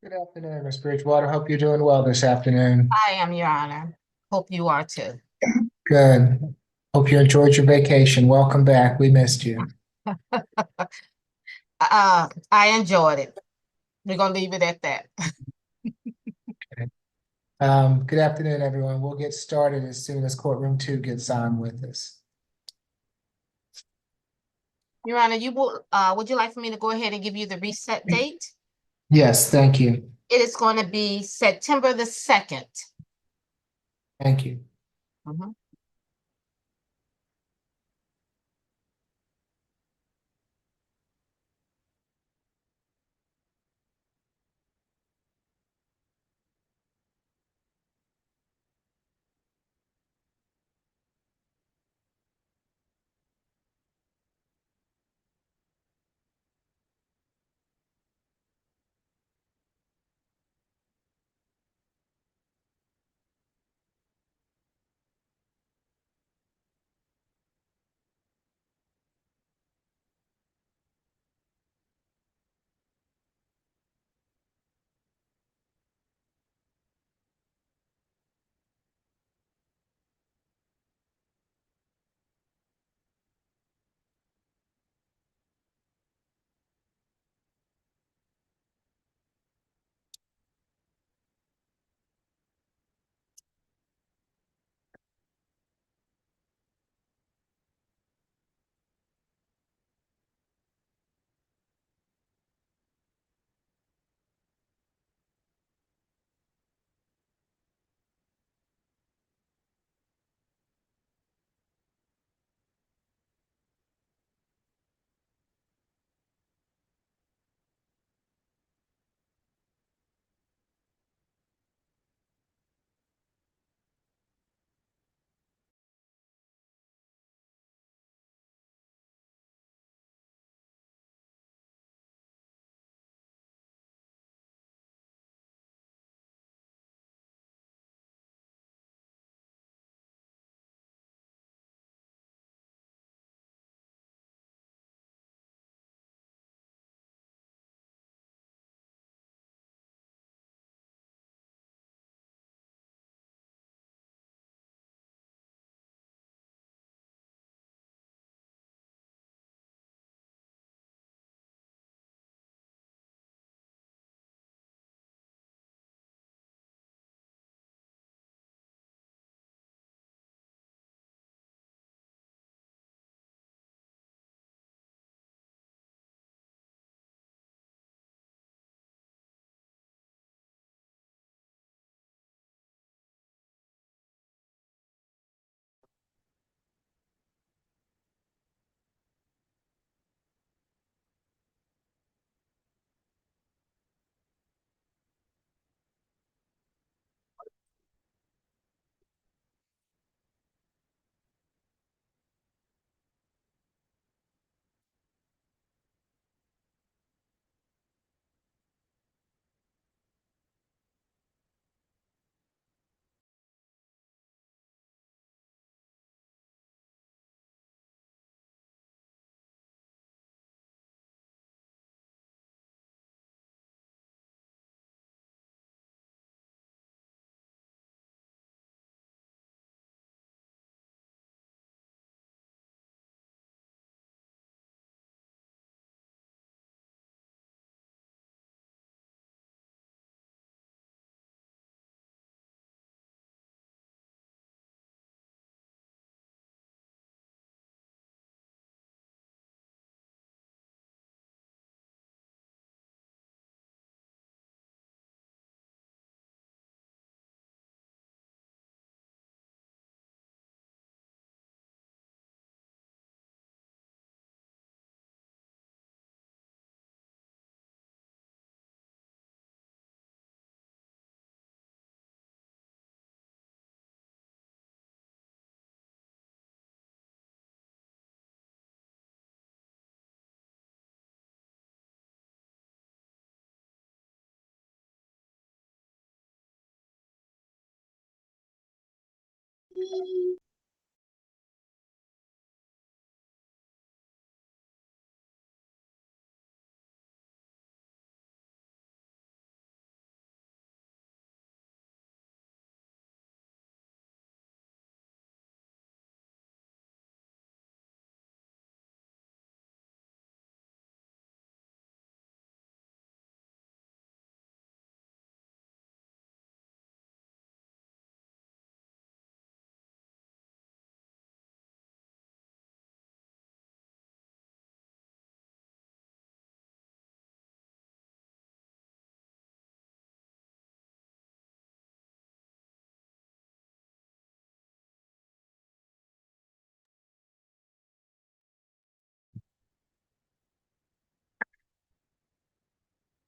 Good afternoon, Ms. Bridgewater. Hope you're doing well this afternoon. I am, Your Honor. Hope you are too. Good. Hope you enjoyed your vacation. Welcome back. We missed you. I enjoyed it. We're gonna leave it at that. Good afternoon, everyone. We'll get started as soon as courtroom 2 gets on with us. Your Honor, would you like for me to go ahead and give you the reset date? Yes, thank you. It is going to be September the 2nd. Thank you. Mhm.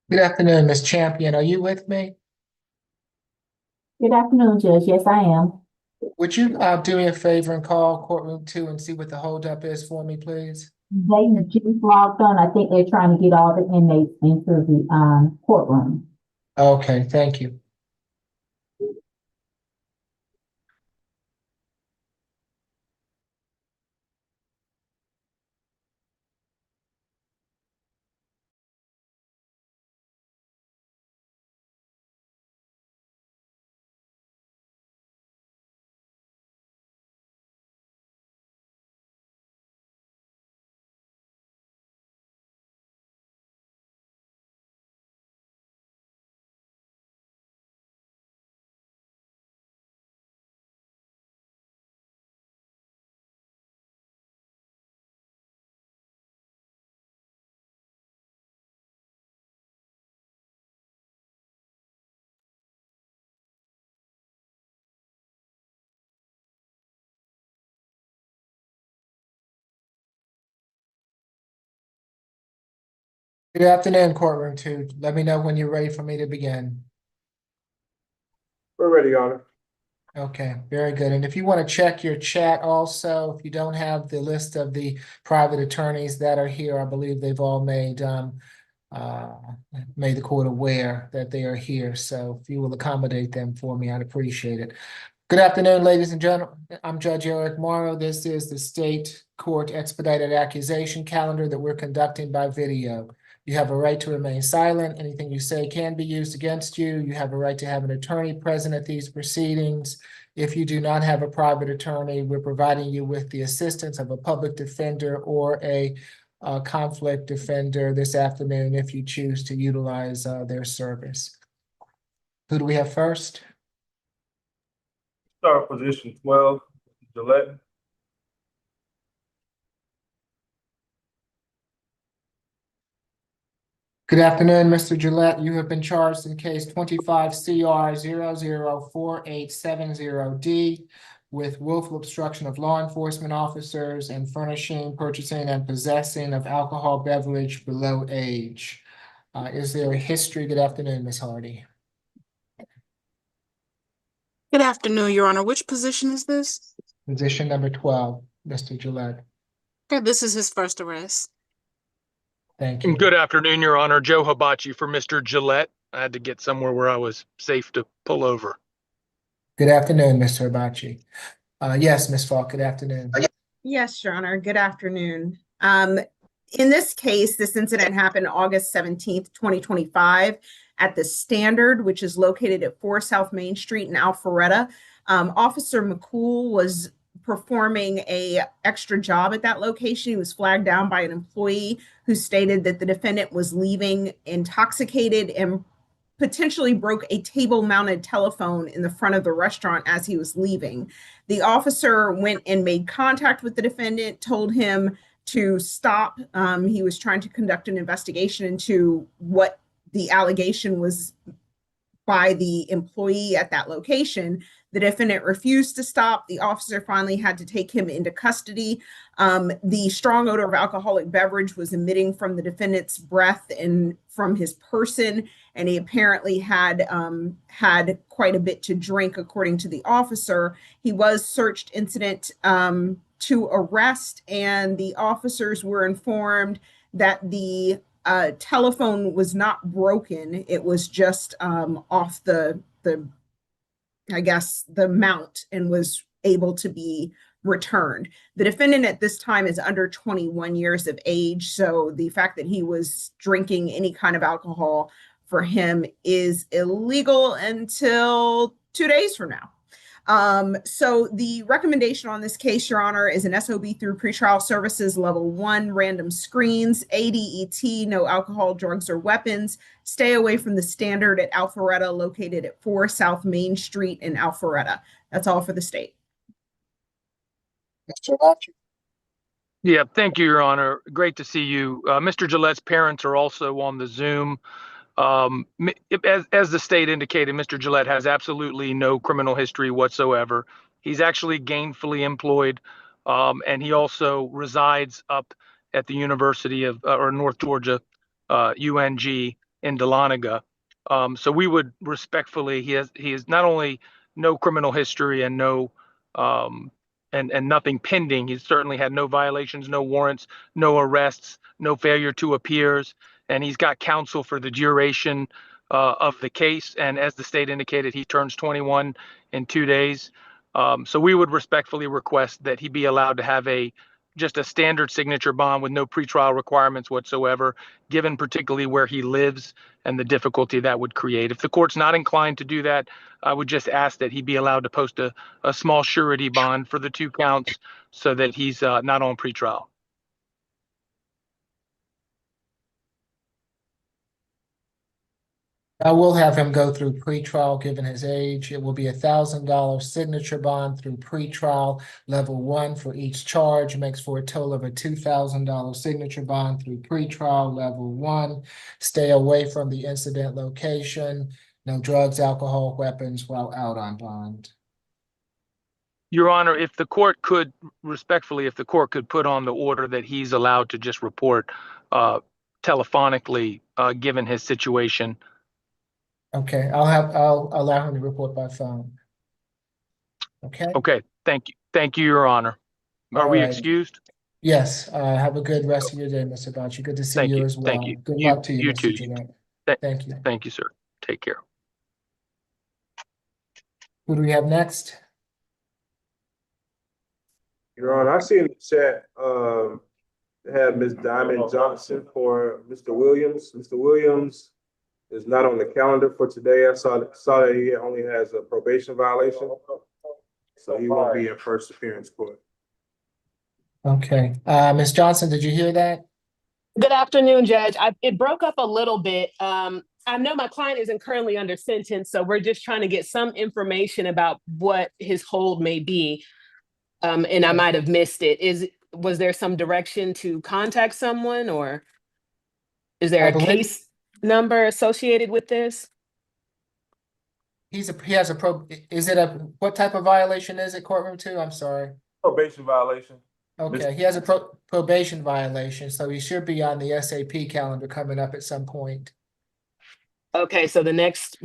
Good afternoon, Ms. Champion. Are you with me? Good afternoon, Judge. Yes, I am. Would you do me a favor and call courtroom 2 and see what the holdup is for me, please? They just logged on. I think they're trying to get all the inmates into the courtroom. Okay, thank you. Good afternoon, courtroom 2. Let me know when you're ready for me to begin. We're ready, Your Honor. Okay, very good. And if you want to check your chat also, if you don't have the list of the private attorneys that are here, I believe they've all made the court aware that they are here. So if you will accommodate them for me, I'd appreciate it. Good afternoon, ladies and gentlemen. I'm Judge Eric Morrow. This is the state court expedited accusation calendar that we're conducting by video. You have a right to remain silent. Anything you say can be used against you. You have a right to have an attorney present at these proceedings. If you do not have a private attorney, we're providing you with the assistance of a public defender or a conflict defender this afternoon if you choose to utilize their service. Who do we have first? Start position 12, Gillette. Good afternoon, Mr. Gillette. You have been charged in case 25 CR 004870D with willful obstruction of law enforcement officers and furnishing, purchasing, and possessing of alcohol beverage below age. Is there a history? Good afternoon, Ms. Hardy. Good afternoon, Your Honor. Which position is this? Position number 12, Mr. Gillette. Okay, this is his first arrest. Thank you. Good afternoon, Your Honor. Joe Hibachi for Mr. Gillette. I had to get somewhere where I was safe to pull over. Good afternoon, Mr. Hibachi. Yes, Ms. Falk, good afternoon. Yes, Your Honor. Good afternoon. In this case, this incident happened August 17th, 2025 at the Standard, which is located at 4 South Main Street in Alpharetta. Officer McCool was performing a extra job at that location. He was flagged down by an employee who stated that the defendant was leaving intoxicated and potentially broke a table-mounted telephone in the front of the restaurant as he was leaving. The officer went and made contact with the defendant, told him to stop. He was trying to conduct an investigation into what the allegation was by the employee at that location. The defendant refused to stop. The officer finally had to take him into custody. The strong odor of alcoholic beverage was emitting from the defendant's breath and from his person, and he apparently had had quite a bit to drink, according to the officer. He was searched incident to arrest, and the officers were informed that the telephone was not broken. It was just off the I guess the mount and was able to be returned. The defendant at this time is under 21 years of age, so the fact that he was drinking any kind of alcohol for him is illegal until 2 days from now. So the recommendation on this case, Your Honor, is an SOB through pretrial services level 1, random screens, ADET, no alcohol, drugs, or weapons. Stay away from the Standard at Alpharetta, located at 4 South Main Street in Alpharetta. That's all for the state. Mr. Hibachi. Yeah, thank you, Your Honor. Great to see you. Mr. Gillette's parents are also on the Zoom. As the state indicated, Mr. Gillette has absolutely no criminal history whatsoever. He's actually gainfully employed, and he also resides up at the University of or North Georgia, UNG, in Dahlonega. So we would respectfully, he is not only no criminal history and no and nothing pending. He's certainly had no violations, no warrants, no arrests, no failure to appears, and he's got counsel for the duration of the case. And as the state indicated, he turns 21 in 2 days. So we would respectfully request that he be allowed to have just a standard signature bond with no pretrial requirements whatsoever, given particularly where he lives and the difficulty that would create. If the court's not inclined to do that, I would just ask that he be allowed to post a small surety bond for the 2 counts so that he's not on pretrial. I will have him go through pretrial, given his age. It will be $1,000 signature bond through pretrial level 1 for each charge, makes for a total of a $2,000 signature bond through pretrial level 1. Stay away from the incident location. No drugs, alcohol, weapons while out on bond. Your Honor, if the court could respectfully, if the court could put on the order that he's allowed to just report telephonically, given his situation. Okay, I'll allow him to report by phone. Okay? Okay, thank you. Thank you, Your Honor. Are All we right. excused? Yes, have a good rest of your day, Mr. Balcher. Good to see Thank you you. as well. Thank you. Good You- luck to you, you Mr. too. Gillette. Th- Thank you. Thank you, sir. Take care. Who do we have next? Your Honor, I see in the chat, they have Ms. Diamond Johnson for Mr. Williams. Mr. Williams is not on the calendar for today. I saw that he only has a probation violation, so he won't be in first appearance court. Okay, Ms. Johnson, did you hear that? Good afternoon, Judge. It broke up a little bit. I know my client isn't currently under sentence, so we're just trying to get some information about what his hold may be. And I might have missed it. Was there some direction to contact someone, or is there I a believe- case number associated with this? He has what type of violation is it, courtroom 2? I'm sorry. Probation violation. Okay, he has a probation violation, so he should be on the SAP calendar coming up at some point. Okay, so the next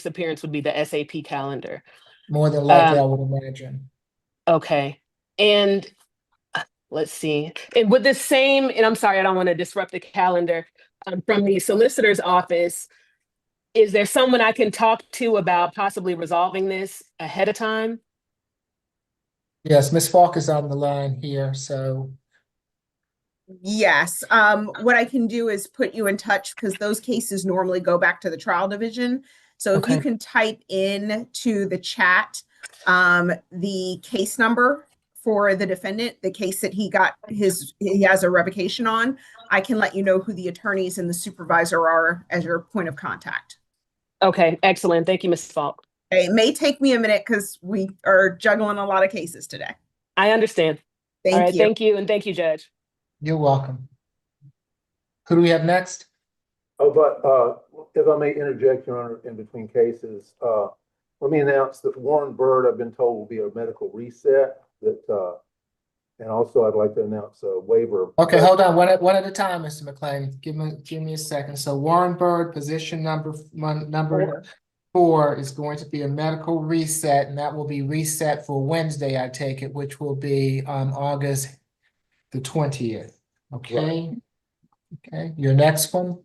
appearance would be the SAP calendar. More than likely, I would imagine. Okay, and let's see. And with the same, and I'm sorry, I don't want to disrupt the calendar. From the solicitor's office, is there someone I can talk to about possibly resolving this ahead of time? Yes, Ms. Falk is on the line here, so Yes, what I can do is put you in touch because those cases normally go back to the trial division. So if you Okay. can type in to the chat, the case number for the defendant, the case that he has a revocation on, I can let you know who the attorneys and the supervisor are as your point of contact. Okay, excellent. Thank you, Ms. Falk. It may take me a minute because we are juggling a lot of cases today. I understand. All Thank right, you. thank you, and thank you, Judge. you're welcome. Who do we have next? Oh, but if I may interject, Your Honor, in between cases, let me announce that Warren Bird, I've been told, will be a medical reset. And also I'd like to announce a waiver. Okay, hold on, one at a time, Mr. McLean. Give me a second. So Warren Bird, position number 4 is going to be a medical reset, and that will be reset for Wednesday, I take it, which will be August the 20th. Okay. Okay, your next one?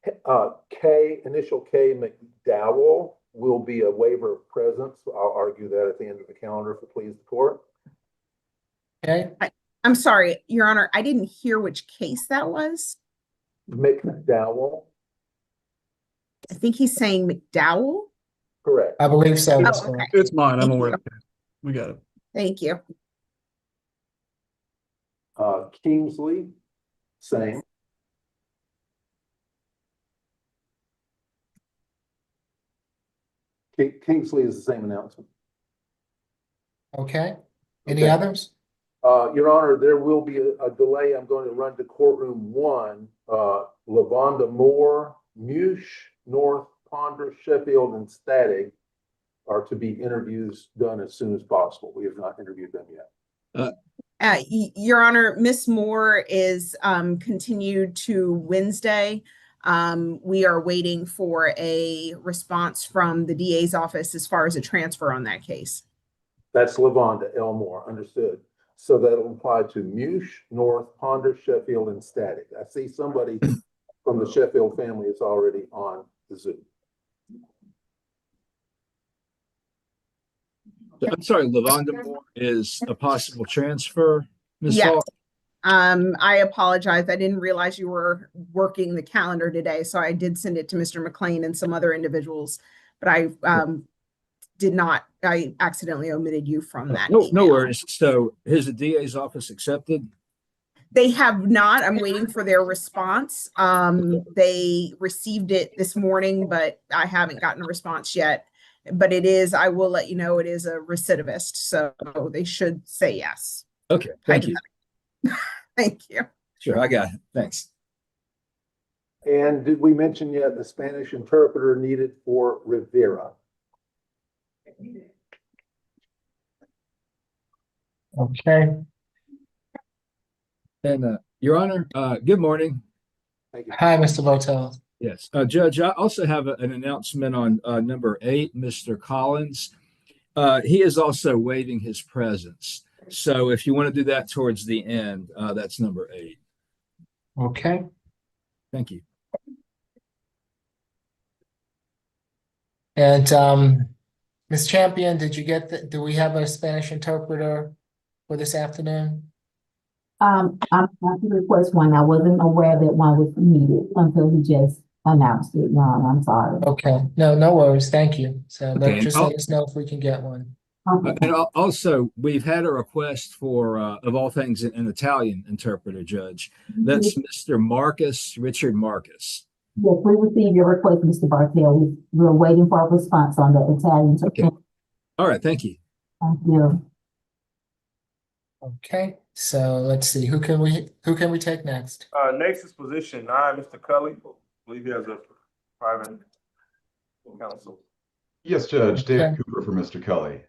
Initial K McDowell will be a waiver of presence. I'll argue that at the end of the calendar if it pleases the court. Okay, I'm sorry, Your Honor, I didn't hear which case that was. McDowell, I think he's saying McDowell. correct. I believe so. Oh, Ms. okay. Falk. It's mine. I'm Thank aware you. of that. We got it. Thank you. Kingsley, same. Kingsley is the same announcement. Okay, any Okay. others? Your Honor, there will be a delay. I'm going to run to courtroom 1. Lavonda Moore, Muse, North, Ponder, Sheffield, and Static are to be interviews done as soon as possible. We have not interviewed them yet. Your Honor, Miss Moore is continued to Wednesday. We are waiting for a response from the DA's office as far as a transfer on that case. That's Lavonda Elmore, understood. So that'll apply to Muse, North, Ponder, Sheffield, and Static. I see somebody from the Sheffield family is already on the Zoom. I'm sorry, Lavonda Moore is a possible transfer, Ms. Yes. Falk? I apologize. I didn't realize you were working the calendar today, so I did send it to Mr. McLean and some other individuals, but I I accidentally omitted you from that. No email. worries. So has the DA's office accepted? They have not. I'm waiting for their response. They received it this morning, but I haven't gotten a response yet. But it is, I will let you know, it is a recidivist, so they should say yes. Okay, thank you. Thank you. Sure, I got it. Thanks. And did we mention yet the Spanish interpreter needed for Rivera? Okay. And Your Honor, good morning. Thank you. Hi, Mr. Votel. Yes, Judge, I also have an announcement on number 8, Mr. Collins. He is also waiving his presence. So if you want to do that towards the end, that's number 8. Okay. Thank you. And Ms. Champion, did you get do we have a Spanish interpreter for this afternoon? I'm going to request one. I wasn't aware that one was needed until he just announced it. No, I'm sorry. Okay, no worries. Thank you. So Okay, just let us know if we can get one. Okay. And also, we've had a request for, of all things, an Italian interpreter, Judge. That's Mr. Richard Marcus. Yes, we received your request, Mr. Bartell. We're waiting for a response on the Italian. Okay. All right, thank you. Thank you. Okay, so let's see, who can we take next? Next is position 9, Mr. Cully. I believe he has a private counsel. Yes, Judge. David Okay. Cooper for Mr. Cully.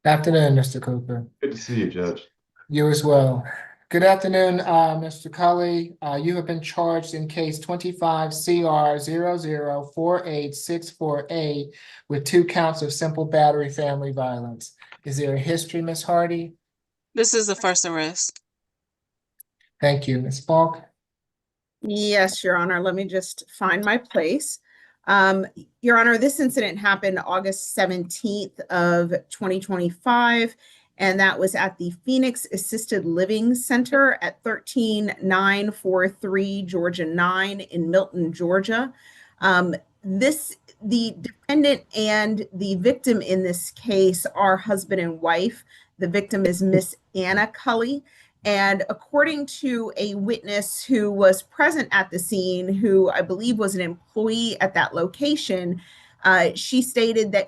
Afternoon, Mr. Cooper. Good to see you, Judge. You as well. Good afternoon, Mr. Cully. You have been charged in case 25 CR 004864A with 2 counts of simple battery family violence. Is there a history, Ms. Hardy? This is the first arrest. Thank you, Ms. Falk. Yes, Your Honor. Let me just find my place. Your Honor, this incident happened August 17th of 2025, and that was at the Phoenix Assisted Living Center at 13943 Georgia 9 in Milton, Georgia. The defendant and the victim in this case are husband and wife. The victim is Miss Anna Cully. And according to a witness who was present at the scene, who I believe was an employee at that location, she stated that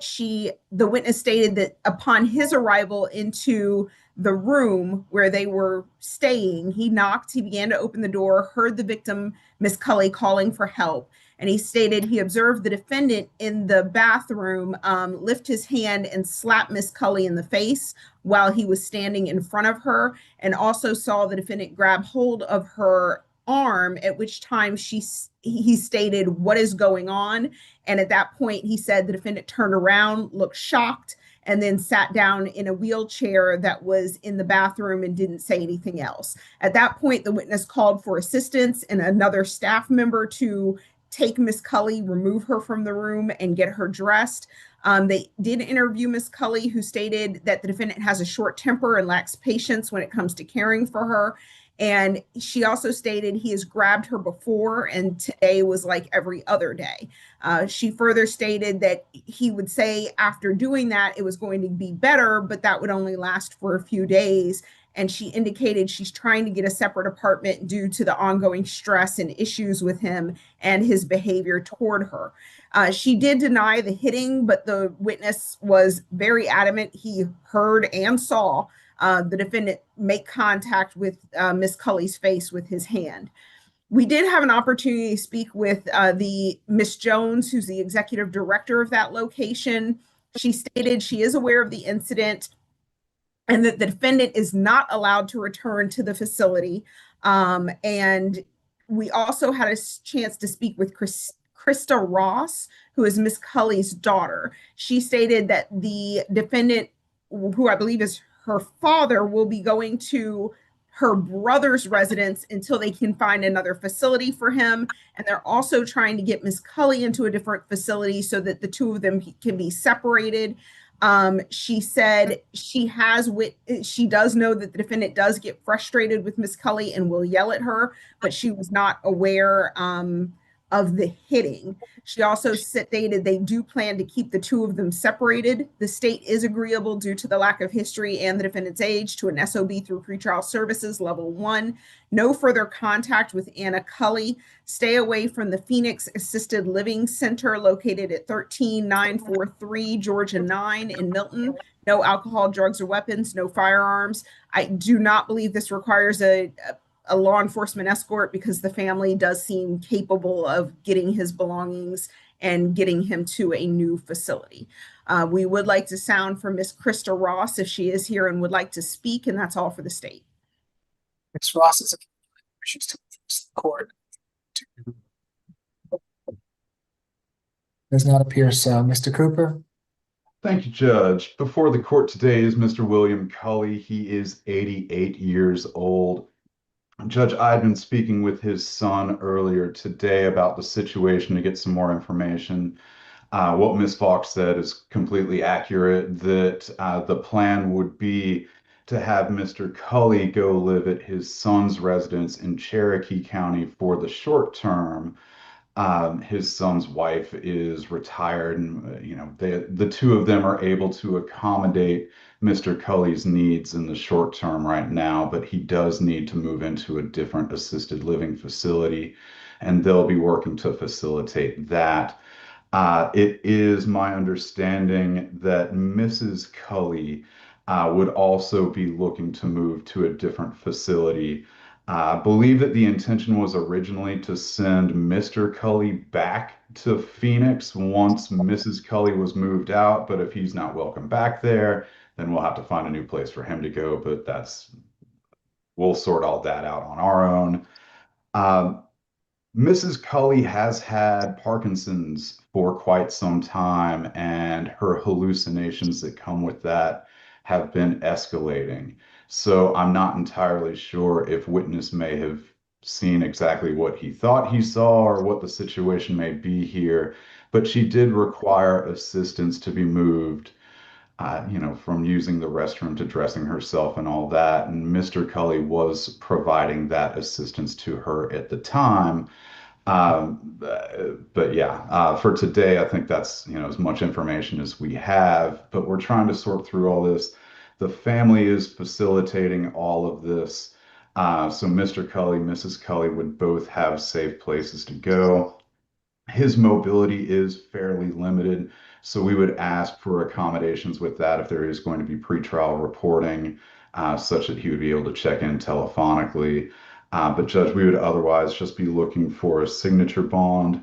the witness stated that upon his arrival into the room where they were staying, he knocked, he began to open the door, heard the victim, Miss Cully, calling for help. And he stated he observed the defendant in the bathroom lift his hand and slap Miss Cully in the face while he was standing in front of her, and also saw the defendant grab hold of her arm, at which time he stated, "What is going on?" And at that point, he said the defendant turned around, looked shocked, and then sat down in a wheelchair that was in the bathroom and didn't say anything else. At that point, the witness called for assistance and another staff member to take Miss Cully, remove her from the room, and get her dressed. They did interview Miss Cully, who stated that the defendant has a short temper and lacks patience when it comes to caring for her. And she also stated he has grabbed her before, and today was like every other day. She further stated that he would say after doing that, it was going to be better, but that would only last for a few days. And she indicated she's trying to get a separate apartment due to the ongoing stress and issues with him and his behavior toward her. She did deny the hitting, but the witness was very adamant he heard and saw the defendant make contact with Miss Cully's face with his hand. We did have an opportunity to speak with the Miss Jones, who's the executive director of that location. She stated she is aware of the incident and that the defendant is not allowed to return to the facility. And We also had a chance to speak with Krista Ross, who is Miss Cully's daughter. She stated that the defendant, who I believe is her father, will be going to her brother's residence until they can find another facility for him. And they're also trying to get Miss Cully into a different facility so that the two of them can be separated. She said she does know that the defendant does get frustrated with Miss Cully and will yell at her, but she was not aware of the hitting. She also stated they do plan to keep the two of them separated. The state is agreeable due to the lack of history and the defendant's age to an SOB through pretrial services level 1. No further contact with Anna Cully. Stay away from the Phoenix Assisted Living Center located at 13943 Georgia 9 in Milton. No alcohol, drugs, or weapons, no firearms. I do not believe this requires a law enforcement escort because the family does seem capable of getting his belongings and getting him to a new facility. We would like to sound for Miss Krista Ross if she is here and would like to speak, and that's all for the state. Ms. Ross is wishes to address the court. Does not appear so. Mr. Cooper? Thank you, Judge. Before the court today is Mr. William Cully. He is 88 years old. Judge, I had been speaking with his son earlier today about the situation to get some more information. What Ms. Fox said is completely accurate, that the plan would be to have Mr. Cully go live at his son's residence in Cherokee County for the short term. His son's wife is retired, and the two of them are able to accommodate Mr. Cully's needs in the short term right now, but he does need to move into a different assisted living facility, and they'll be working to facilitate that. It is my understanding that Mrs. Cully would also be looking to move to a different facility. I believe that the intention was originally to send Mr. Cully back to Phoenix once Mrs. Cully was moved out, but if he's not welcome back there, then we'll have to find a new place for him to go, but we'll sort all that out on our own. Mrs. Cully has had Parkinson's for quite some time, and her hallucinations that come with that have been escalating. So I'm not entirely sure if witness may have seen exactly what he thought he saw or what the situation may be here, but she did require assistance to be moved, from using the restroom to dressing herself and all that. And Mr. Cully was providing that assistance to her at the time. But yeah, for today, I think that's, as much information as we have, but we're trying to sort through all this. The family is facilitating all of this. So Mr. Cully, Mrs. Cully would both have safe places to go. His mobility is fairly limited, so we would ask for accommodations with that if there is going to be pretrial reporting, such that he would be able to check in telephonically. But Judge, we would otherwise just be looking for a signature bond.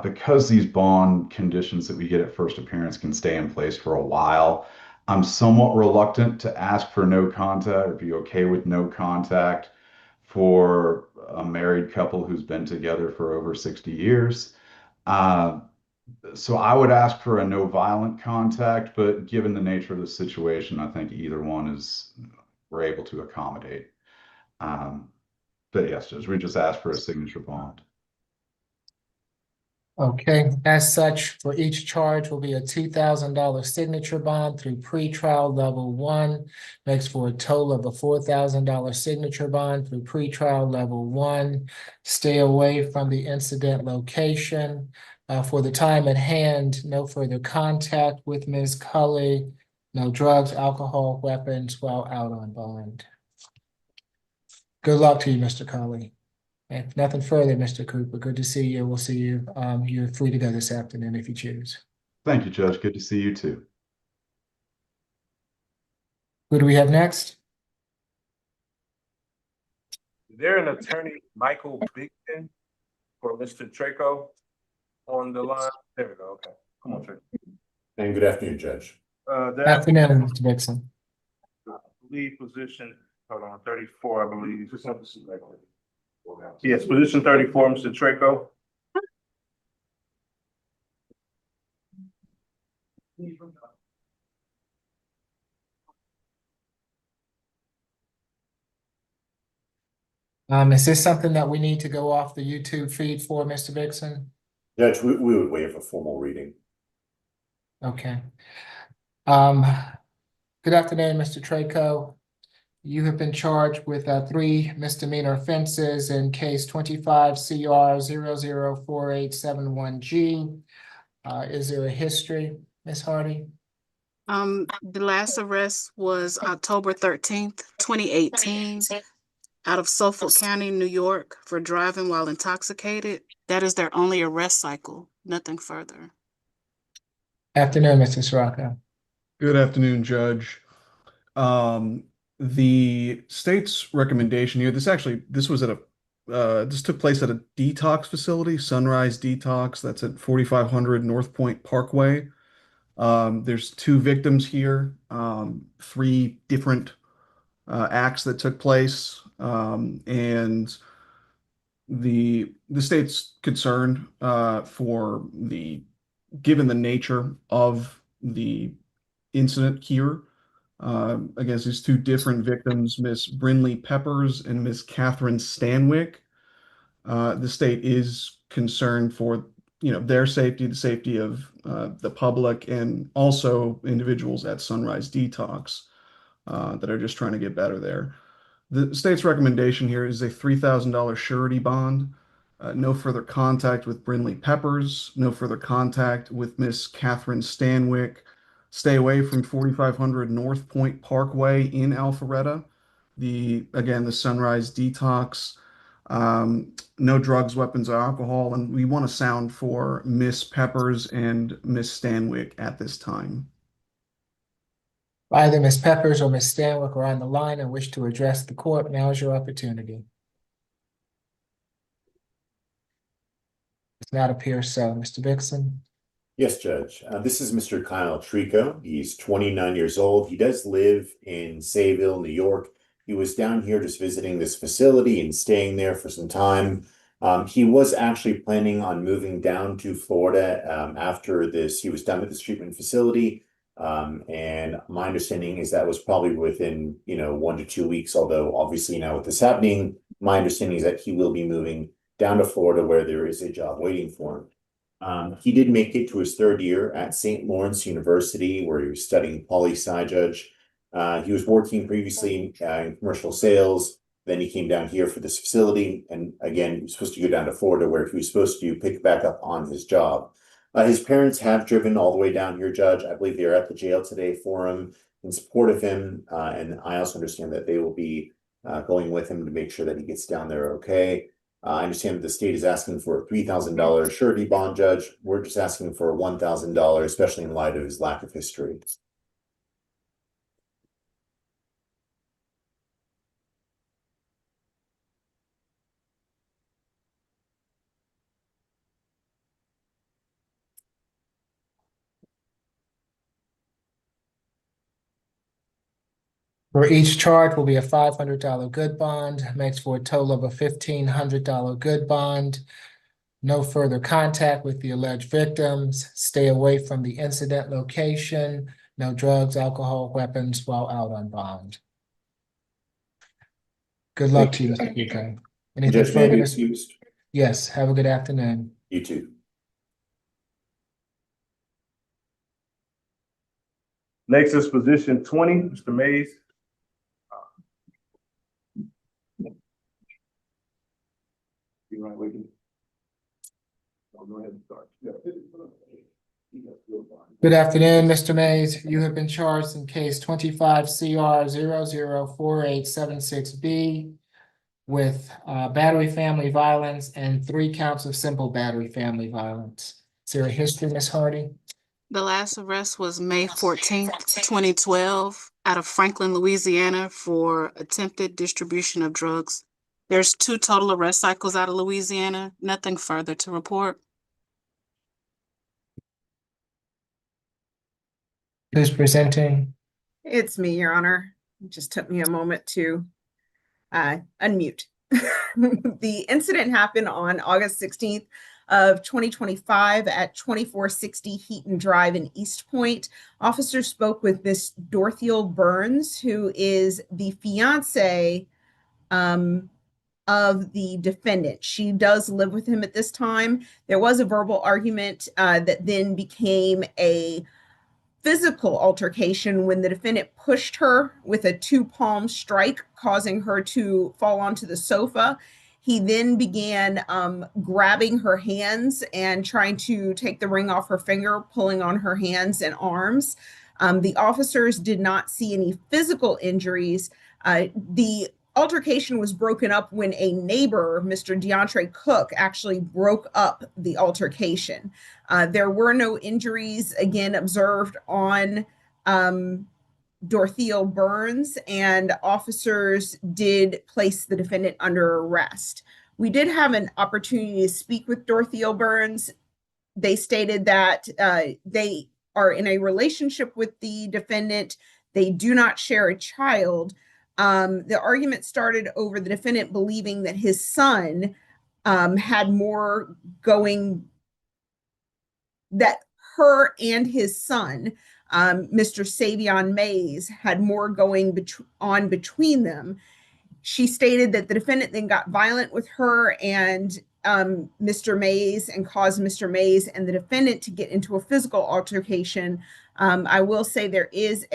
Because these bond conditions that we get at first appearance can stay in place for a while, I'm somewhat reluctant to ask for no contact or be okay with no contact for a married couple who's been together for over 60 years. So I would ask for a no violent contact, but given the nature of the situation, I think either one we're able to accommodate. But yes, Judge, we just asked for a signature bond. Okay, as such, for each charge will be a $2,000 signature bond through pretrial level 1, makes for a total of a $4,000 signature bond through pretrial level 1. Stay away from the incident location. For the time at hand, no further contact with Ms. Cully, no drugs, alcohol, weapons while out on bond. Good luck to you, Mr. Cully. If nothing further, Mr. Cooper, good to see you. We'll see you. You're free to go this afternoon if you choose. Thank you, Judge. Good to see you too. Who do we have next? Is there an attorney, Michael Bigton, for Mr. Treco on the line? There we go. Okay. Come on, Treco. And good afternoon, Judge. Afternoon, Mr. Dixon. Lead position, hold on, 34, I believe. Yes, position 34, Mr. Treco. Is this something that we need to go off the YouTube feed for, Mr. Vixen? Judge, we would waive a formal reading. Okay. Good afternoon, Mr. Treco. You have been charged with 3 misdemeanor offenses in case 25 CR 004871G. Is there a history, Ms. Hardy? The last arrest was October 13th, 2018, out of Suffolk County, New York, for driving while intoxicated. That is their only arrest cycle, nothing further. Afternoon, Mr. Sirocco. Good afternoon, Judge. The state's recommendation here, this was at a this took place at a detox facility, Sunrise Detox, that's at 4500 North Point Parkway. There's 2 victims here, 3 different acts that took place, and the state's concerned given the nature of the incident here against these 2 different victims, Miss Brinley Peppers and Miss Catherine Stanwyck. The state is concerned for their safety, the safety of the public, and also individuals at Sunrise Detox that are just trying to get better there. The state's recommendation here is a $3,000 surety bond. No further contact with Brinley Peppers, no further contact with Miss Catherine Stanwyck. Stay away from 4500 North Point Parkway in Alpharetta. The Sunrise Detox. No drugs, weapons, or alcohol. And we want to sound for Miss Peppers and Miss Stanwyck at this time. Either Ms. Peppers or Ms. Stanwyck are on the line and wish to address the court. Now is your opportunity. Does not appear so. Mr. Vixen? Yes, Judge. This is Mr. Kyle Trico. He's 29 years old. He does live in Sayville, New York. He was down here just visiting this facility and staying there for some time. He was actually planning on moving down to Florida after this. He was done with this treatment facility. And my understanding is that was probably within, 1 to 2 weeks. Although obviously now with this happening, my understanding is that he will be moving down to Florida where there is a job waiting for him. He did make it to his 3rd year at St. Lawrence University, where he was studying poli-sci, Judge. He was working previously in commercial sales. Then he came down here for this facility. And again, he was supposed to go down to Florida where he was supposed to pick back up on his job. His parents have driven all the way down here, Judge. I believe they're at the jail today for him, in support of him. And I also understand that they will be going with him to make sure that he gets down there okay. I understand that the state is asking for a $3,000 surety bond, Judge. We're just asking for a $1,000, especially in light of his lack of history. For each charge will be a $500 good bond, makes for a total of a $1,500 good bond. No further contact with the alleged victims. Stay away from the incident location. No drugs, alcohol, weapons while out on bond. Good luck to you, Mr. Buchanan. Anything Judge, may I further? be excused? Yes, have a good afternoon. You too. Next is position 20, Mr. Mays. You right with me? Go ahead and start. Good afternoon, Mr. Mays. You have been charged in case 25 CR 004876B with battery family violence and 3 counts of simple battery family violence. Is there a history, Ms. Hardy? The last arrest was May 14th, 2012, out of Franklin, Louisiana, for attempted distribution of drugs. There's 2 total arrest cycles out of Louisiana. Nothing further to report. Who's presenting? It's me, Your Honor. It just took me a moment to unmute. The incident happened on August 16th of 2025 at 2460 Heaton Drive in East Point. Officers spoke with Miss Dorothy Burns, who is the fiance of the defendant. She does live with him at this time. There was a verbal argument that then became a physical altercation when the defendant pushed her with a two-palm strike, causing her to fall onto the sofa. He then began grabbing her hands and trying to take the ring off her finger, pulling on her hands and arms. The officers did not see any physical injuries. The altercation was broken up when a neighbor, Mr. DeAndre Cook, actually broke up the altercation. There were no injuries, again, observed on Dorothy Burns, and officers did place the defendant under arrest. We did have an opportunity to speak with Dorothy Burns. They stated that they are in a relationship with the defendant. They do not share a child. The argument started over the defendant believing that his son had more going, that her and his son, Mr. Savion Mays, had more going on between them. She stated that the defendant then got violent with her and Mr. Mays and caused Mr. Mays and the defendant to get into a physical altercation. I will say there is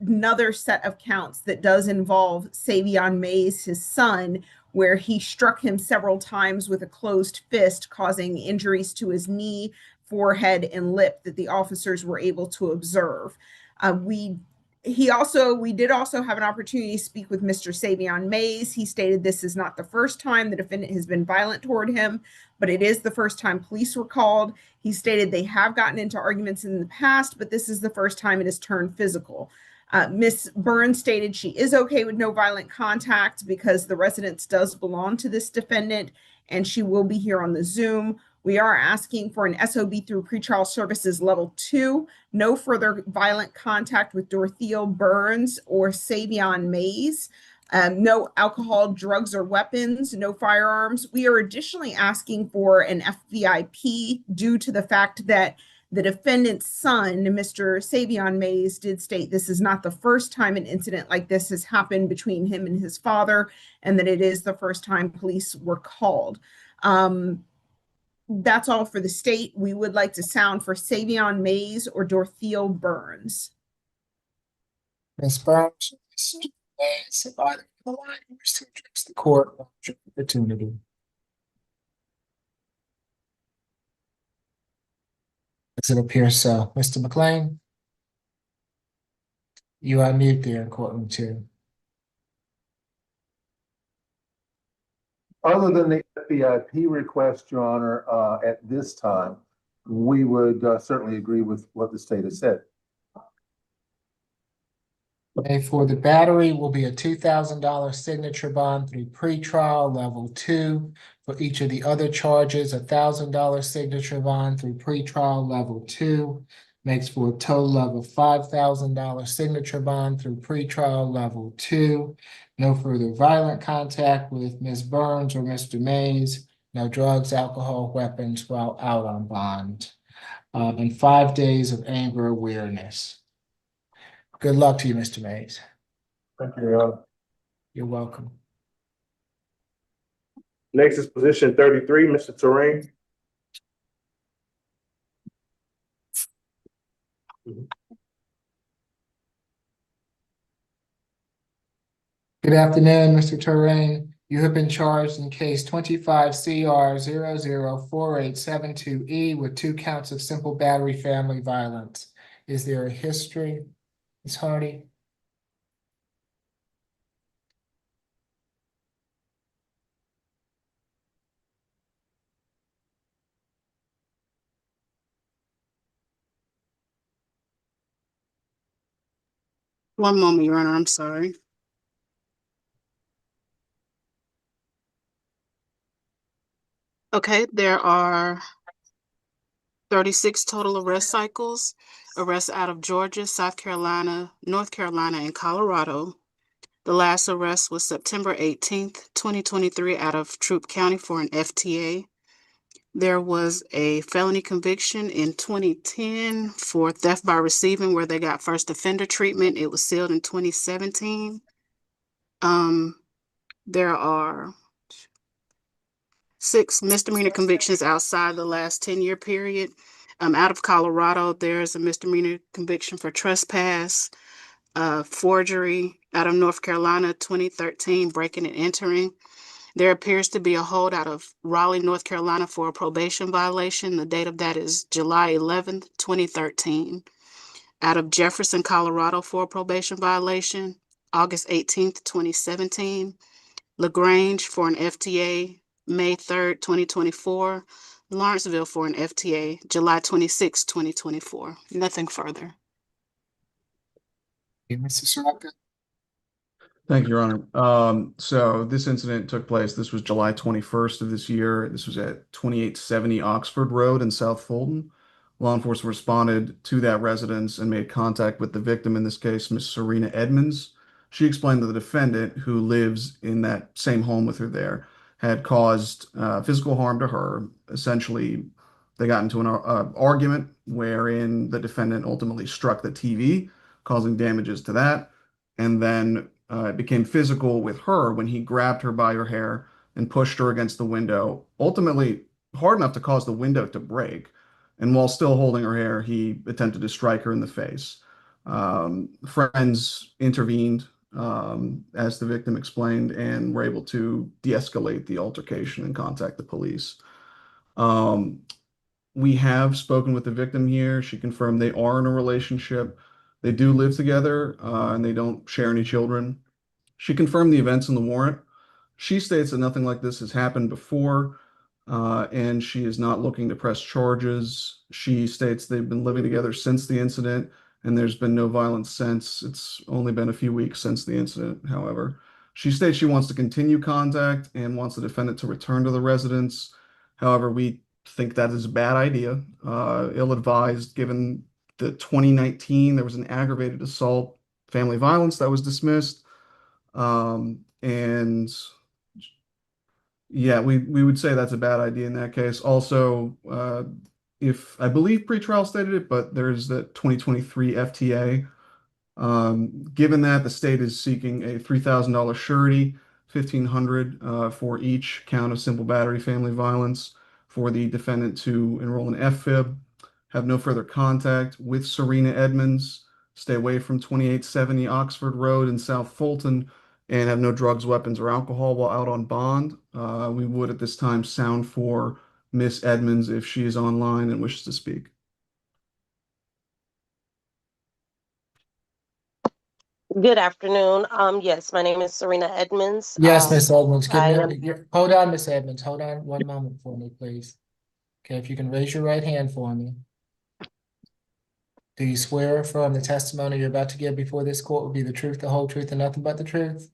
another set of counts that does involve Savion Mays, his son, where he struck him several times with a closed fist, causing injuries to his knee, forehead, and lip that the officers were able to observe. We did also have an opportunity to speak with Mr. Savion Mays. He stated this is not the first time the defendant has been violent toward him, but it is the first time police were called. He stated they have gotten into arguments in the past, but this is the first time it has turned physical. Ms. Burns stated she is okay with no violent contact because the residence does belong to this defendant, and she will be here on the Zoom. We are asking for an SOB through pretrial services level 2, no further violent contact with Dorothy Burns or Savion Mays, no alcohol, drugs, or weapons, no firearms. We are additionally asking for an FVIP due to the fact that the defendant's son, Mr. Savion Mays, did state this is not the first time an incident like this has happened between him and his father, and that it is the first time police were called. That's all for the state. We would like to sound for Savion Mays or Dorothy Burns. Ms. Burns, Mr. Mays, if either of the line wish to address the court, opportunity. Does it appear so? Mr. McLean? You are mute there in courtroom 2. Other than the FVIP request, Your Honor, at this time, we would certainly agree with what the state has said. Okay, for the battery will be a $2,000 signature bond through pretrial level 2. For each of the other charges, $1,000 signature bond through pretrial level 2. Makes for a total of a $5,000 signature bond through pretrial level 2. No further violent contact with Ms. Burns or Mr. Mays. No drugs, alcohol, weapons while out on bond. And 5 days of anger awareness. Good luck to you, Mr. Mays. Thank you, Your Honor. You're welcome. Next is position 33, Mr. Terrain. Good afternoon, Mr. Terrain. You have been charged in case 25 CR 004872E with 2 counts of simple battery family violence. Is there a history, Ms. Hardy? One moment, Your Honor, I'm sorry. Okay, there are 36 total arrest cycles, arrests out of Georgia, South Carolina, North Carolina, and Colorado. The last arrest was September 18th, 2023 out of Troup County for an FTA. There was a felony conviction in 2010 for theft by receiving where they got first offender treatment. It was sealed in 2017. There are 6 misdemeanor convictions outside the last 10-year period. Out of Colorado, there's a misdemeanor conviction for trespass, forgery. Out of North Carolina, 2013, breaking and entering. There appears to be a hold out of Raleigh, North Carolina for a probation violation. The date of that is July 11th, 2013. Out of Jefferson, Colorado for a probation violation, August 18th, 2017. LaGrange for an FTA, May 3rd, 2024. Lawrenceville for an FTA, July 26th, 2024. Nothing further. Mr. Soroka? Thank you, Your Honor. So this incident took place, this was July 21st of this year. This was at 2870 Oxford Road in South Fulton. Law enforcement responded to that residence and made contact with the victim, in this case, Miss Serena Edmonds. She explained that the defendant, who lives in that same home with her there, had caused physical harm to her. Essentially, they got into an argument wherein the defendant ultimately struck the TV, causing damages to that. And then it became physical with her when he grabbed her by her hair and pushed her against the window, ultimately hard enough to cause the window to break. And while still holding her hair, he attempted to strike her in the face. Friends intervened, as the victim explained, and were able to de-escalate the altercation and contact the police. We have spoken with the victim here. She confirmed they are in a relationship. They do live together, and they don't share any children. She confirmed the events in the warrant. She states that nothing like this has happened before, and she is not looking to press charges. She states they've been living together since the incident, and there's been no violence since. It's only been a few weeks since the incident, however. She states she wants to continue contact and wants the defendant to return to the residence. However, we think that is a bad idea, ill-advised, given that 2019 there was an aggravated assault, family violence that was dismissed. And yeah, we would say that's a bad idea in that case. Also, if I believe pretrial stated it, but there's the 2023 FTA. Given that the state is seeking a $3,000 surety, $1,500 for each count of simple battery family violence for the defendant to enroll in FFIB, have no further contact with Serena Edmonds, stay away from 2870 Oxford Road in South Fulton, and have no drugs, weapons, or alcohol while out on bond. We would at this time sound for Miss Edmonds if she is online and wishes to speak. Good afternoon. Yes, my name is Serena Edmonds. Yes, Miss Edmonds. I am, Hold on, Miss Edmonds. Hold on one moment for me, please. Okay, if you can raise your right hand for me. Do you swear or affirm the testimony you're about to give before this court will be the truth, the whole truth, and nothing but the truth?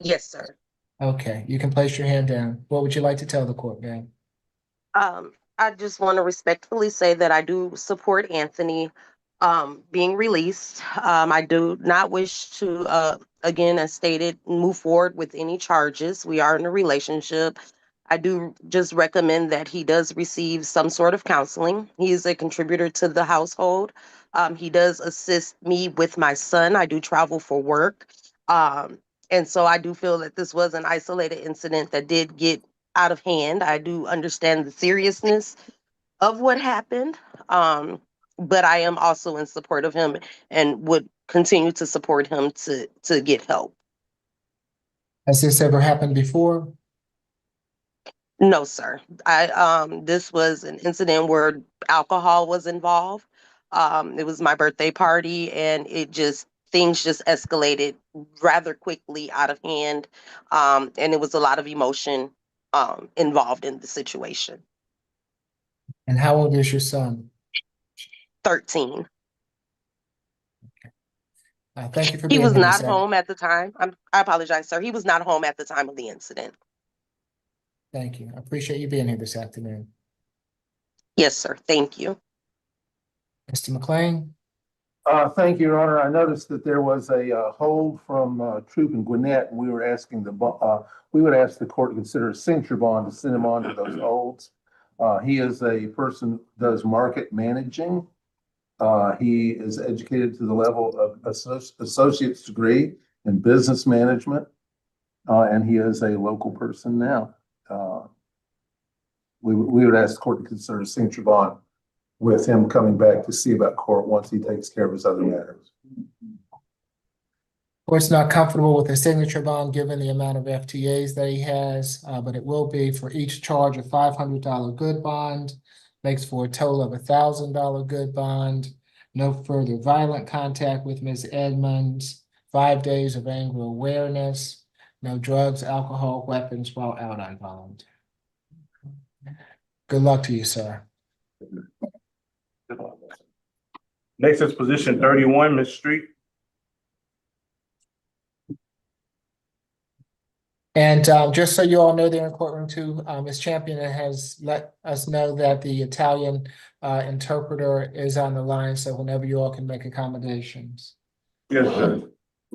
yes, sir. Okay, you can place your hand down. What would you like to tell the court, ma'am? I just want to respectfully say that I do support Anthony being released. I do not wish to, again, as stated, move forward with any charges. We are in a relationship. I do just recommend that he does receive some sort of counseling. He is a contributor to the household. He does assist me with my son. I do travel for work. And so I do feel that this was an isolated incident that did get out of hand. I do understand the seriousness of what happened. But I am also in support of him and would continue to support him to get help. Has this ever happened before? No, sir. This was an incident where alcohol was involved. It was my birthday party, and things just escalated rather quickly out of hand. And it was a lot of emotion involved in the situation. And how old is your son? 13. Thank you for He being was here, not Miss home at the time. I apologize, sir. He was not home at the time of the incident. Thank you. I appreciate you being here this afternoon. Yes, sir. Thank you. Mr. McLean? Thank you, Your Honor. I noticed that there was a hold from Troop and Gwinnett, and we were asking we would ask the court to consider a signature bond to send him on to those holds. He is a person who does market managing. He is educated to the level of associate's degree in business management, and he is a local person now. We would ask the court to consider a signature bond with him coming back to see about court once he takes care of his other matters. Court's not comfortable with the signature bond given the amount of FTAs that he has, but it will be for each charge a $500 good bond, makes for a total of $1,000 good bond. No further violent contact with Ms. Edmonds, 5 days of anger awareness, no drugs, alcohol, weapons while out on bond. Good luck to you, sir. Next is position 31, Ms. Street. And just so you all know, they're in courtroom too. Ms. Champion has let us know that the Italian interpreter is on the line, so whenever you all can make accommodations. Yes, sir.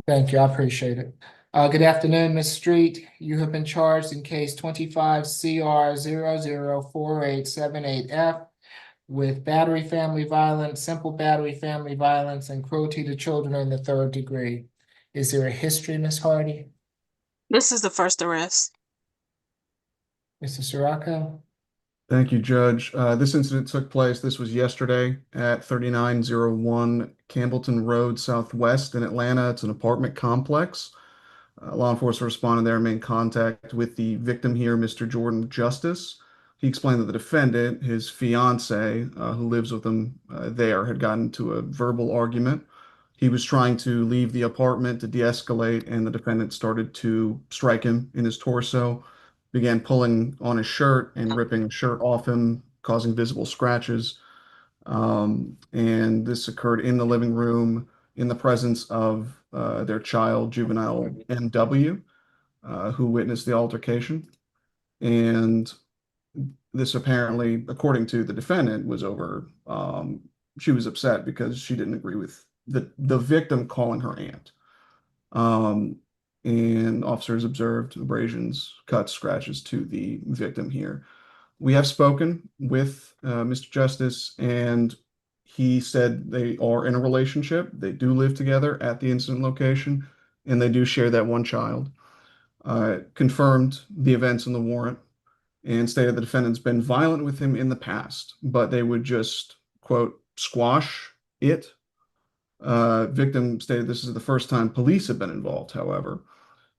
Thank you, I appreciate it. Good afternoon, Ms. Street. You have been charged in case 25 CR 004878F with battery family violence, simple battery family violence, and cruelty to children in the 3rd degree. Is there a history, Ms. Hardy? This is the first arrest. Mr. Sirocco? Thank you, Judge. This incident took place, this was yesterday at 3901 Campbellton Road Southwest in Atlanta. It's an apartment complex. Law enforcement responded there and made contact with the victim here, Mr. Jordan Justice. He explained that the defendant, his fiance, who lives with him there, had gotten into a verbal argument. He was trying to leave the apartment to de-escalate, and the defendant started to strike him in his torso, began pulling on his shirt and ripping the shirt off him, causing visible scratches. And this occurred in the living room in the presence of their child, juvenile MW, who witnessed the altercation. And this apparently, according to the defendant, was over, she was upset because she didn't agree with the victim calling her aunt. And officers observed abrasions, cuts, scratches to the victim here. We have spoken with Mr. Justice, and he said they are in a relationship. They do live together at the incident location, and they do share that one child. Confirmed the events in the warrant and stated the defendant's been violent with him in the past, but they would just, quote, squash it. Victim stated this is the first time police have been involved, however.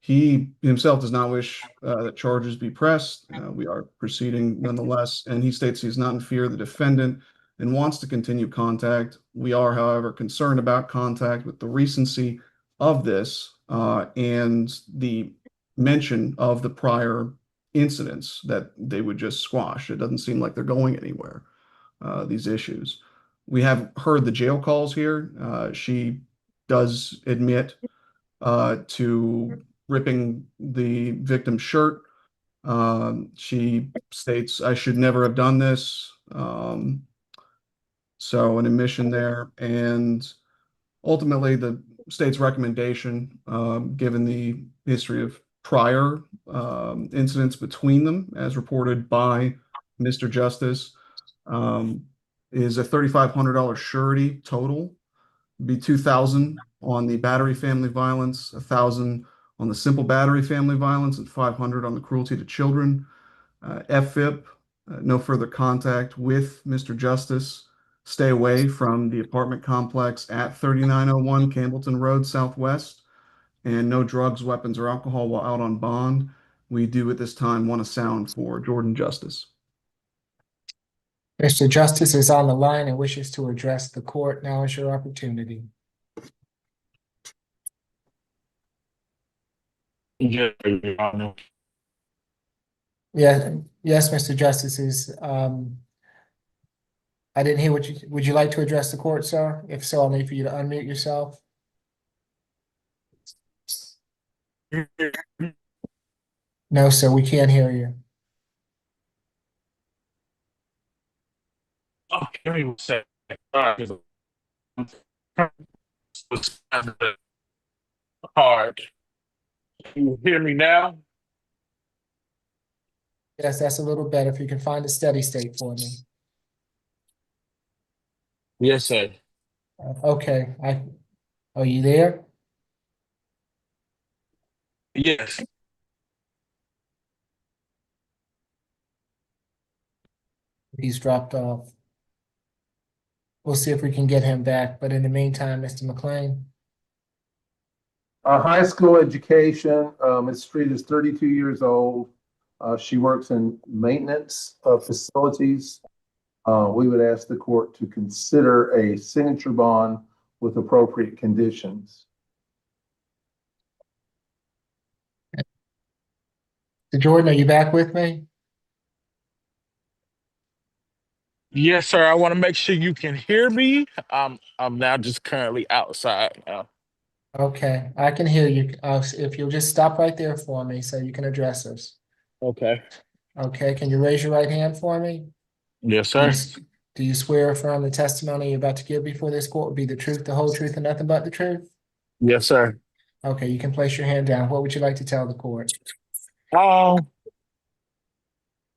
He himself does not wish that charges be pressed. We are proceeding nonetheless, and he states he's not in fear of the defendant and wants to continue contact. We are, however, concerned about contact with the recency of this and the mention of the prior incidents that they would just squash. It doesn't seem like they're going anywhere, these issues. We have heard the jail calls here. She does admit to ripping the victim's shirt. She states, I should never have done this. So an admission there. And ultimately, the state's recommendation, given the history of prior incidents between them, as reported by Mr. Justice, is a $3,500 surety total. Be $2,000 on the battery family violence, $1,000 on the simple battery family violence, and $500 on the cruelty to children. FFIP, no further contact with Mr. Justice. Stay away from the apartment complex at 3901 Campbellton Road Southwest. And no drugs, weapons, or alcohol while out on bond. We do at this time want a sound for Jordan Justice. Mr. Justice is on the line and wishes to address the court. Now is your opportunity. Yes, Your Honor. Yeah, yes, Mr. Justice is, I didn't hear what would you like to address the court, sir? If so, I'll need for you to unmute yourself. No, sir, we can't hear you. Oh, give me a second. was kind of hard. Can you hear me now? Yes, that's a little better. If you can find a steady state for me. Yes, sir. Okay, are you there? Yes. He's dropped off. We'll see if we can get him back, but in the meantime, Mr. McLean. High school education, Ms. Street is 32 years old. She works in maintenance of facilities. We would ask the court to consider a signature bond with appropriate conditions. Jordan, are you back with me? Yes, sir. I want to make sure you can hear me. I'm now just currently outside now. Okay, I can hear you. If you'll just stop right there for me so you can address us. Okay. Okay, can you raise your right hand for me? Yes, Do sir. do you swear or affirm the testimony you're about to give before this court will be the truth, the whole truth, and nothing but the truth? Yes, sir. Okay, you can place your hand down. What would you like to tell the court? Um,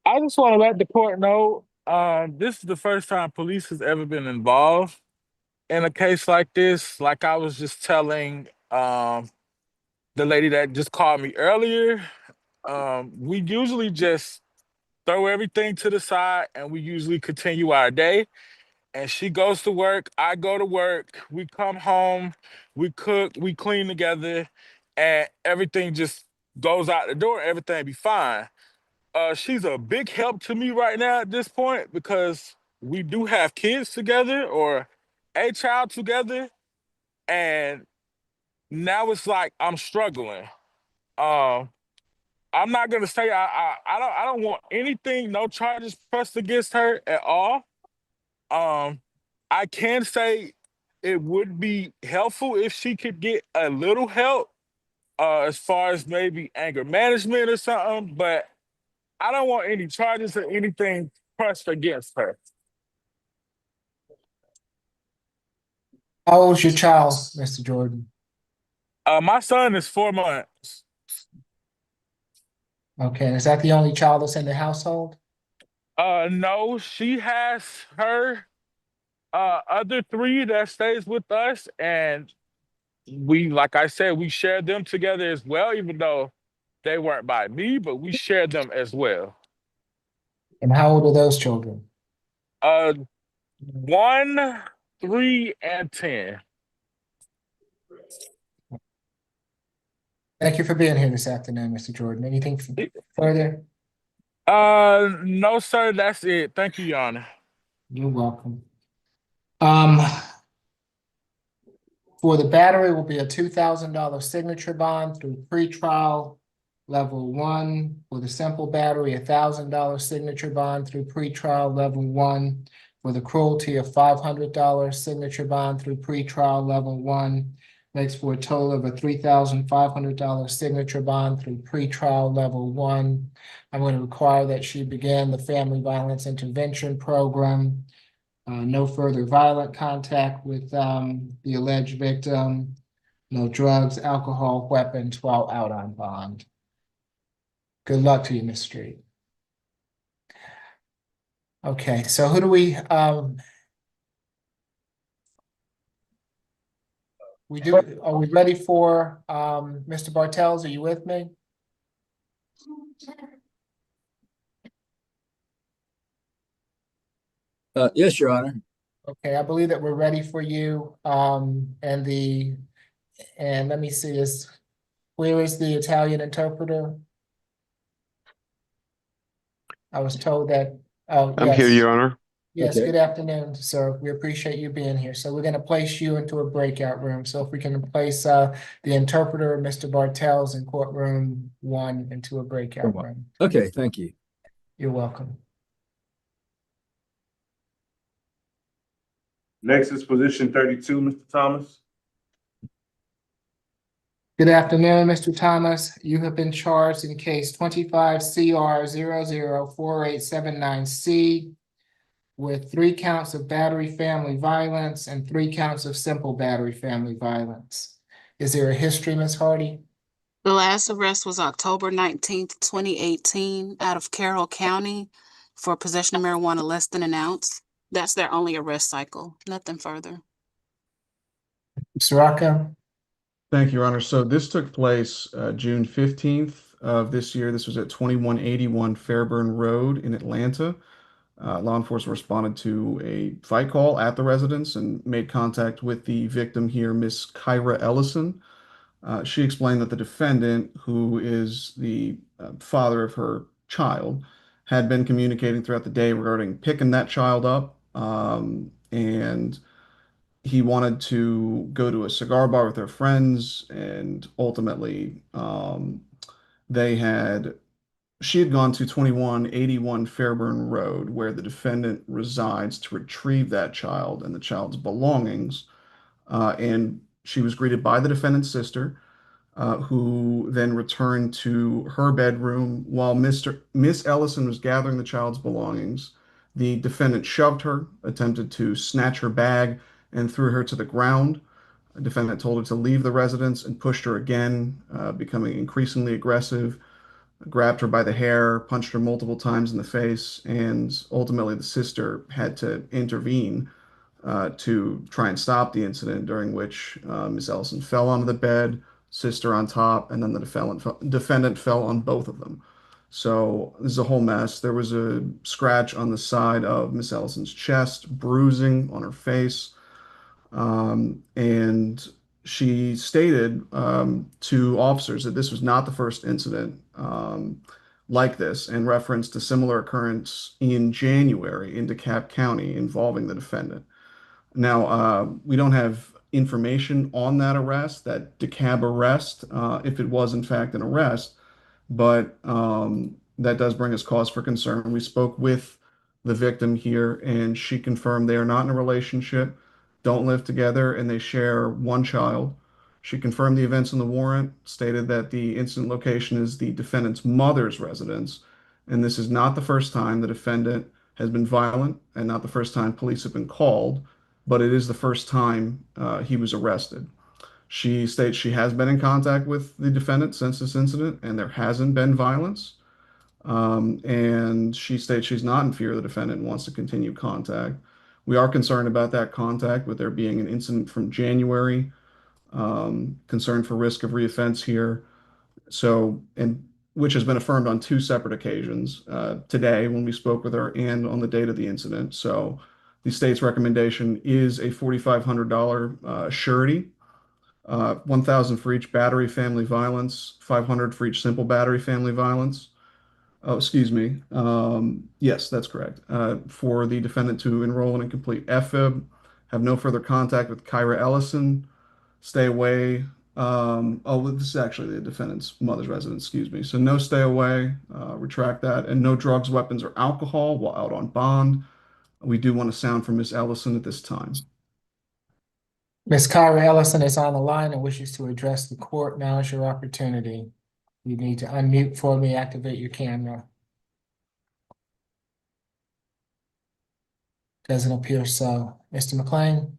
I just want to let the court know, this is the first time police has ever been involved in a case like this. Like I was just telling the lady that just called me earlier, we usually just throw everything to the side and we usually continue our day. And she goes to work, I go to work, we come home, we cook, we clean together, and everything just goes out the door, everything be fine. She's a big help to me right now at this point because we do have kids together or a child together, and now it's like I'm struggling. Um, I'm not gonna say I don't want anything, no charges pressed against her at all. Um, I can say it would be helpful if she could get a little help, as far as maybe anger management or something, but I don't want any charges or anything pressed against her. How old's your child, Mr. Jordan? My son is 4 months. Okay, and is that the only child that's in the household? No, she has her other three that stays with us, and we, like I said, we share them together as well, even though they weren't by me, but we shared them as well. And how old are those children? 1, 3, and 10. Thank you for being here this afternoon, Mr. Jordan. Anything further? No, sir, that's it. Thank you, Your Honor. You're welcome. For the battery will be a $2,000 signature bond through pretrial level 1. For the simple battery, $1,000 signature bond through pretrial level 1. For the cruelty, a $500 signature bond through pretrial level 1. Makes for a total of a $3,500 signature bond through pretrial level 1. I'm going to require that she begin the family violence intervention program. No further violent contact with the alleged victim. No drugs, alcohol, weapons while out on bond. Good luck to you, Ms. Street. Okay, so who do we are we ready for Mr. Bartels? Are you with me? Yes, Your Honor. Okay, I believe that we're ready for you. And let me see this. Where is the Italian interpreter? I was told that. Oh, I'm here, yes. Your Honor. Yes, Okay. good afternoon, sir. We appreciate you being here. So we're going to place you into a breakout room. So if we can place the interpreter, Mr. Bartels, in courtroom 1 into a breakout room. Okay, thank you. You're welcome. Next is position 32, Mr. Thomas. Good afternoon, Mr. Thomas. You have been charged in case 25 CR 004879C. with 3 counts of battery family violence and 3 counts of simple battery family violence. Is there a history, Ms. Hardy? The last arrest was October 19th, 2018, out of Carroll County for possession of marijuana less than an ounce. That's their only arrest cycle, nothing further. Mr. Rocco? Thank you, Your Honor. So this took place June 15th of this year. This was at 2181 Fairburn Road in Atlanta. Law enforcement responded to a fight call at the residence and made contact with the victim here, Miss Kyra Ellison. She explained that the defendant, who is the father of her child, had been communicating throughout the day regarding picking that child up, and he wanted to go to a cigar bar with their friends, and ultimately she had gone to 2181 Fairburn Road, where the defendant resides, to retrieve that child and the child's belongings. And she was greeted by the defendant's sister, who then returned to her bedroom while Miss Ellison was gathering the child's belongings. The defendant shoved her, attempted to snatch her bag, and threw her to the ground. The defendant told her to leave the residence and pushed her again, becoming increasingly aggressive, grabbed her by the hair, punched her multiple times in the face, and ultimately the sister had to intervene to try and stop the incident, during which Miss Ellison fell onto the bed, sister on top, and then the defendant fell on both of them. So this is a whole mess. There was a scratch on the side of Miss Ellison's chest, bruising on her face, and she stated to officers that this was not the first incident like this, and referenced a similar occurrence in January in DeKalb County involving the defendant. Now, we don't have information on that arrest, that DeKalb arrest, if it was in fact an arrest, but that does bring us cause for concern. We spoke with the victim here, and she confirmed they are not in a relationship, don't live together, and they share one child. She confirmed the events in the warrant, stated that the incident location is the defendant's mother's residence, and this is not the first time the defendant has been violent and not the first time police have been called, but it is the first time he was arrested. She states she has been in contact with the defendant since this incident, and there hasn't been violence. And she states she's not in fear of the defendant and wants to continue contact. We are concerned about that contact, with there being an incident from January, concern for risk of reoffense here. So, and which has been affirmed on 2 separate occasions, today when we spoke with her and on the date of the incident. So the state's recommendation is a $4,500 surety, $1,000 for each battery family violence, $500 for each simple battery family violence. Oh, excuse me. Yes, that's correct. For the defendant to enroll in a complete FFIB, have no further contact with Kyra Ellison, stay away. This is actually the defendant's mother's residence, excuse me. So no stay away, retract that, and no drugs, weapons, or alcohol while out on bond. We do want to sound from Miss Ellison at this time. Ms. Kyra Ellison is on the line and wishes to address the court. Now is your opportunity. You need to unmute for me, activate your camera. Doesn't appear so. Mr. McLean?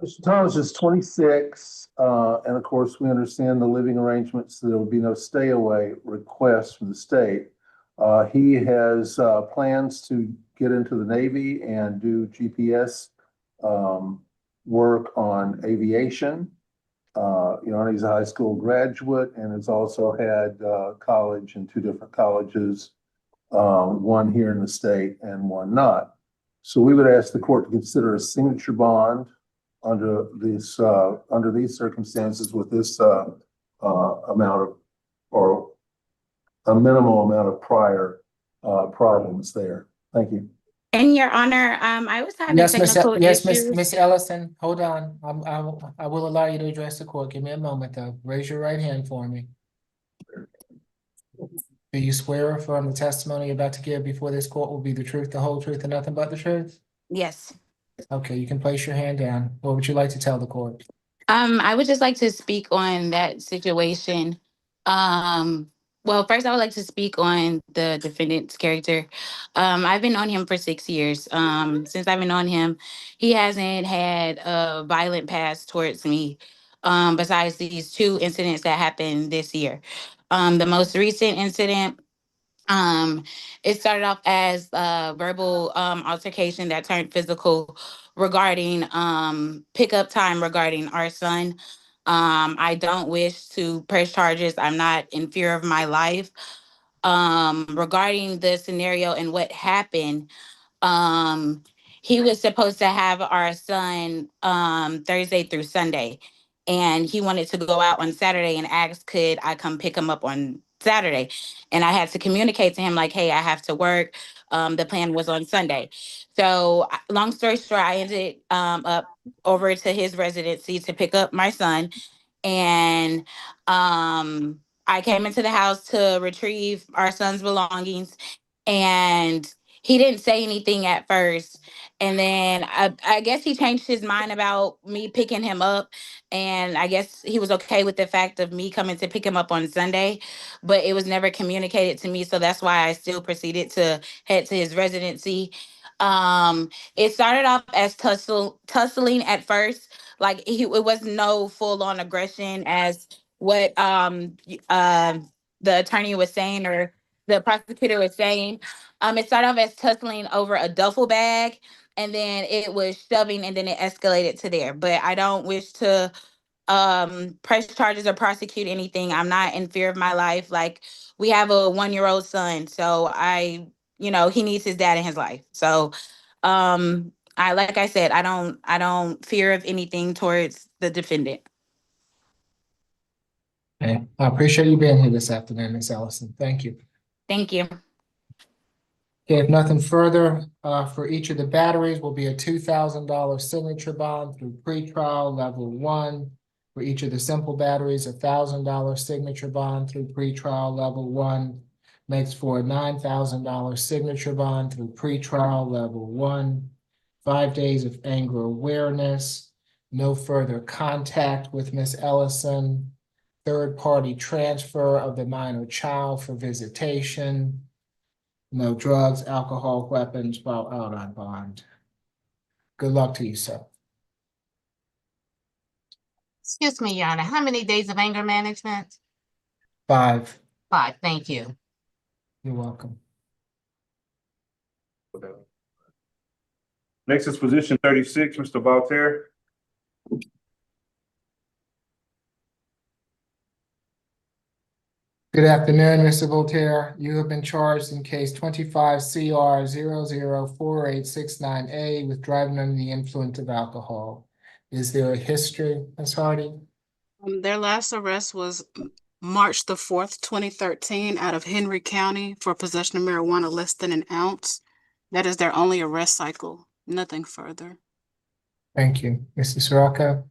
Mr. Thomas is 26, and of course, we understand the living arrangements, so there will be no stay away request from the state. He has plans to get into the Navy and do GPS work on aviation. He's a high school graduate and has also had college in 2 different colleges, one here in the state and one not. So we would ask the court to consider a signature bond under these circumstances, with this amount of, or a minimal amount of prior problems there. Thank you. In your honor, I was having Yes, technical issues. Miss Ellison, hold on. I will allow you to address the court. Give me a moment though. Raise your right hand for me. Do you swear or affirm the testimony you're about to give before this court will be the truth, the whole truth, and nothing but the truth? Yes. Okay, you can place your hand down. What would you like to tell the court? I would just like to speak on that situation. Well, first, I would like to speak on the defendant's character. I've been on him for 6 years. Since I've been on him, he hasn't had a violent past towards me, besides these two incidents that happened this year. The most recent incident, um, it started off as a verbal altercation that turned physical regarding pickup time regarding our son. I don't wish to press charges. I'm not in fear of my life. Regarding the scenario and what happened, um, he was supposed to have our son Thursday through Sunday, and he wanted to go out on Saturday and asked, could I come pick him up on Saturday? And I had to communicate to him like, hey, I have to work. The plan was on Sunday. So, long story short, I ended up over to his residency to pick up my son, and I came into the house to retrieve our son's belongings, and he didn't say anything at first. And then I guess he changed his mind about me picking him up. And I guess he was okay with the fact of me coming to pick him up on Sunday, but it was never communicated to me. So that's why I still proceeded to head to his residency. It started off as tussling at first. Like it was no full on aggression as what the attorney was saying or the prosecutor was saying. It started off as tussling over a duffel bag, and then it was shoving, and then it escalated to there. But I don't wish to press charges or prosecute anything. I'm not in fear of my life. Like, we have a 1-year-old son, so he needs his dad in his life. So like I said, I don't fear of anything towards the defendant. Okay, I appreciate you being here this afternoon, Ms. Ellison. Thank you. Thank you. Okay, if nothing further, for each of the batteries will be a $2,000 signature bond through pretrial level 1. For each of the simple batteries, $1,000 signature bond through pretrial level 1 makes for a $9,000 signature bond through pretrial level 1. 5 days of anger awareness, no further contact with Ms. Ellison, third-party transfer of the minor child for visitation, no drugs, alcohol, weapons while out on bond. Good luck to you, sir. Excuse me, Your Honor, how many days of anger management? 5. 5, thank you. You're welcome. Next is position 36, Mr. Baltter. Good afternoon, Mr. Voltaire. You have been charged in case 25 CR 004869A with driving under the influence of alcohol. Is there a history, Ms. Hardy? Their last arrest was March the 4th, 2013, out of Henry County for possession of marijuana less than an ounce. That is their only arrest cycle, nothing further. Thank you. Mr. Sirocco?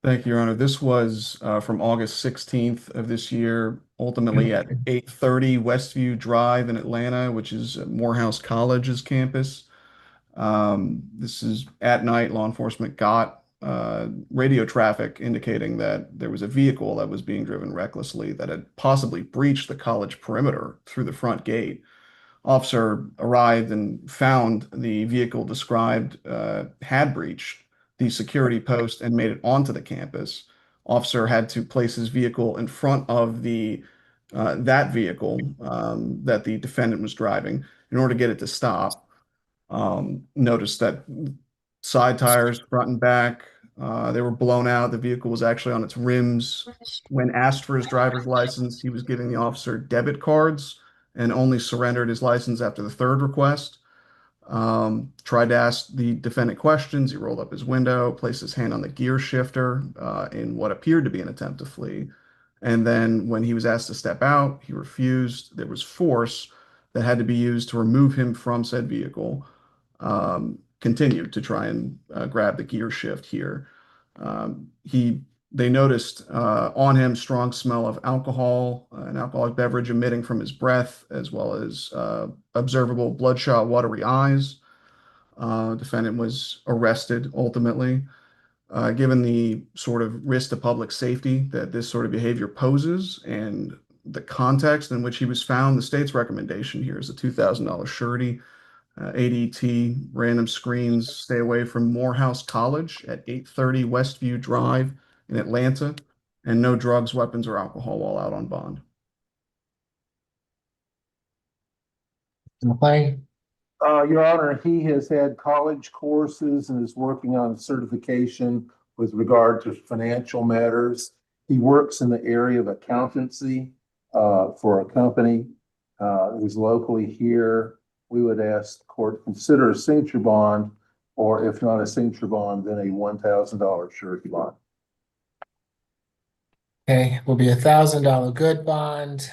Thank you, Your Honor. This was from August 16th of this year, ultimately at 830 Westview Drive in Atlanta, which is Morehouse College's campus. This is at night. Law enforcement got radio traffic indicating that there was a vehicle that was being driven recklessly that had possibly breached the college perimeter through the front gate. Officer arrived and found the vehicle described had breached the security post and made it onto the campus. Officer had to place his vehicle in front of that vehicle that the defendant was driving in order to get it to stop. Noticed that side tires, front and back, they were blown out. The vehicle was actually on its rims. When asked for his driver's license, he was giving the officer debit cards and only surrendered his license after the third request. Tried to ask the defendant questions. He rolled up his window, placed his hand on the gear shifter in what appeared to be an attempt to flee. And then when he was asked to step out, he refused. There was force that had to be used to remove him from said vehicle. Continued to try and grab the gear shift here. They noticed on him strong smell of alcohol, an alcoholic beverage emitting from his breath, as well as observable bloodshot, watery eyes. Defendant was arrested ultimately. Given the sort of risk to public safety that this sort of behavior poses, and the context in which he was found, the state's recommendation here is a $2,000 surety, ADT, random screens, stay away from Morehouse College at 830 Westview Drive in Atlanta, and no drugs, weapons, or alcohol while out on bond. McLean? Your Honor, he has had college courses and is working on certification with regard to financial matters. He works in the area of accountancy for a company who's locally here. We would ask the court to consider a signature bond, or if not a signature bond, then a $1,000 surety bond. Okay, will be $1,000 good bond.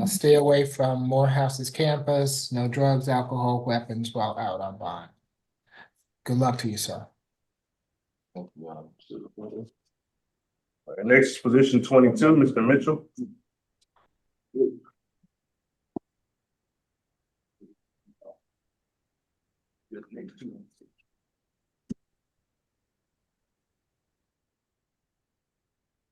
Stay away from Morehouse's campus, no drugs, alcohol, weapons while out on bond. Good luck to you, sir. All right, next, position 22, Mr. Mitchell.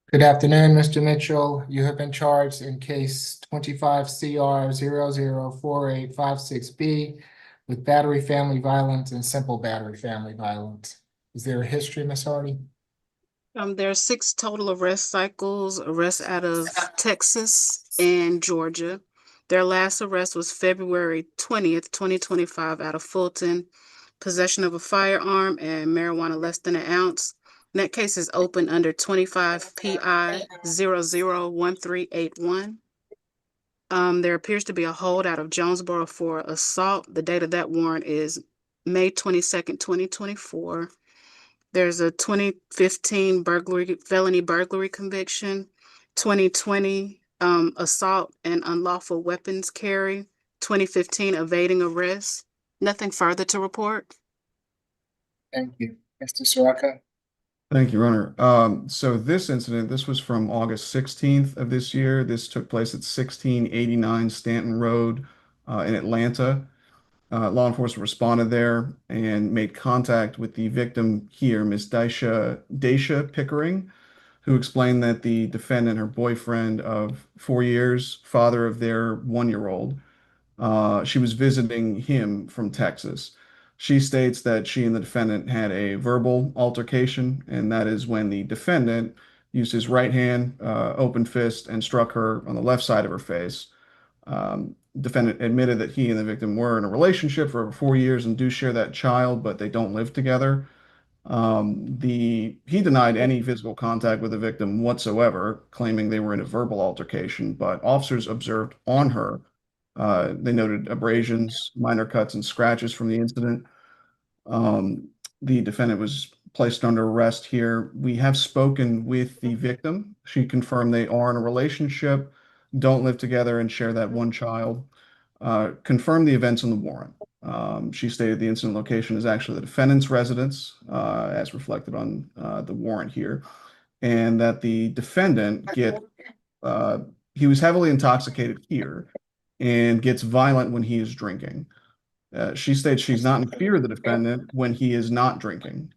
Good afternoon, Mr. Mitchell. You have been charged in case 25 CR 004856B with battery family violence and simple battery family violence. Is there a history, Ms. Hardy? There are 6 total arrest cycles, arrests out of Texas and Georgia. Their last arrest was February 20th, 2025 out of Fulton. Possession of a firearm and marijuana less than an ounce. And that case is open under 25 PI 001381. There appears to be a hold out of Jonesboro for assault. The date of that warrant is May 22nd, 2024. There's a 2015 felony burglary conviction, 2020 assault and unlawful weapons carry, 2015 evading arrest. Nothing further to report. Thank you. Mr. Soroka? Thank you, Your Honor. So this incident, this was from August 16th of this year. This took place at 1689 Stanton Road in Atlanta. Law enforcement responded there and made contact with the victim here, Miss Daisha Pickering, who explained that the defendant, her boyfriend of 4 years, father of their 1-year-old, she was visiting him from Texas. She states that she and the defendant had a verbal altercation, and that is when the defendant used his right hand, open fist, and struck her on the left side of her face. Defendant admitted that he and the victim were in a relationship for over 4 years and do share that child, but they don't live together. He denied any physical contact with the victim whatsoever, claiming they were in a verbal altercation, but officers observed on her. They noted abrasions, minor cuts, and scratches from the incident. The defendant was placed under arrest here. We have spoken with the victim. She confirmed they are in a relationship, don't live together, and share that one child. Confirmed the events in the warrant. She stated the incident location is actually the defendant's residence, as reflected on the warrant here, and that the defendant he was heavily intoxicated here and gets violent when he is drinking. She states she's not in fear of the defendant when he is not drinking,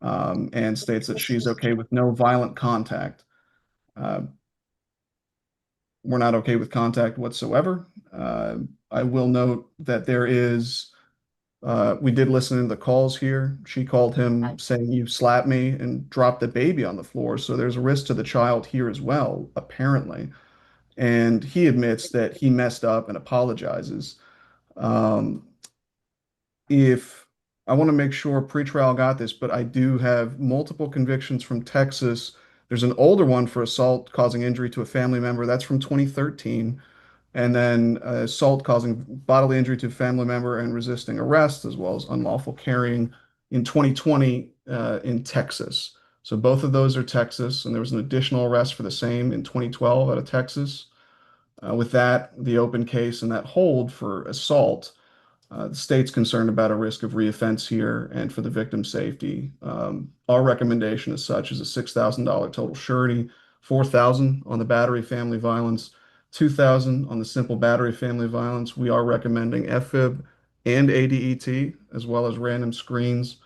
and states that she's okay with no violent contact. We're not okay with contact whatsoever. I will note that we did listen to the calls here. She called him saying, "You slapped me," and dropped the baby on the floor. So there's a risk to the child here as well, apparently. And he admits that he messed up and apologizes. If I want to make sure pretrial got this, but I do have multiple convictions from Texas. There's an older one for assault causing injury to a family member. That's from 2013. And then assault causing bodily injury to a family member and resisting arrest, as well as unlawful carrying in 2020 in Texas. So both of those are Texas, and there was an additional arrest for the same in 2012 out of Texas. With that, the open case and that hold for assault, the state's concerned about a risk of reoffense here and for the victim's safety. Our recommendation as such is a $6,000 total surety, $4,000 on the battery family violence, $2,000 on the simple battery family violence. We are recommending FFIB and ADET, as well as random screens.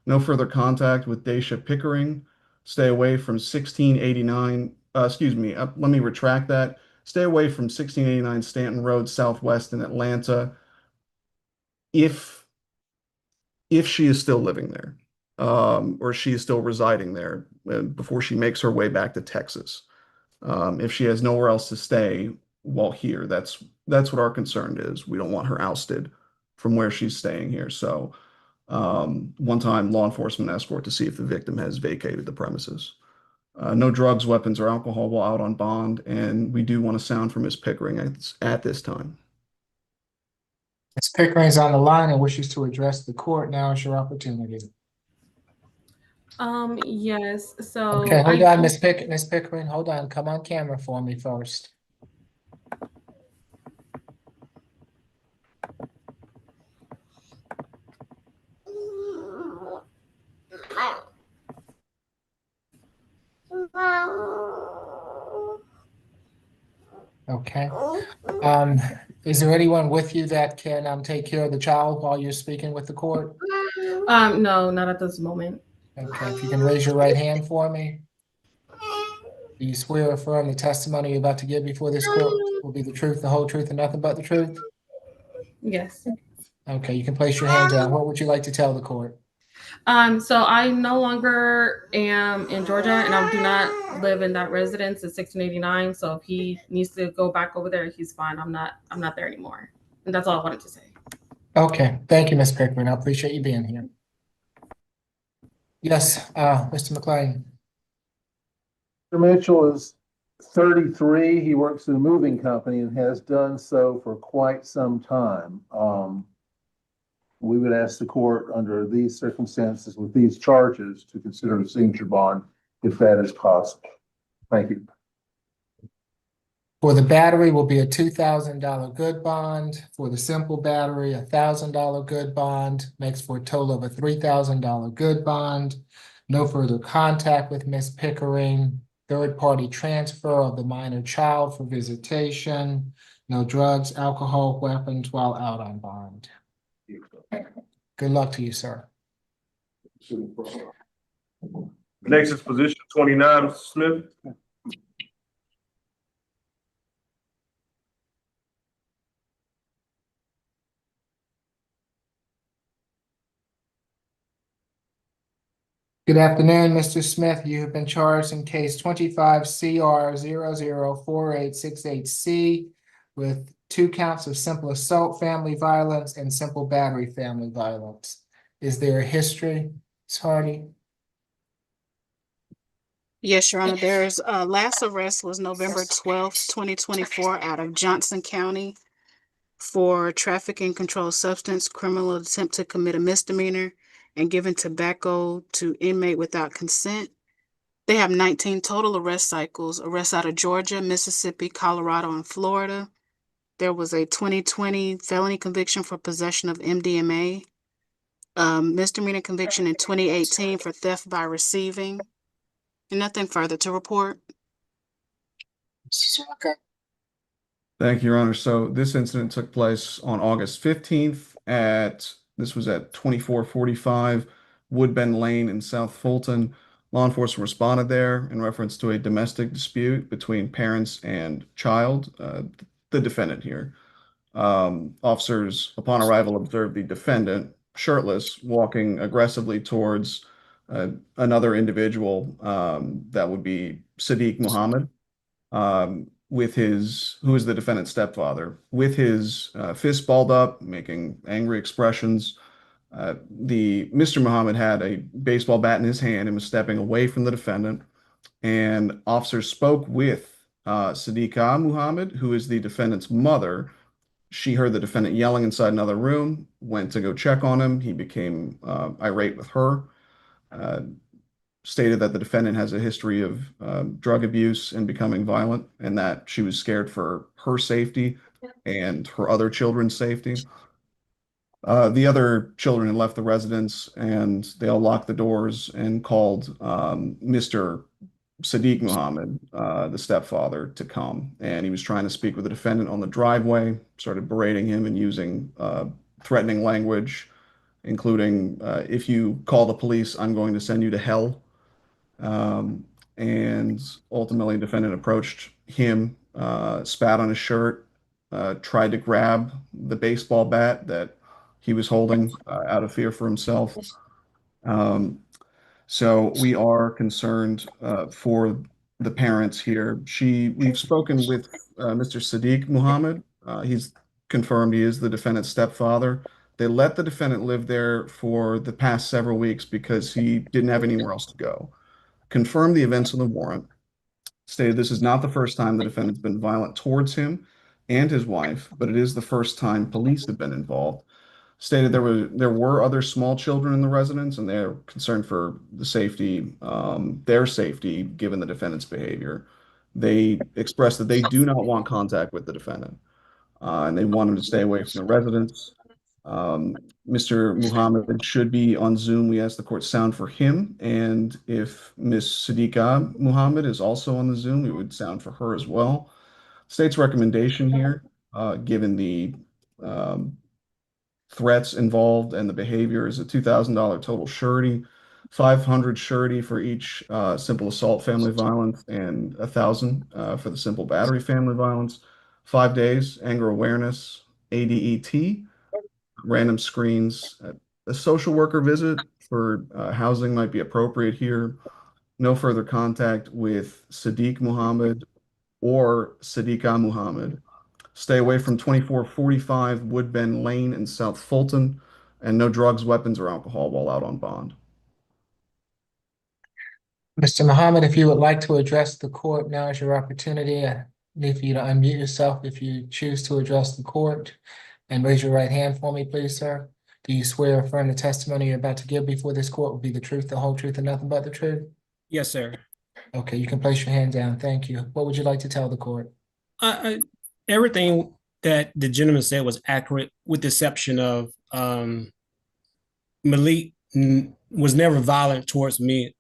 No further contact with Daisha Pickering. Stay away from 1689. Let me retract that. stay away from 1689 Stanton Road Southwest in Atlanta if she is still living there, or she is still residing there before she makes her way back to Texas. If she has nowhere else to stay while here, that's what our concern is. We don't want her ousted from where she's staying here. So one-time law enforcement escort to see if the victim has vacated the premises. No drugs, weapons, or alcohol while out on bond, and we do want a sound from Ms. Pickering at this time. Ms. Pickering's on the line and wishes to address the court. Now is your opportunity. Yes, so Okay, hold on, Ms. Pickering, hold on. Come on camera for me first. Okay. Is there anyone with you that can take care of the child while you're speaking with the court? no, not at this moment. Okay, if you can raise your right hand for me. Do you swear or affirm the testimony you're about to give before this court will be the truth, the whole truth, and nothing but the truth? Yes. Okay, you can place your hand down. What would you like to tell the court? So I no longer am in Georgia, and I do not live in that residence at 1689. So if he needs to go back over there, he's fine. I'm not there anymore. And that's all I wanted to say. Okay, thank you, Ms. Pickering. I appreciate you being here. Yes, Mr. McLean. Mr. Mitchell is 33. He works in a moving company and has done so for quite some time. We would ask the court under these circumstances with these charges to consider a signature bond if that is possible. Thank you. For the battery will be a $2,000 good bond. For the simple battery, $1,000 good bond makes for a total of a $3,000 good bond. No further contact with Ms. Pickering. Third-party transfer of the minor child for visitation. No drugs, alcohol, weapons while out on bond. Good luck to you, sir. Next is position 29, Mr. Smith. Good afternoon, Mr. Smith. You have been charged in case 25 CR 004868C with 2 counts of simple assault, family violence, and simple battery, family violence. Is there a history, Ms. Hardy? Yes, Your Honor. There's last arrest was November 12th, 2024 out of Johnson County for trafficking controlled substance, criminal attempt to commit a misdemeanor, and giving tobacco to inmate without consent. They have 19 total arrest cycles, arrests out of Georgia, Mississippi, Colorado, and Florida. There was a 2020 felony conviction for possession of MDMA, misdemeanor conviction in 2018 for theft by receiving, and nothing further to report. Thank you, Your Honor. So this incident took place on August 15th this was at 2445 Woodbend Lane in South Fulton. Law enforcement responded there in reference to a domestic dispute between parents and child, the defendant here. Officers, upon arrival, observed the defendant shirtless, walking aggressively towards another individual that would be Sadiq Muhammad, who is the defendant's stepfather, with his fist balled up, making angry expressions. Mr. Muhammad had a baseball bat in his hand and was stepping away from the defendant. And officers spoke with Sadiqa Muhammad, who is the defendant's mother. She heard the defendant yelling inside another room, went to go check on him. He became irate with her, stated that the defendant has a history of drug abuse and becoming violent, and that she was scared for her safety and her other children's safety. The other children had left the residence, and they all locked the doors and called Mr. Sadiq Muhammad, the stepfather, to come. And he was trying to speak with the defendant on the driveway, started berating him and using threatening language, including, if you call the police, I'm going to send you to hell. And ultimately, the defendant approached him spat on his shirt, tried to grab the baseball bat that he was holding out of fear for himself. So we are concerned for the parents here. We've spoken with Mr. Sadiq Muhammad. He's confirmed he is the defendant's stepfather. They let the defendant live there for the past several weeks because he didn't have anywhere else to go. Confirmed the events in the warrant. Stated this is not the first time the defendant's been violent towards him and his wife, but it is the first time police have been involved. Stated there were other small children in the residence, and they're concerned for the safety, their safety, given the defendant's behavior. They expressed that they do not want contact with the defendant, and they want him to stay away from the residence. Mr. Muhammad should be on Zoom. We asked the court sound for him, and if Miss Sadiqa Muhammad is also on the Zoom, we would sound for her as well. State's recommendation here, given the threats involved and the behavior, is a $2,000 total surety, $500 surety for each simple assault family violence, and $1,000 for the simple battery family violence. 5 days anger awareness, ADET, random screens. A social worker visit for housing might be appropriate here. No further contact with Sadiq Muhammad or Sadiqa Muhammad. Stay away from 2445 Woodbend Lane in South Fulton, and no drugs, weapons, or alcohol while out on bond. Mr. Muhammad, if you would like to address the court, now is your opportunity. I need for you to unmute yourself if you choose to address the court, and raise your right hand for me, please, sir. Do you swear or affirm the testimony you're about to give before this court will be the truth, the whole truth, and nothing but the truth? Yes, sir. Okay, you can place your hand down. Thank you. What would you like to tell the court? Everything that the gentleman said was accurate, with the exception of Malik was never violent towards me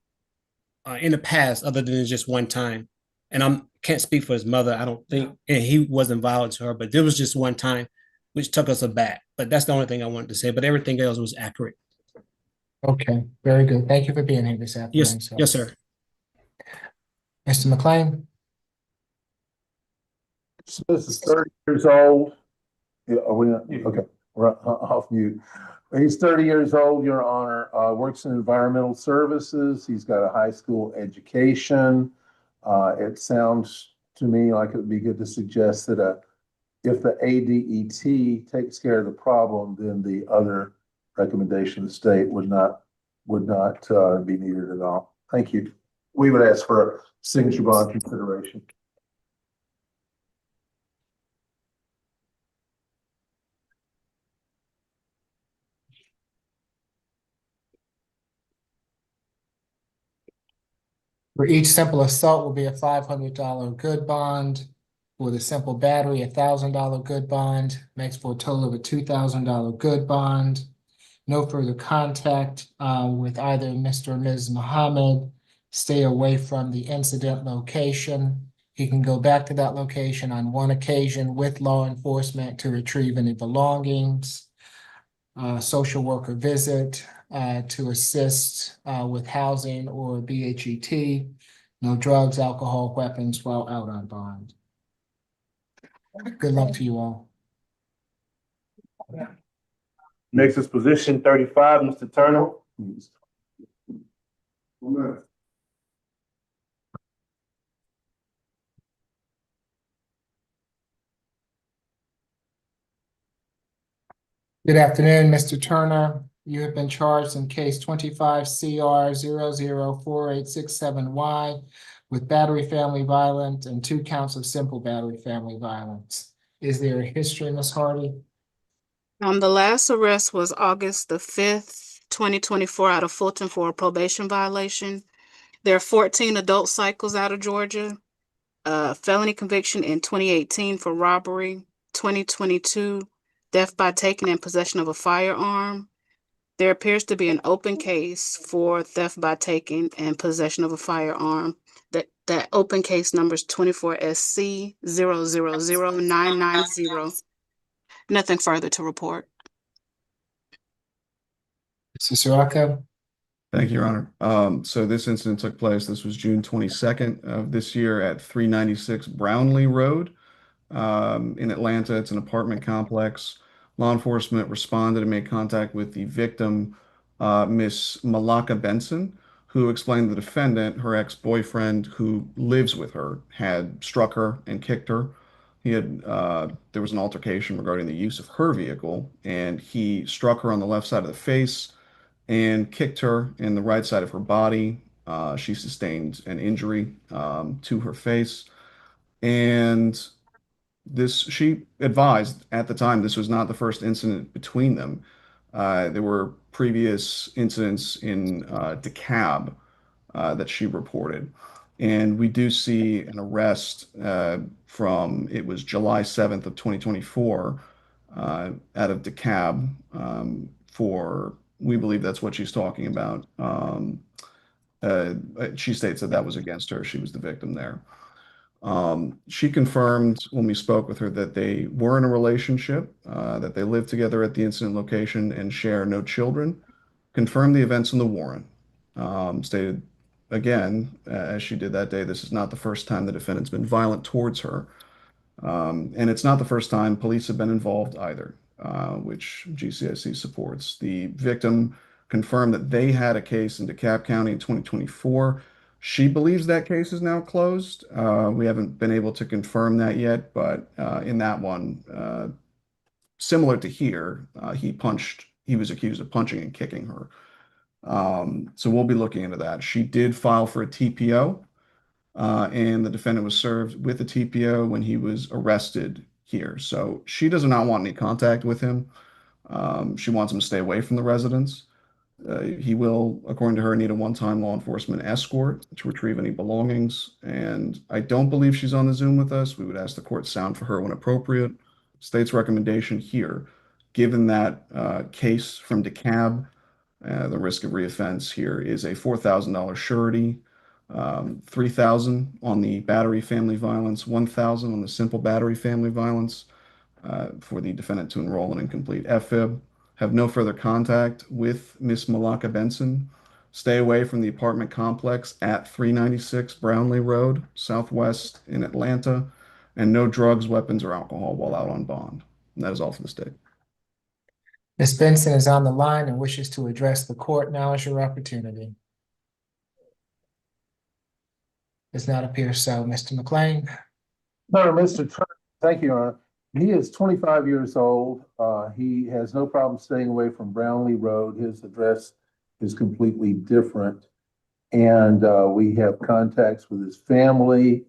in the past, other than just one time. And I can't speak for his mother. I don't think, and he wasn't violent to her, but there was just one time which took us aback. But that's the only thing I wanted to say. But everything else was accurate. Okay, very good. Thank you for being here this afternoon. Yes, yes, sir. Mr. McLean? This is 30 years old. Yeah, are we not? Okay, we're off mute. He's 30 years old, Your Honor, works in environmental services. He's got a high school education. It sounds to me like it would be good to suggest that if the ADET takes care of the problem, then the other recommendation of the state would not be needed at all. Thank you. We would ask for a signature bond consideration. For each simple assault will be a $500 good bond. For the simple battery, a $1,000 good bond, makes for a total of a $2,000 good bond. No further contact with either Mr. or Ms. Muhammad. Stay away from the incident location. He can go back to that location on one occasion with law enforcement to retrieve any belongings. Social worker visit to assist with housing or BHET. No drugs, alcohol, weapons while out on bond. Good luck to you all. Next is position 35, Mr. Turner. Good afternoon, Mr. Turner. You have been charged in case 25 CR 004867Y with battery family violence and 2 counts of simple battery family violence. Is there a history, Ms. Hardy? The last arrest was August the 5th, 2024, out of Fulton for a probation violation. There are 14 adult cycles out of Georgia. Felony conviction in 2018 for robbery. 2022, death by taking and possession of a firearm. There appears to be an open case for theft by taking and possession of a firearm. That open case number is 24 SC 000990. Nothing further to report. Mr. Sirocco? Thank you, Your Honor. So this incident took place, this was June 22nd of this year at 396 Brownlee Road in Atlanta. It's an apartment complex. Law enforcement responded and made contact with the victim, Miss Malaka Benson, who explained the defendant, her ex-boyfriend who lives with her, had struck her and kicked her. There was an altercation regarding the use of her vehicle, and he struck her on the left side of the face and kicked her in the right side of her body. She sustained an injury to her face. And she advised at the time this was not the first incident between them. There were previous incidents in DeKalb that she reported. And we do see an arrest it was July 7th of 2024 out of DeKalb we believe that's what she's talking about. She states that was against her. She was the victim there. She confirmed when we spoke with her that they were in a relationship, that they lived together at the incident location and share no children. Confirmed the events in the warrant. Stated again, as she did that day, this is not the first time the defendant's been violent towards her. And it's not the first time police have been involved either, which GCIC supports. The victim confirmed that they had a case in DeKalb County in 2024. She believes that case is now closed. We haven't been able to confirm that yet, but in that one, similar to here, he was accused of punching and kicking her. So we'll be looking into that. She did file for a TPO. And the defendant was served with a TPO when he was arrested here. So she does not want any contact with him. She wants him to stay away from the residence. He will, according to her, need a one-time law enforcement escort to retrieve any belongings. And I don't believe she's on the Zoom with us. We would ask the court sound for her when appropriate. State's recommendation here, given that case from DeKalb, the risk of reoffense here is a $4,000 surety. $3,000 on the battery family violence, $1,000 on the simple battery family violence for the defendant to enroll in and complete FFIB. Have no further contact with Miss Malaka Benson. Stay away from the apartment complex at 396 Brownlee Road, Southwest in Atlanta, and no drugs, weapons, or alcohol while out on bond. And that is all for the state. Ms. Benson is on the line and wishes to address the court. Now is your opportunity. Does not appear so. Mr. McLean. No, Mr. Trump, thank you, Your Honor. He is 25 years old. He has no problem staying away from Brownlee Road. His address is completely different. And we have contacts with his family.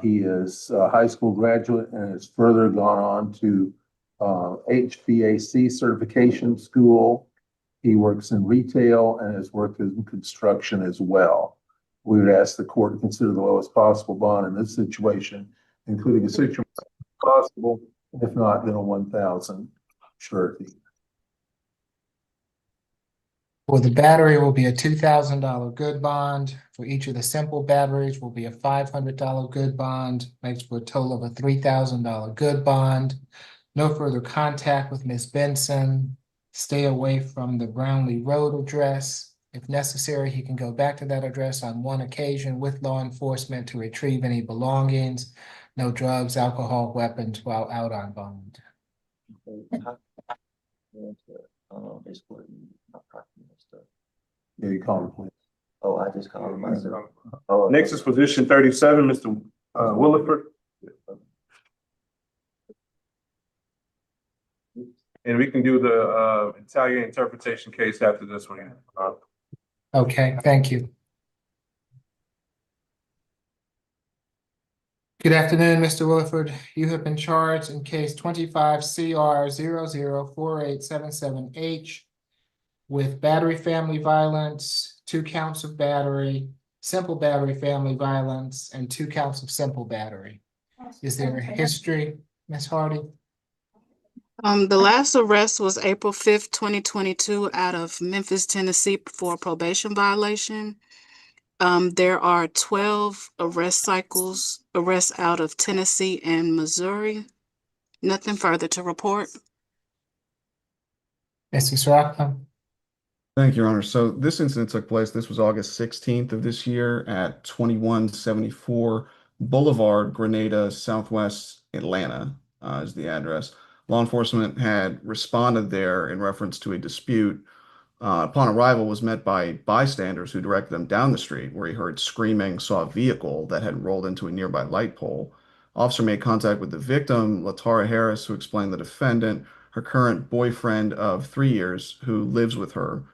He is a high school graduate and has further gone on to HVAC certification school. He works in retail and has worked in construction as well. We would ask the court to consider the lowest possible bond in this situation, including a situation possible, if not, then a 1,000 surety. For the battery will be a $2,000 good bond. For each of the simple batteries will be a $500 good bond, makes for a total of a $3,000 good bond. No further contact with Ms. Benson. Stay away from the Brownlee Road address. If necessary, he can go back to that address on one occasion with law enforcement to retrieve any belongings. No drugs, alcohol, weapons while out on bond. Yeah, you call him, please. Oh, I just called him myself. Next is position 37, Mr. Willifer. And we can do the Italian interpretation case after this one. Okay, thank you. Good afternoon, Mr. Willifer. You have been charged in case 25 CR 004877H with battery family violence, 2 counts of battery, simple battery family violence, and 2 counts of simple battery. Is there a history, Ms. Hardy? The last arrest was April 5th, 2022 out of Memphis, Tennessee for a probation violation. There are 12 arrests out of Tennessee and Missouri. Nothing further to report. Mr. Srocco? Thank you, Your Honor. So this incident took place, this was August 16th of this year at 2174 Boulevard, Grenada, Southwest Atlanta, is the address. Law enforcement had responded there in reference to a dispute. Upon arrival, was met by bystanders who directed him down the street, where he heard screaming, saw a vehicle that had rolled into a nearby light pole. Officer made contact with the victim, Latara Harris, who explained the defendant, her current boyfriend of 3 years, who lives with her,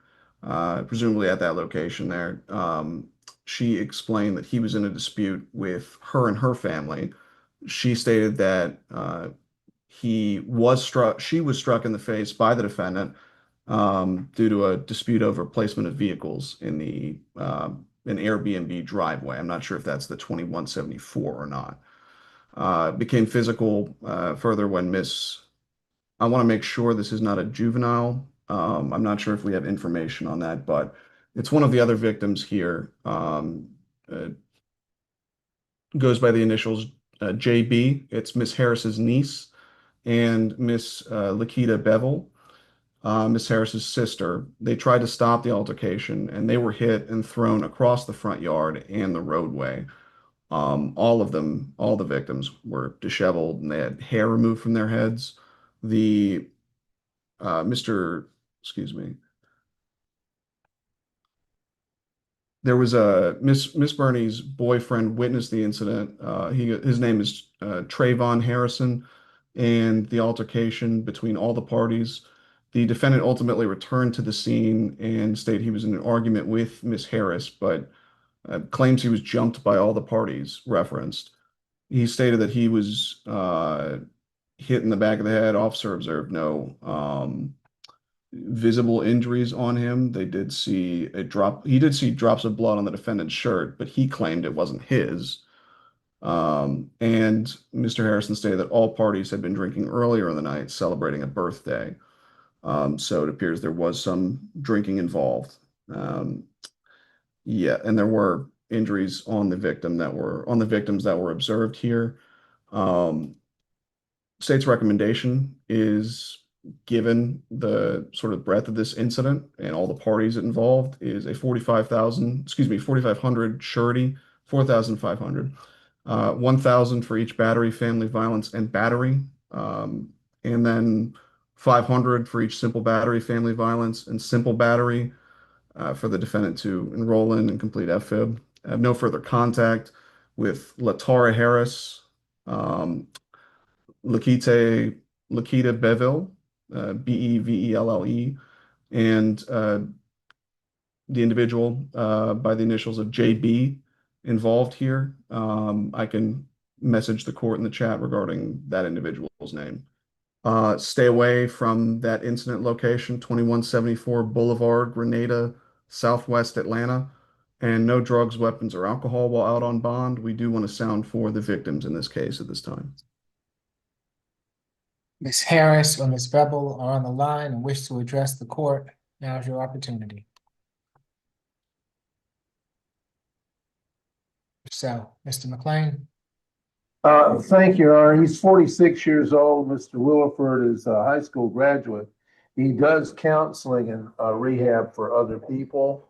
presumably at that location there. She explained that he was in a dispute with her and her family. She stated that she was struck in the face by the defendant due to a dispute over placement of vehicles in an Airbnb driveway. I'm not sure if that's the 2174 or not. Became physical further when I want to make sure this is not a juvenile. I'm not sure if we have information on that, but it's one of the other victims here. Goes by the initials JB. It's Miss Harris's niece and Miss Lakita Bevel, Miss Harris's sister. They tried to stop the altercation and they were hit and thrown across the front yard and the roadway. All of them, all the victims were disheveled and they had hair removed from their heads. The excuse me. There was a Miss Bernie's boyfriend witnessed the incident. His name is Trayvon Harrison, and the altercation between all the parties. The defendant ultimately returned to the scene and stated he was in an argument with Miss Harris, but claims he was jumped by all the parties referenced. He stated that he was hit in the back of the head. Officer observed no visible injuries on him. They did see a drop. He did see drops of blood on the defendant's shirt, but he claimed it wasn't his. And Mr. Harrison stated that all parties had been drinking earlier in the night, celebrating a birthday. So it appears there was some drinking involved. Yeah, and there were injuries on the victims that were observed here. State's recommendation is, given the sort of breadth of this incident and all the parties involved, is a 4,500 surety, 4,500, 1,000 for each battery, family violence, and battery, and then 500 for each simple battery, family violence, and simple battery for the defendant to enroll in and complete FFIB. Have no further contact with Latara Harris, Lakita Beville, Bevelle, and the individual by the initials of JB involved here. I can message the court in the chat regarding that individual's name. Stay away from that incident location, 2174 Boulevard, Grenada, Southwest Atlanta, and no drugs, weapons, or alcohol while out on bond. We do want to sound for the victims in this case at this time. Ms. Harris or Ms. Bevel are on the line and wish to address the court. Now's your opportunity. So, Mr. McLean. Thank you, Your Honor. He's 46 years old. Mr. Willifer is a high school graduate. He does counseling and rehab for other people.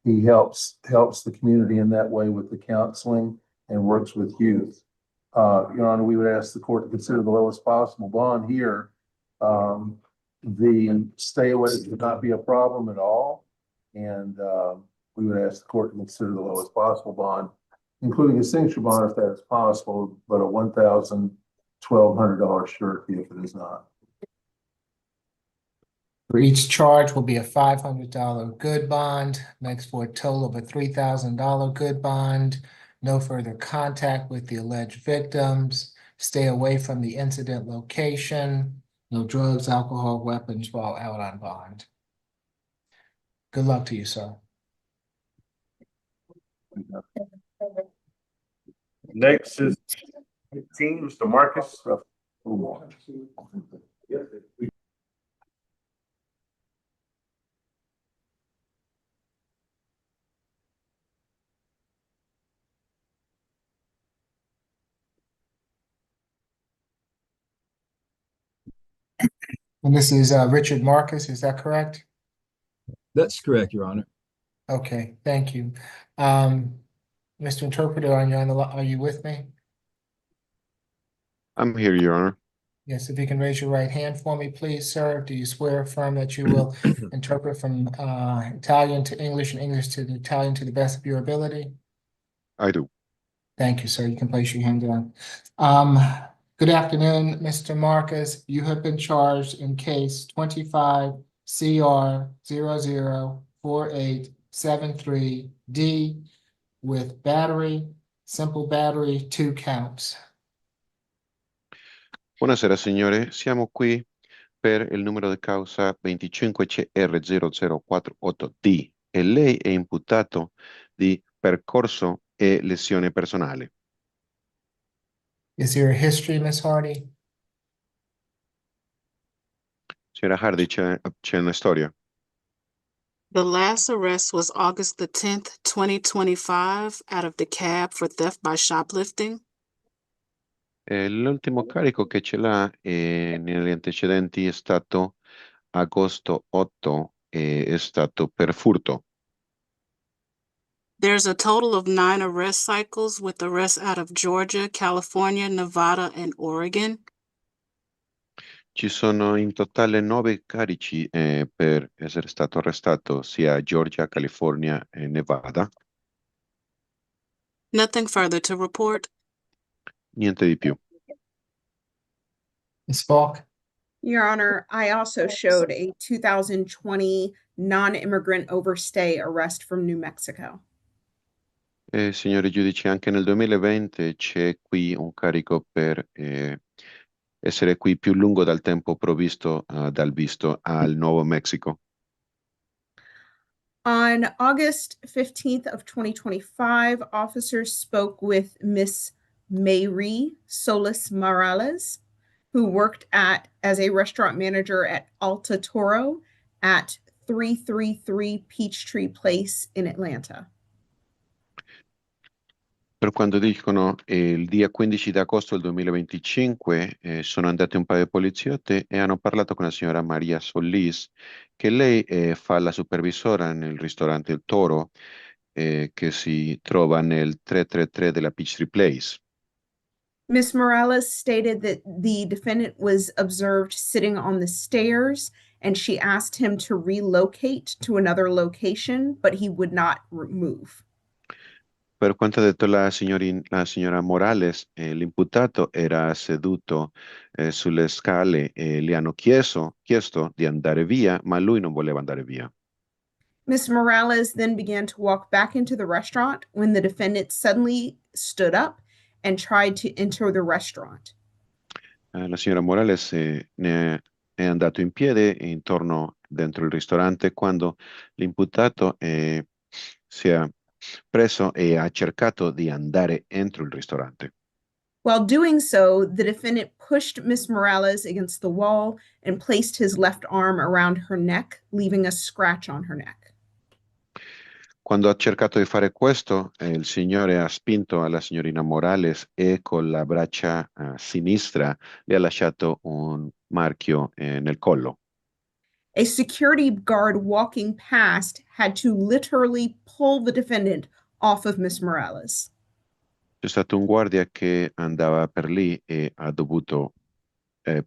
He helps the community in that way with the counseling and works with youth. Your Honor, we would ask the court to consider the lowest possible bond here. The stay away would not be a problem at all. And we would ask the court to consider the lowest possible bond, including a signature bond if that is possible, but a $1,200 surety if it is not. For each charge will be a $500 good bond, makes for a total of a $3,000 good bond. No further contact with the alleged victims. Stay away from the incident location. No drugs, alcohol, weapons while out on bond. Good luck to you, sir. Next is 15, Mr. Marcus. And this is Richard Marcus, is that correct? That's correct, Your Honor. Okay, thank you. Mr. Interpreter, are you with me? I'm here, Your Honor. Yes, if you can raise your right hand for me, please, sir. Do you swear or affirm that you will interpret from Italian to English and English to Italian to the best of your ability? I do. Thank you, sir. You can place your hand down. Good afternoon, Mr. Marcus. You have been charged in case 25 CR 004873D with battery, simple battery, 2 counts. Buonasera, signore. Siamo qui per il numero di causa 25CR0048D e lei è imputato di percorso e lesione personale. Is there a history, Miss Hardy? Signora Hardy, c'è una storia. The last arrest was August the 10th, 2025, out of the cab for theft by shoplifting. L'ultimo carico che ce l'ha negli antecedenti è stato agosto 8 e è stato per furto. There's a total of 9 arrest cycles with arrests out of Georgia, California, Nevada, and Oregon. Ci sono in totale 9 carici per essere stato arrestato sia a Georgia, California e Nevada. Nothing further to report. Niente di più. Ms. Falk? Your Honor, I also showed a 2020 non-immigrant overstay arrest from New Mexico. Signori giudici, anche nel 2020 c'è qui un carico per essere qui più lungo dal tempo provvisto dal visto al Nuovo Messico. On August 15th of 2025, officers spoke with Miss Mayri Solis Morales, who worked as a restaurant manager at Alta Toro at 333 Peachtree Place in Atlanta. Per quanto dicono, il dia 15 di agosto del 2025 sono andati un paio di poliziotti e hanno parlato con la signora Maria Solis, che lei fa la supervisora nel ristorante Il Toro, che si trova nel 333 della Peachtree Place. Ms. Morales stated that the defendant was observed sitting on the stairs and she asked him to relocate to another location, but he would not move. Per quanto ha detto la signora Morales, l'imputato era seduto sulle scale e gli hanno chiesto di andare via, ma lui non voleva andare via. Ms. Morales then began to walk back into the restaurant when the defendant suddenly stood up and tried to enter the restaurant. La signora Morales è andato in piedi intorno dentro il ristorante quando l'imputato si è preso e ha cercato di andare entro il ristorante. While doing so, the defendant pushed Ms. Morales against the wall and placed his left arm around her neck, leaving a scratch on her neck. Quando ha cercato di fare questo, il signore ha spinto alla signorina Morales e con la braccia sinistra le ha lasciato un marchio nel collo. A security guard walking past had to literally pull the defendant off of Ms. Morales. C'è stato un guardia che andava per lì e ha dovuto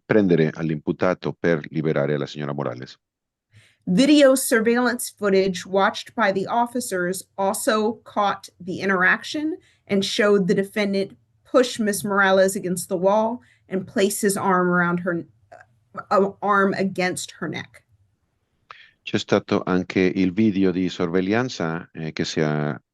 prendere all'imputato per liberare la signora Morales. Video surveillance footage watched by the officers also caught the interaction and showed the defendant push Ms. Morales against the wall and place his arm around her arm against her neck. C'è stato anche il video di sorveglianza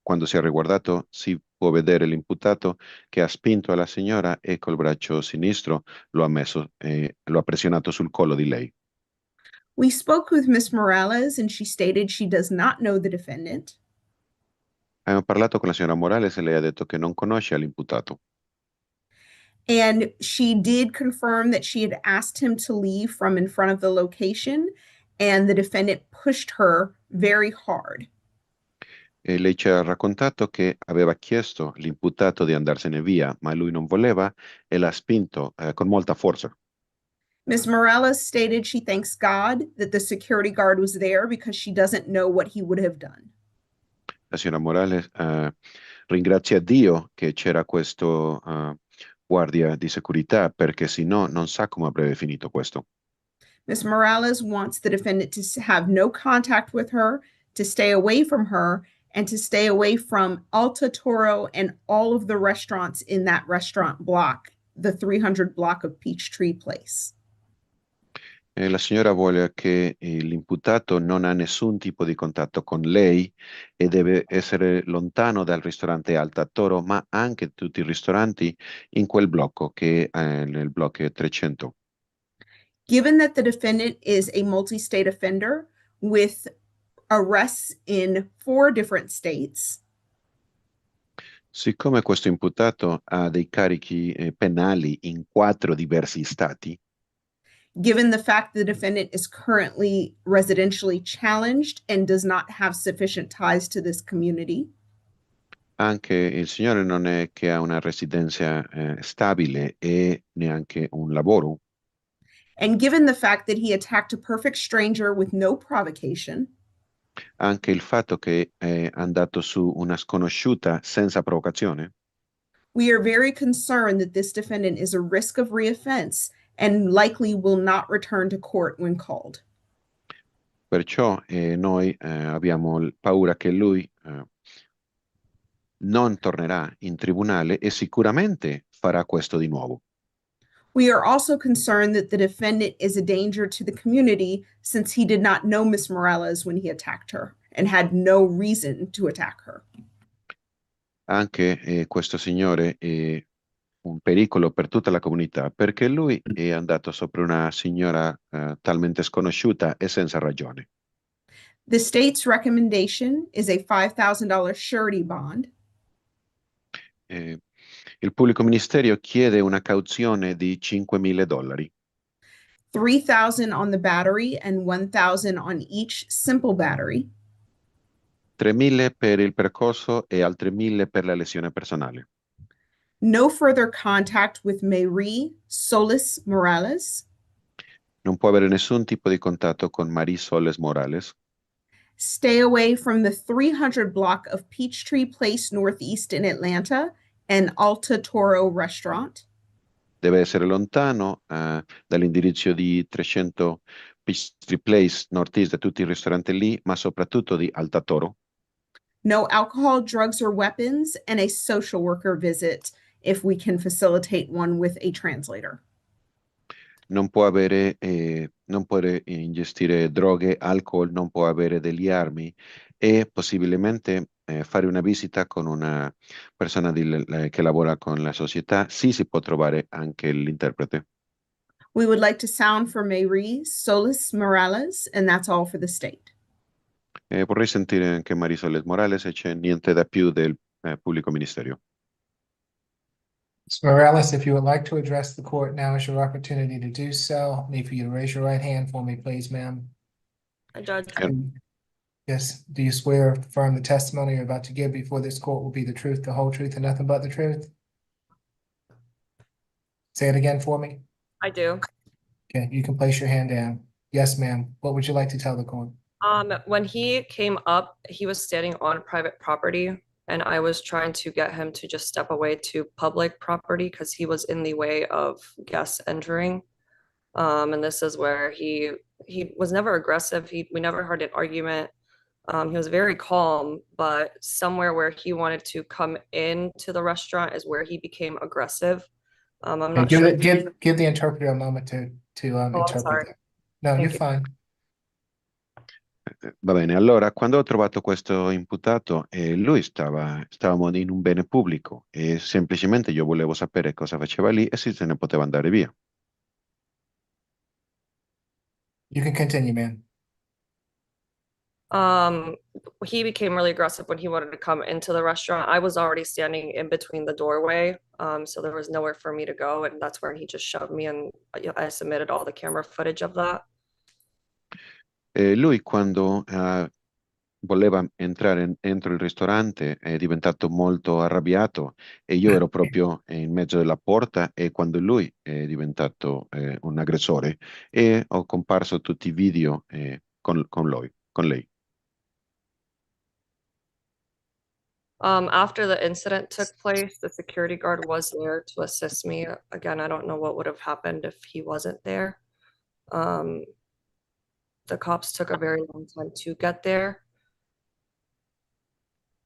quando si è riguardato, si può vedere l'imputato che ha spinto alla signora e col braccio sinistro lo ha pressionato sul collo di lei. We spoke with Ms. Morales and she stated she does not know the defendant. Abbiamo parlato con la signora Morales e lei ha detto che non conosce all'imputato. And she did confirm that she had asked him to leave from in front of the location and the defendant pushed her very hard. E lei ci ha raccontato che aveva chiesto l'imputato di andarsene via, ma lui non voleva e l'ha spinto con molta forza. Ms. Morales stated she thanks God that the security guard was there because she doesn't know what he would have done. La signora Morales ringrazia Dio che c'era questo guardia di sicurezza perché se no non sa come avrebbe finito questo. Ms. Morales wants the defendant to have no contact with her, to stay away from her, and to stay away from Alta Toro and all of the restaurants in that restaurant block, the 300 block of Peachtree Place. La signora vuole che l'imputato non ha nessun tipo di contatto con lei e deve essere lontano dal ristorante Alta Toro, ma anche tutti i ristoranti in quel blocco che è nel blocco 300. Given that the defendant is a multi-state offender with arrests in 4 different states, Siccome questo imputato ha dei carichi penali in 4 diversi stati, given the fact the defendant is currently residentially challenged and does not have sufficient ties to this community, anche il signore non è che ha una residenza stabile e neanche un lavoro, and given the fact that he attacked a perfect stranger with no provocation, anche il fatto che è andato su una sconosciuta senza provocazione, we are very concerned that this defendant is a risk of reoffense and likely will not return to court when called. perciò noi abbiamo paura che lui non tornerà in tribunale e sicuramente farà questo di nuovo. We are also concerned that the defendant is a danger to the community since he did not know Ms. Morales when he attacked her and had no reason to attack her. Anche questo signore è un pericolo per tutta la comunità perché lui è andato sopra una signora talmente sconosciuta e senza ragione. The state's recommendation is a $5,000 surety bond. Il pubblico ministero chiede una cauzione di $5.000, $3,000 on the battery and $1,000 on each simple battery. 3.000 per il percorso e altri 1.000 per la lesione personale. No further contact with Mayrie Solis Morales. Non può avere nessun tipo di contatto con Marie Soles Morales. Stay away from the 300 block of Peachtree Place Northeast in Atlanta and Alta Toro Restaurant. Deve essere lontano dall'indirizzo di 300 Peachtree Place Northeast da tutti i ristoranti lì, ma soprattutto di Alta Toro. No alcohol, drugs, or weapons, and a social worker visit if we can facilitate one with a translator. Non può avere, non può ingestire droghe, alcol, non può avere degli armi e possibilmente fare una visita con una persona che lavora con la società. Sì, si può trovare anche l'interprete. We would like to sound for Mayrie Solis Morales, and that's all for the state. Vorrei sentire anche Marisoles Morales e c'è niente da più del pubblico ministero. Ms. Morales, if you would like to address the court, now is your opportunity to do so. Need for you to raise your right hand for me, please, ma'am. Judge. Yes, do you swear or affirm the testimony you're about to give before this court will be the truth, the whole truth, and nothing but the truth? Say it again for me. I do. Okay, you can place your hand down. Yes, ma'am. What would you like to tell the court? When he came up, he was standing on private property, and I was trying to get him to just step away to public property because he was in the way of guests entering. And this is where he was never aggressive. We never heard an argument. He was very calm, but somewhere where he wanted to come into the restaurant is where he became aggressive. I'm not give sure. give the interpreter a moment to interpret sorry. that. No, Thank you're you. fine. Va bene, allora quando ho trovato questo imputato, lui stavamo in un bene pubblico e semplicemente io volevo sapere cosa faceva lì e se ne poteva andare via. You can continue, man. He became really aggressive when he wanted to come into the restaurant. I was already standing in between the doorway, so there was nowhere for me to go, and that's where he just shoved me, and I submitted all the camera footage of that. Lui quando ha voleva entrare entro il ristorante, è diventato molto arrabbiato e io ero proprio in mezzo della porta e quando lui è diventato un aggressore e ho comparso tutti i video con lei. After the incident took place, the security guard was there to assist me. Again, I don't know what would have happened if he wasn't there. The cops took a very long time to get there.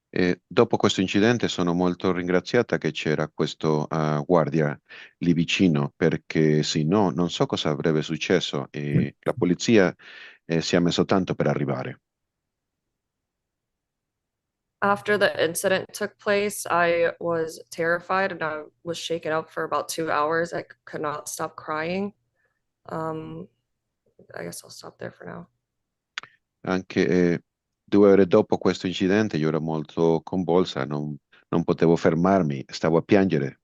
E dopo questo incidente sono molto ringraziata che c'era questo guardia lì vicino, perché se no non so cosa avrebbe successo e la polizia si è messo tanto per arrivare. After the incident took place, I was terrified and I was shaken up for about 2 hours. I could not stop crying. I guess I'll stop there for now. Anche 2 ore dopo questo incidente io ero molto convulsa, non potevo fermarmi, stavo a piangere.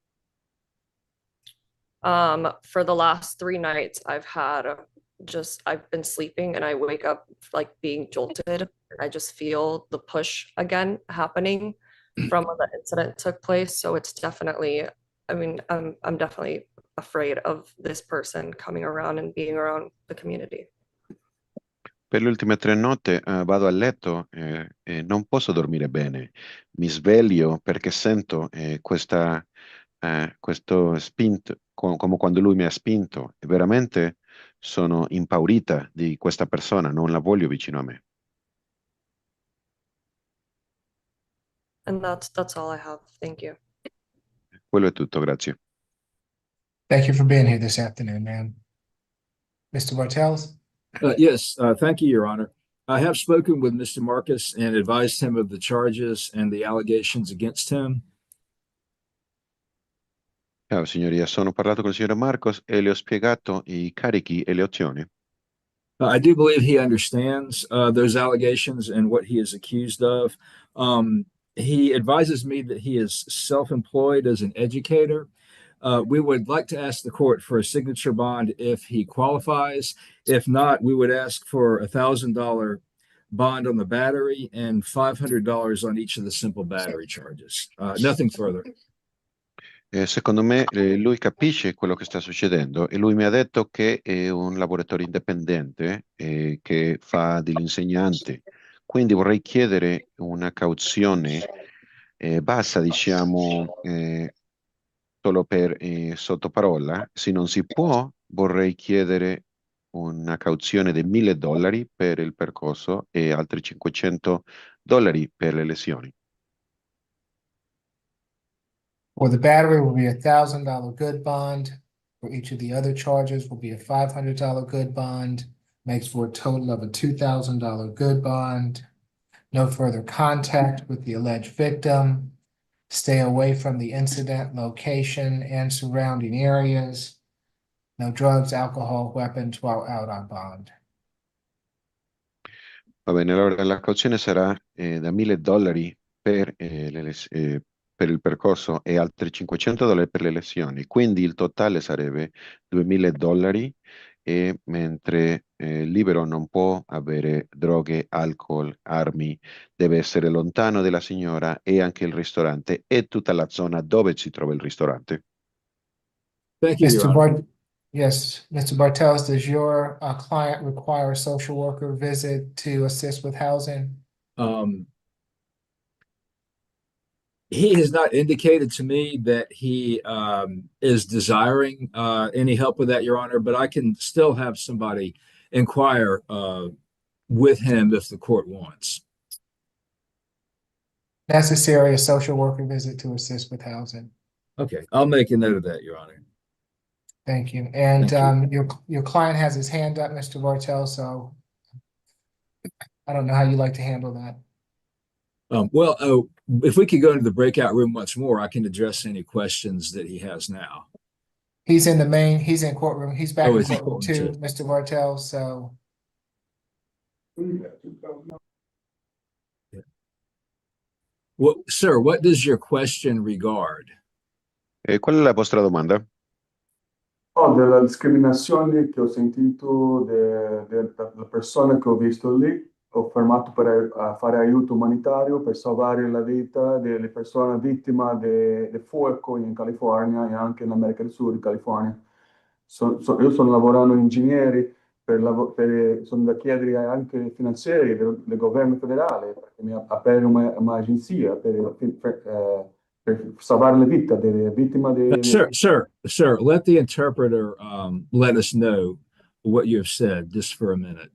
For the last 3 nights, I've been sleeping and I wake up like being jolted. I just feel the push again happening from when the incident took place. So it's definitely, I'm definitely afraid of this person coming around and being around the community. Per le ultime 3 notti vado a letto e non posso dormire bene. Mi sveglio perché sento questo spinto, come quando lui mi ha spinto. E veramente sono impaurita di questa persona, non la voglio vicino a me. And that's all I have. Thank you. Quello è tutto, grazie. Thank you for being here this afternoon, ma'am. Mr. Bartels? Yes, thank you, Your Honor. I have spoken with Mr. Marcus and advised him of the charges and the allegations against him. Ciao, signoria, sono parlato con il signore Marcos e le ho spiegato i carichi e le opzioni. I do believe he understands those allegations and what he is accused of. He advises me that he is self-employed as an educator. We would like to ask the court for a signature bond if he qualifies. If not, we would ask for $1,000 bond on the battery and $500 on each of the simple battery charges. Nothing further. Secondo me lui capisce quello che sta succedendo e lui mi ha detto che è un lavoratore indipendente che fa dell'insegnante. Quindi vorrei chiedere una cauzione bassa, diciamo, solo per sottoparola. Se non si può, vorrei chiedere una cauzione di $1,000 per il percorso e altri $500 per le lesioni. For the battery will be $1,000 good bond. For each of the other charges will be a $500 good bond. Makes for a total of a $2,000 good bond. No further contact with the alleged victim. Stay away from the incident location and surrounding areas. No drugs, alcohol, weapons while out on bond. Va bene, allora la cauzione sarà da $1,000 per il percorso e altri $500 per le lesioni. Quindi il totale sarebbe $2,000 e mentre libero non può avere droghe, alcol, armi, deve essere lontano dalla signora e anche il ristorante e tutta la zona dove si trova il ristorante. Thank you, Your Honor. Yes, Mr. Bartels, does your client require a social worker visit to assist with housing? He has not indicated to me that he is desiring any help with that, Your Honor, but I can still have somebody inquire with him if the court wants. Necessary a social worker visit to assist with housing. Okay, I'll make a note of that, Your Honor. Thank you. And Thank your client has his hand up, Mr. Bartels, so I don't know how you like to handle that. If we could go into the breakout room once more, I can address any questions that he has now. He's in courtroom. He's back in he's in courtroom courtroom too, Mr. Bartels, so. Sir, what does your question regard? Qual è la vostra domanda? Della discriminazione che ho sentito della persona che ho visto lì, ho fermato per fare aiuto umanitario per salvare la vita delle persone vittime del fuoco in California e anche in America del Sud, in California. Io sono lavorando ingegneri sono da chiedere anche finanziari del governo federale perché mi aprire un'agenzia per salvare le vite delle vittime Sir, let the interpreter let us know what you have said just for a minute.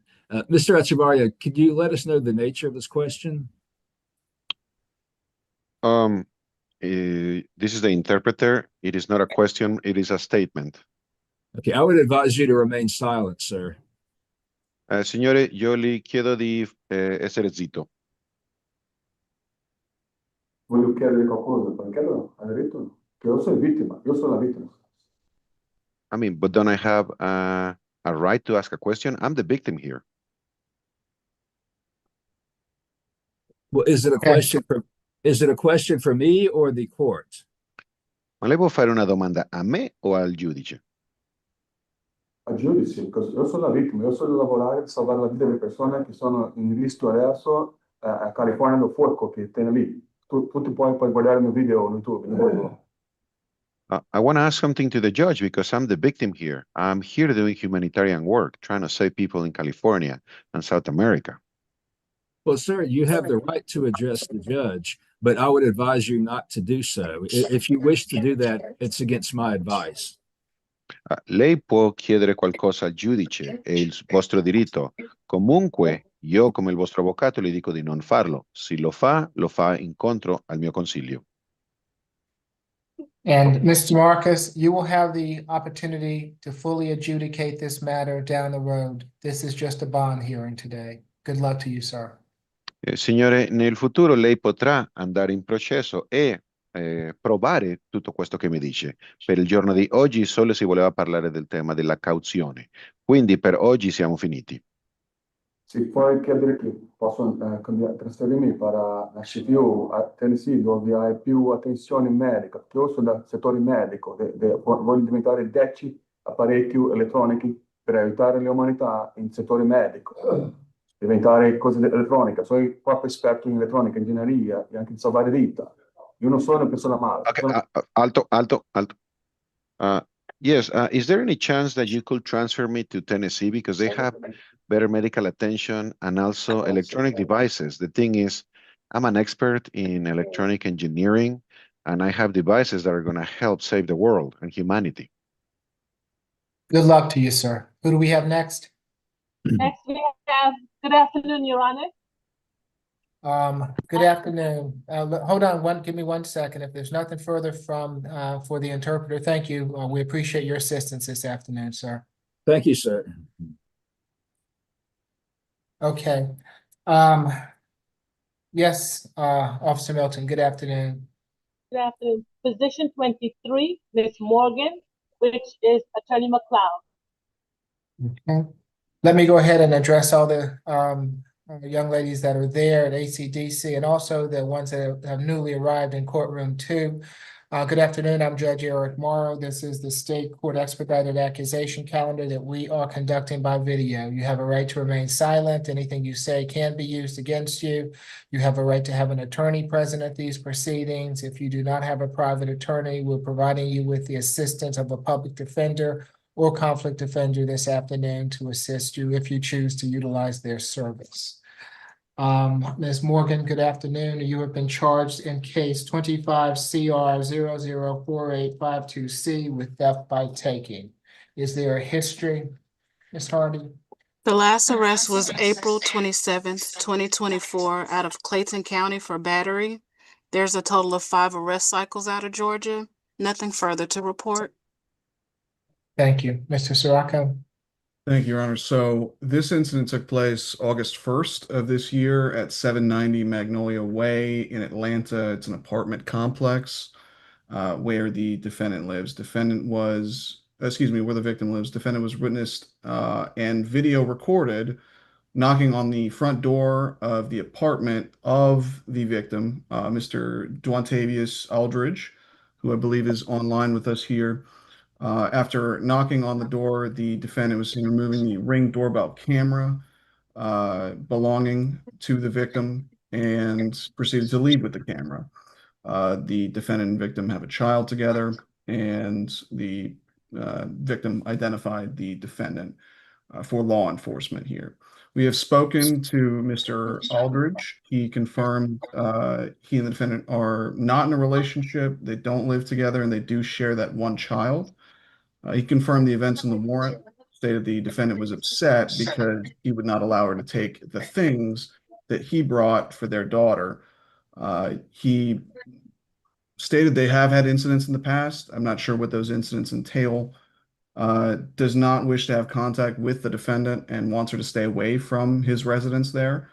Mr. Echevarria, could you let us know the nature of this question? This is the interpreter. It is not a question, it is a statement. Okay, I would advise you to remain silent, sir. Signore, io li chiedo di essere zitto. Voglio chiedere qualcosa, perché hai detto che io sono vittima, io sono la vittima. I mean, but don't I have a right to ask a question? I'm the victim here. Well, is it a question for me or the court? Ma lei può fare una domanda a me o al giudice? Al giudice, perché io sono la vittima, io sono lavorare per salvare la vita delle persone che sono in rischio adesso a California del fuoco che tiene lì. Tu ti puoi guardare il mio video su YouTube. I want to ask something to the judge because I'm the victim here. I'm here doing humanitarian work, trying to save people in California and South America. Well, sir, you have the right to address the judge, but I would advise you not to do so. If you wish to do that, it's against my advice. Lei può chiedere qualcosa al giudice, è il vostro diritto. Comunque, io come il vostro avvocato le dico di non farlo. Se lo fa incontro al mio consiglio. And Mr. Marcus, you will have the opportunity to fully adjudicate this matter down the road. This is just a bond hearing today. Good luck to you, sir. Signore, nel futuro lei potrà andare in processo e provare tutto questo che mi dice. Per il giorno di oggi solo si voleva parlare del tema della cauzione. Quindi per oggi siamo finiti. Si puoi chiedere che posso trasferirmi per la Sheffield, a Tennessee, dove hai più attenzione medica, perché io sono dal settore medico, voglio diventare 10 apparecchi elettronici per aiutare l'umanità in settore medico, diventare cose elettroniche, sono proprio esperto in elettronica, ingegneria e anche in salvare vita. Io non sono una persona male. Okay, alto. Yes, is there any chance that you could transfer me to Tennessee because they have better medical attention and also electronic devices? The thing is, I'm an expert in electronic engineering and I have devices that are going to help save the world and humanity. Good luck to you, sir. Who do we have next? Next we have, good afternoon, Your Honor. Good afternoon. Hold on, give me 1 second. If there's nothing further from for the interpreter, thank you. We appreciate your assistance this afternoon, sir. Thank you, sir. Okay. Yes, Officer Milton, good afternoon. Good afternoon. Position 23, Ms. Morgan, which is Attorney McLeod. Okay. Let me go ahead and address all the young ladies that are there at ACDC and also the ones that have newly arrived in courtroom 2. Good afternoon, I'm Judge Eric Morrow. This is the state court expedited accusation calendar that we are conducting by video. You have a right to remain silent. Anything you say can be used against you. You have a right to have an attorney present at these proceedings. If you do not have a private attorney, we're providing you with the assistance of a public defender or conflict defender this afternoon to assist you if you choose to utilize their service. Ms. Morgan, good afternoon. You have been charged in case 25 CR 004852C with theft by taking. Is there a history, Ms. Hardy? The last arrest was April 27th, 2024 out of Clayton County for battery. There's a total of 5 arrest cycles out of Georgia. Nothing further to report. Thank you. Mr. Sirocco? Thank you, Your Honor. So this incident took place August 1st of this year at 790 Magnolia Way in Atlanta. It's an apartment complex where the defendant lives. Where the victim lives. Defendant was witnessed and video recorded knocking on the front door of the apartment of the victim, Mr. Duantavius Aldridge, who I believe is online with us here. After knocking on the door, the defendant was seen removing the Ring doorbell camera. belonging to the victim and proceeded to leave with the camera. The defendant and victim have a child together, and the victim identified the defendant for law enforcement here. We have spoken to Mr. Aldridge. He confirmed he and the defendant are not in a relationship, they don't live together, and they do share that one child. He confirmed the events in the warrant, stated the defendant was upset because he would not allow her to take the things that he brought for their daughter. He stated they have had incidents in the past. I'm not sure what those incidents entail. Does not wish to have contact with the defendant and wants her to stay away from his residence there.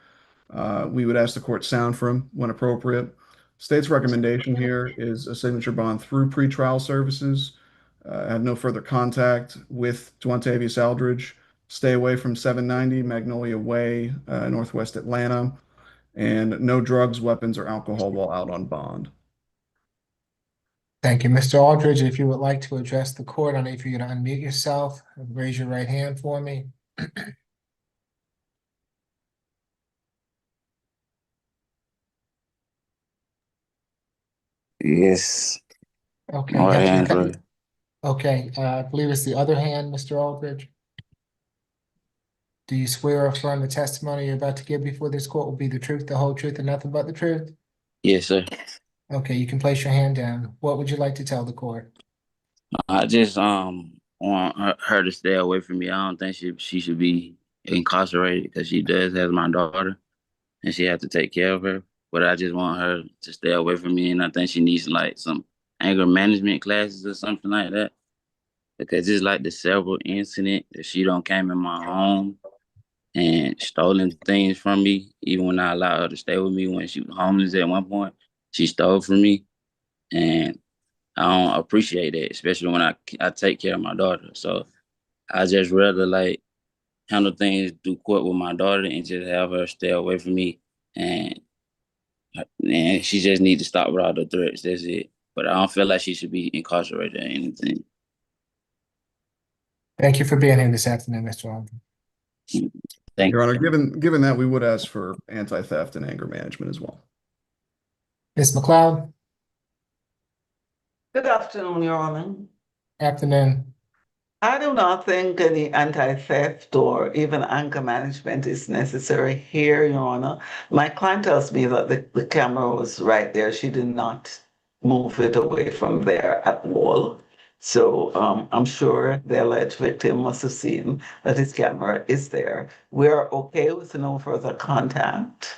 We would ask the court sound for him when appropriate. State's recommendation here is a signature bond through pretrial services. Have no further contact with Duantavius Aldridge. Stay away from 790 Magnolia Way, Northwest Atlanta, and no drugs, weapons, or alcohol while out on bond. Thank you. Mr. Aldridge, if you would like to address the court, I need for you to unmute yourself and raise your right hand for me. Yes. Okay, My you have to hand's become- right. Okay, I believe it's the other hand, Mr. Aldridge. Do you swear or affirm the testimony you're about to give before this court will be the truth, the whole truth, and nothing but the truth? Yes, sir. Okay, you can place your hand down. What would you like to tell the court? I just want her to stay away from me. I don't think she should be incarcerated because she does have my daughter, and she has to take care of her. But I just want her to stay away from me, and I think she needs like some anger management classes or something like that. Because it's like the several incident that she don't came in my home and stolen things from me. Even when I allowed her to stay with me when she was homeless at one point, she stole from me, and I don't appreciate that, especially when I take care of my daughter. So I just rather like handle things through court with my daughter and just have her stay away from me, and she just need to stop with all the threats. That's it. But I don't feel like she should be incarcerated or anything. Thank you for being here this afternoon, Mr. Aldridge. Thank Your you. Honor, given that, we would ask for anti-theft and anger management as well. Ms. McLeod? Good afternoon, Your Honor. Afternoon. I do not think any anti-theft or even anger management is necessary here, Your Honor. My client tells me that the camera was right there. She did not move it away from there at all. So I'm sure the alleged victim must have seen that his camera is there. We're okay with no further contact.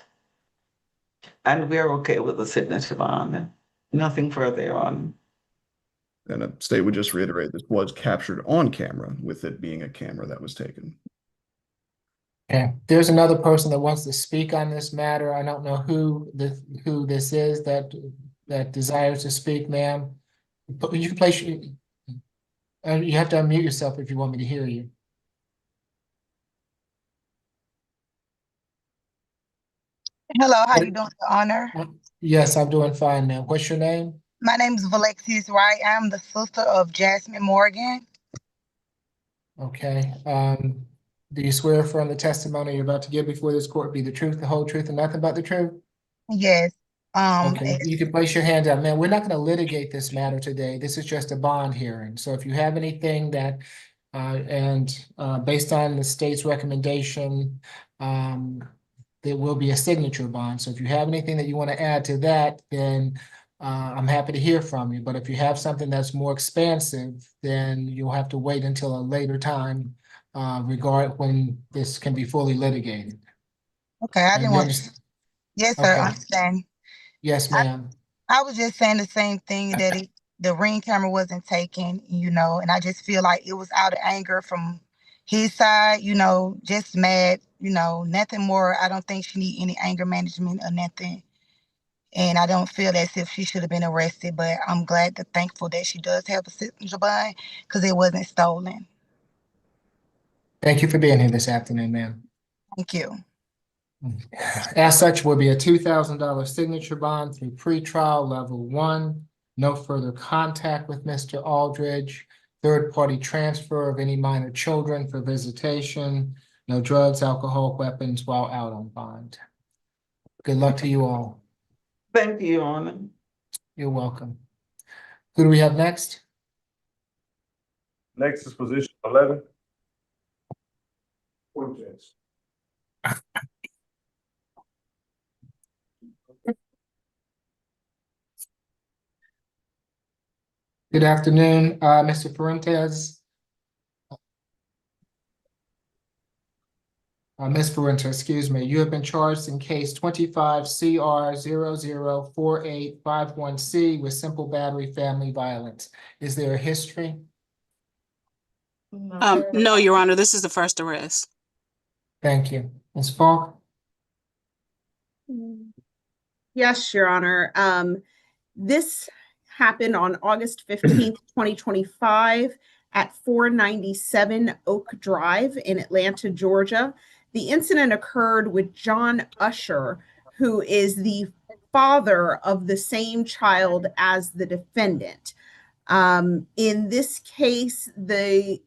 And we're okay with the signature bond. Nothing further, Your Honor. And the state would just reiterate this was captured on camera, with it being a camera that was taken. Okay, there's another person that wants to speak on this matter. I don't know who this is that desires to speak, ma'am. But you can place you have to unmute yourself if you want me to hear you. Hello, how you doing, Your Honor? Yes, I'm doing fine, ma'am. What's your name? My name is Valexius Wright. I'm the sister of Jasmine Morgan. Okay. Do you swear from the testimony you're about to give before this court be the truth, the whole truth, and nothing but the truth? Yes. Okay, you can place your hand down. Man, we're not going to litigate this matter today. This is just a bond hearing. So if you have anything that, based on the state's recommendation, there will be a signature bond. So if you have anything that you want to add to that, then I'm happy to hear from you. But if you have something that's more expansive, then you'll have to wait until a later time, when this can be fully litigated. Okay, I didn't want to. Yes, sir, Okay. I understand. Yes, ma'am. I was just saying the same thing, that the ring camera wasn't taken, and I just feel like it was out of anger from his side, just mad, nothing more. I don't think she need any anger management or nothing. And I don't feel as if she should have been arrested, but I'm thankful that she does have a signature bond because it wasn't stolen. Thank you for being here this afternoon, ma'am. Thank you. As such, will be a $2,000 signature bond through pretrial level 1. No further contact with Mr. Aldridge. Third-party transfer of any minor children for visitation. no drugs, alcohol, weapons while out on bond. Good luck to you all. Thank you, Your Honor. You're welcome. Who do we have next? Next is position 11. Fentes. Good afternoon, Mr. Fuentes. Ms. Fuentes, excuse me. You have been charged in case 25 CR 004851C with simple battery family violence. Is there a history? No, Your Honor, this is the first arrest. Thank you. Ms. Falk? Yes, Your Honor. This happened on August 15th, 2025 at 497 Oak Drive in Atlanta, Georgia. The incident occurred with John Usher, who is the father of the same child as the defendant. In this case, if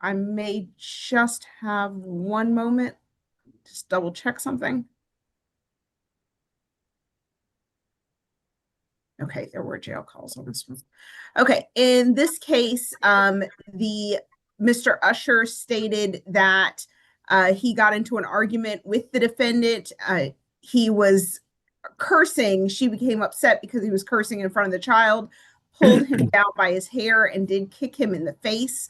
I may just have one moment, just double check something. Okay, there were jail calls on this one. Okay, in this case, Mr. Usher stated that he got into an argument with the defendant. He was cursing. She became upset because he was cursing in front of the child, pulled him down by his hair, and did kick him in the face.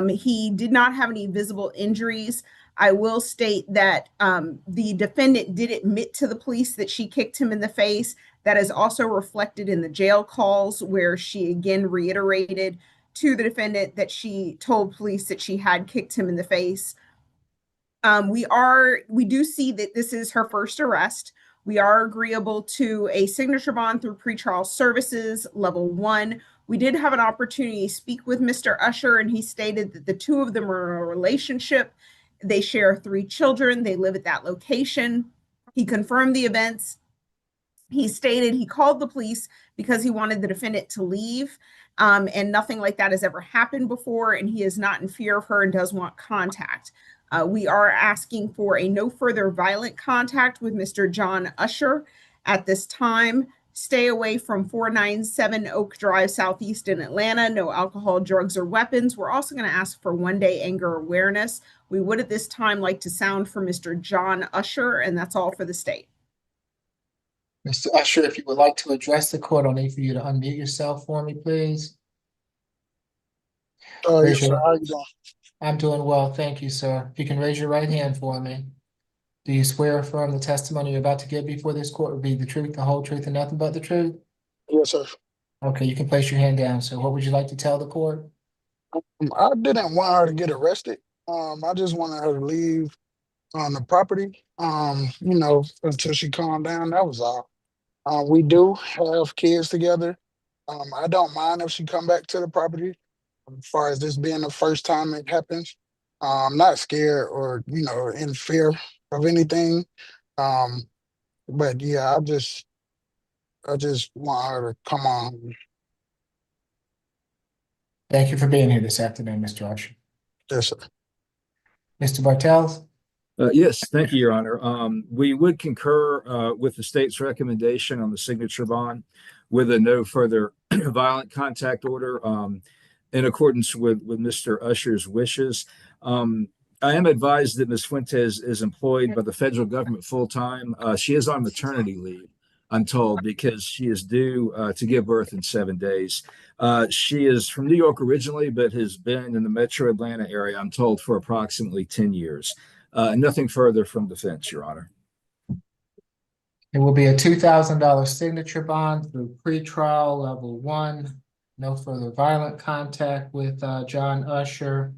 He did not have any visible injuries. I will state that the defendant did admit to the police that she kicked him in the face. That is also reflected in the jail calls, where she again reiterated to the defendant that she told police that she had kicked him in the face. We do see that this is her first arrest. We are agreeable to a signature bond through pretrial services, level 1. We did have an opportunity to speak with Mr. Usher, and he stated that the two of them are in a relationship. They share 3 children. They live at that location. He confirmed the events. He stated he called the police because he wanted the defendant to leave, and nothing like that has ever happened before, and he is not in fear of her and does want contact. We are asking for a no further violent contact with Mr. John Usher at this time. Stay away from 497 Oak Drive Southeast in Atlanta. No alcohol, drugs, or weapons. We're also going to ask for one-day anger awareness. We would at this time like to sound for Mr. John Usher, and that's all for the state. Mr. Usher, if you would like to address the court, I'll need for you to unmute yourself for me, please. Yes, sir. How you doing? I'm doing well, thank you, sir. If you can raise your right hand for me. Do you swear or affirm the testimony you're about to give before this court will be the truth, the whole truth, and nothing but the truth? Yes, sir. Okay, you can place your hand down. So what would you like to tell the court? I didn't want her to get arrested. I just wanted her to leave on the property, until she calmed down. That was all. We do have kids together. I don't mind if she come back to the property. As far as this being the first time it happens, I'm not scared or in fear of anything. But yeah, I just want her to come on. Thank you for being here this afternoon, Mr. Usher. Yes, sir. Mr. Bartels? Yes, thank you, Your Honor. We would concur with the state's recommendation on the signature bond with a no further violent contact order in accordance with Mr. Usher's wishes. I am advised that Ms. Fuentes is employed by the federal government full-time. She is on maternity leave, I'm told, because she is due to give birth in 7 days. She is from New York originally, but has been in the metro Atlanta area, I'm told, for approximately 10 years. Nothing further from defense, Your Honor. It will be a $2,000 signature bond through pretrial level 1. No further violent contact with John Usher.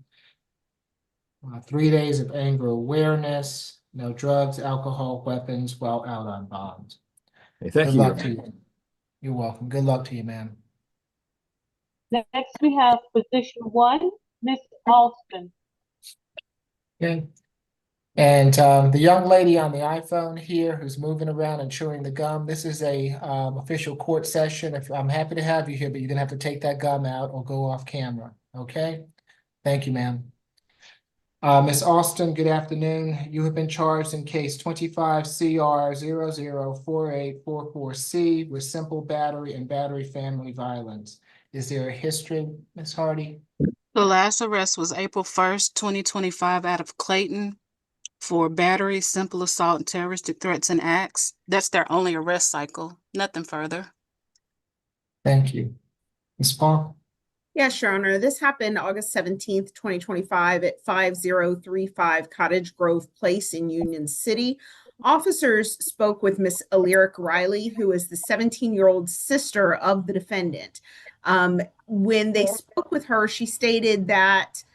3 days of anger awareness. No drugs, alcohol, weapons while out on bond. Hey, thank Good you. luck to you. You're welcome. Good luck to you, ma'am. Next, we have position 1, Miss Alston. Okay. And the young lady on the iPhone here who's moving around and chewing the gum, this is a official court session. I'm happy to have you here, but you're gonna have to take that gum out or go off camera, okay? Thank you, ma'am. Ms. Austin, good afternoon. You have been charged in case 25CR004844C with simple battery and battery family violence. Is there a history, Ms. Hardy? The last arrest was April 1st, 2025 out of Clayton for battery, simple assault, and terroristic threats and acts. That's their only arrest cycle, nothing further. Thank you. Ms. Paul? Yes, Your Honor. This happened August 17th, 2025 at 5035 Cottage Grove Place in Union City. Officers spoke with Miss Allyric Riley, who is the 17-year-old sister of the defendant. When they spoke with her, she stated that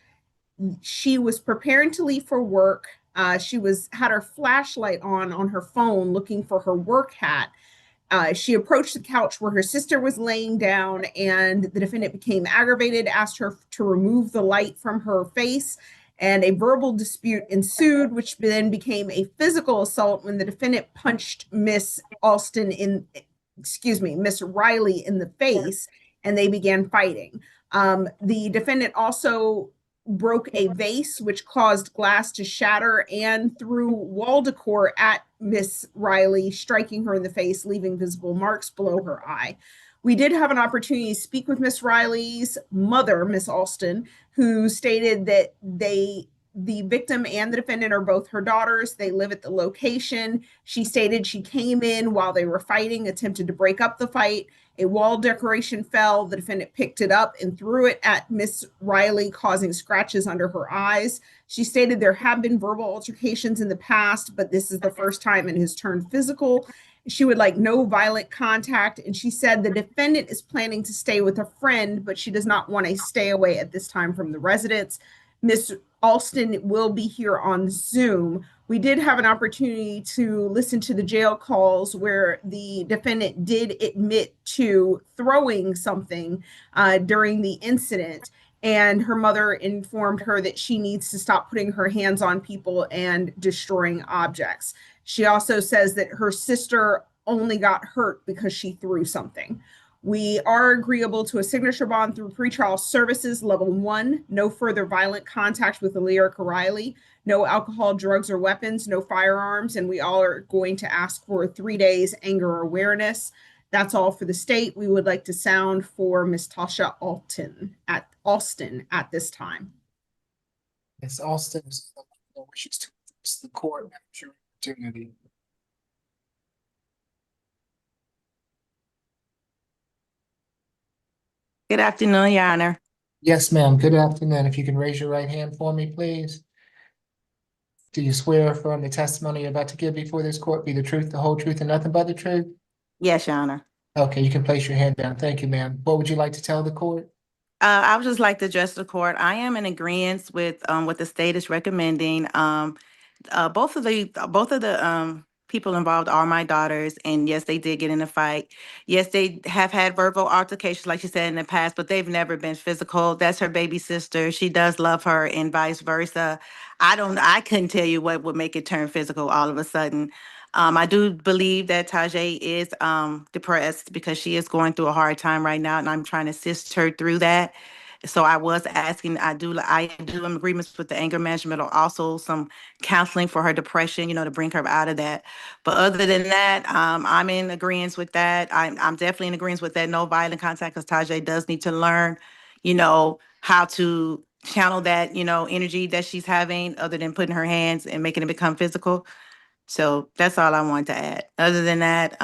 she was preparing to leave for work. She had her flashlight on her phone looking for her work hat. She approached the couch where her sister was laying down, and the defendant became aggravated, asked her to remove the light from her face, and a verbal dispute ensued, which then became a physical assault when the defendant punched Miss Riley in the face, and they began fighting. The defendant also broke a vase, which caused glass to shatter, and threw wall decor at Miss Riley, striking her in the face, leaving visible marks below her eye. We did have an opportunity to speak with Miss Riley's mother, Miss Alston, who stated that the victim and the defendant are both her daughters. They live at the location. She stated she came in while they were fighting, attempted to break up the fight. A wall decoration fell. The defendant picked it up and threw it at Miss Riley, causing scratches under her eyes. She stated there have been verbal altercations in the past, but this is the first time it has turned physical. She would like no violent contact, and she said the defendant is planning to stay with a friend, but she does not want to stay away at this time from the residence. Miss Alston will be here on Zoom. We did have an opportunity to listen to the jail calls where the defendant did admit to throwing something during the incident, and her mother informed her that she needs to stop putting her hands on people and destroying objects. She also says that her sister only got hurt because she threw something. We are agreeable to a signature bond through pretrial services level 1, no further violent contact with Allyric Riley, no alcohol, drugs, or weapons, no firearms, and we all are going to ask for 3 days anger awareness. That's all for the state. We would like to sound for Ms. Tasha Alston at this time. Ms. Alston wishes to address the court. Opportunity. Good afternoon, Your Honor. Yes, ma'am. Good afternoon. If you can raise your right hand for me, please. Do you swear or affirm the testimony you're about to give before this court be the truth, the whole truth, and nothing but the truth? Yes, Your Honor. Okay, you can place your hand down. Thank you, ma'am. What would you like to tell the court? I would just like to address the court. I am in agreement with what the state is recommending. Both of the people involved are my daughters, and yes, they did get in a fight. Yes, they have had verbal altercations, like you said, in the past, but they've never been physical. That's her baby sister. She does love her, and vice versa. I couldn't tell you what would make it turn physical all of a sudden. I do believe that Tajay is depressed because she is going through a hard time right now, and I'm trying to assist her through that. So I was asking, I do in agreements with the anger management, or also some counseling for her depression, to bring her out of that. But other than that, I'm in agreement with that. I'm definitely in agreement with that no violent contact, because Tajay does need to learn, how to channel that, energy that she's having, other than putting her hands and making it become physical. So that's all I wanted to add. Other than that,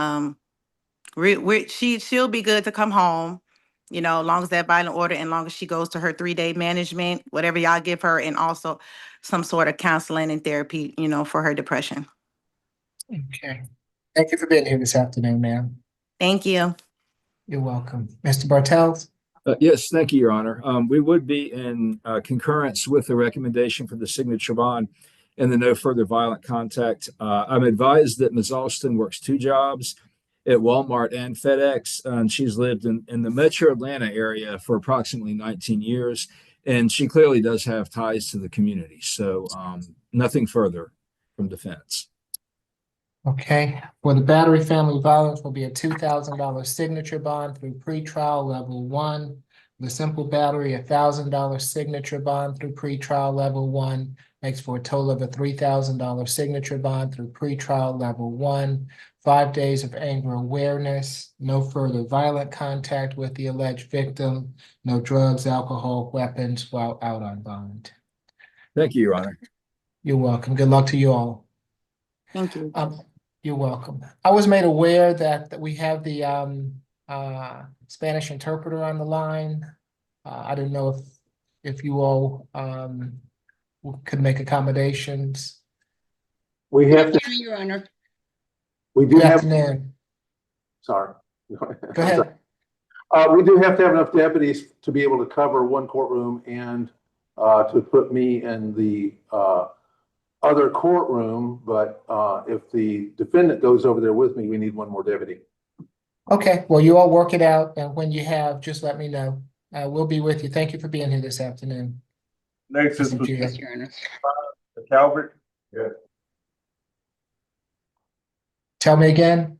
she'll be good to come home, as long as that violent order, and long as she goes to her 3-day management, whatever y'all give her, and also some sort of counseling and therapy, for her depression. Okay. Thank you for being here this afternoon, ma'am. Thank you. You're welcome. Mr. Bartels? Yes, thank you, Your Honor. We would be in concurrence with the recommendation for the signature bond and the no further violent contact. I'm advised that Ms. Alston works 2 jobs at Walmart and FedEx, and she's lived in the metro Atlanta area for approximately 19 years, and she clearly does have ties to the community. So nothing further from defense. Okay. For the battery family violence will be a $2,000 signature bond through pretrial level 1. The simple battery, $1,000 signature bond through pretrial level 1 makes for a total of a $3,000 signature bond through pretrial level 1. 5 days of anger awareness, no further violent contact with the alleged victim, no drugs, alcohol, weapons while out on bond. Thank you, Your Honor. You're welcome. Good luck to you all. Thank you. You're welcome. I was made aware that we have the Spanish interpreter on the line. I didn't know if you all could make accommodations. We have to, Your Honor. we do Good have, afternoon. sorry. Go ahead. We do have to have enough deputies to be able to cover one courtroom and to put me in the other courtroom, but if the defendant goes over there with me, we need one more deputy. Okay, well, you all work it out, and when you have, just let me know. We'll be with you. Thank you for being here this afternoon. Next is Yes, Your Honor. Calbertt. Yeah. Tell me again.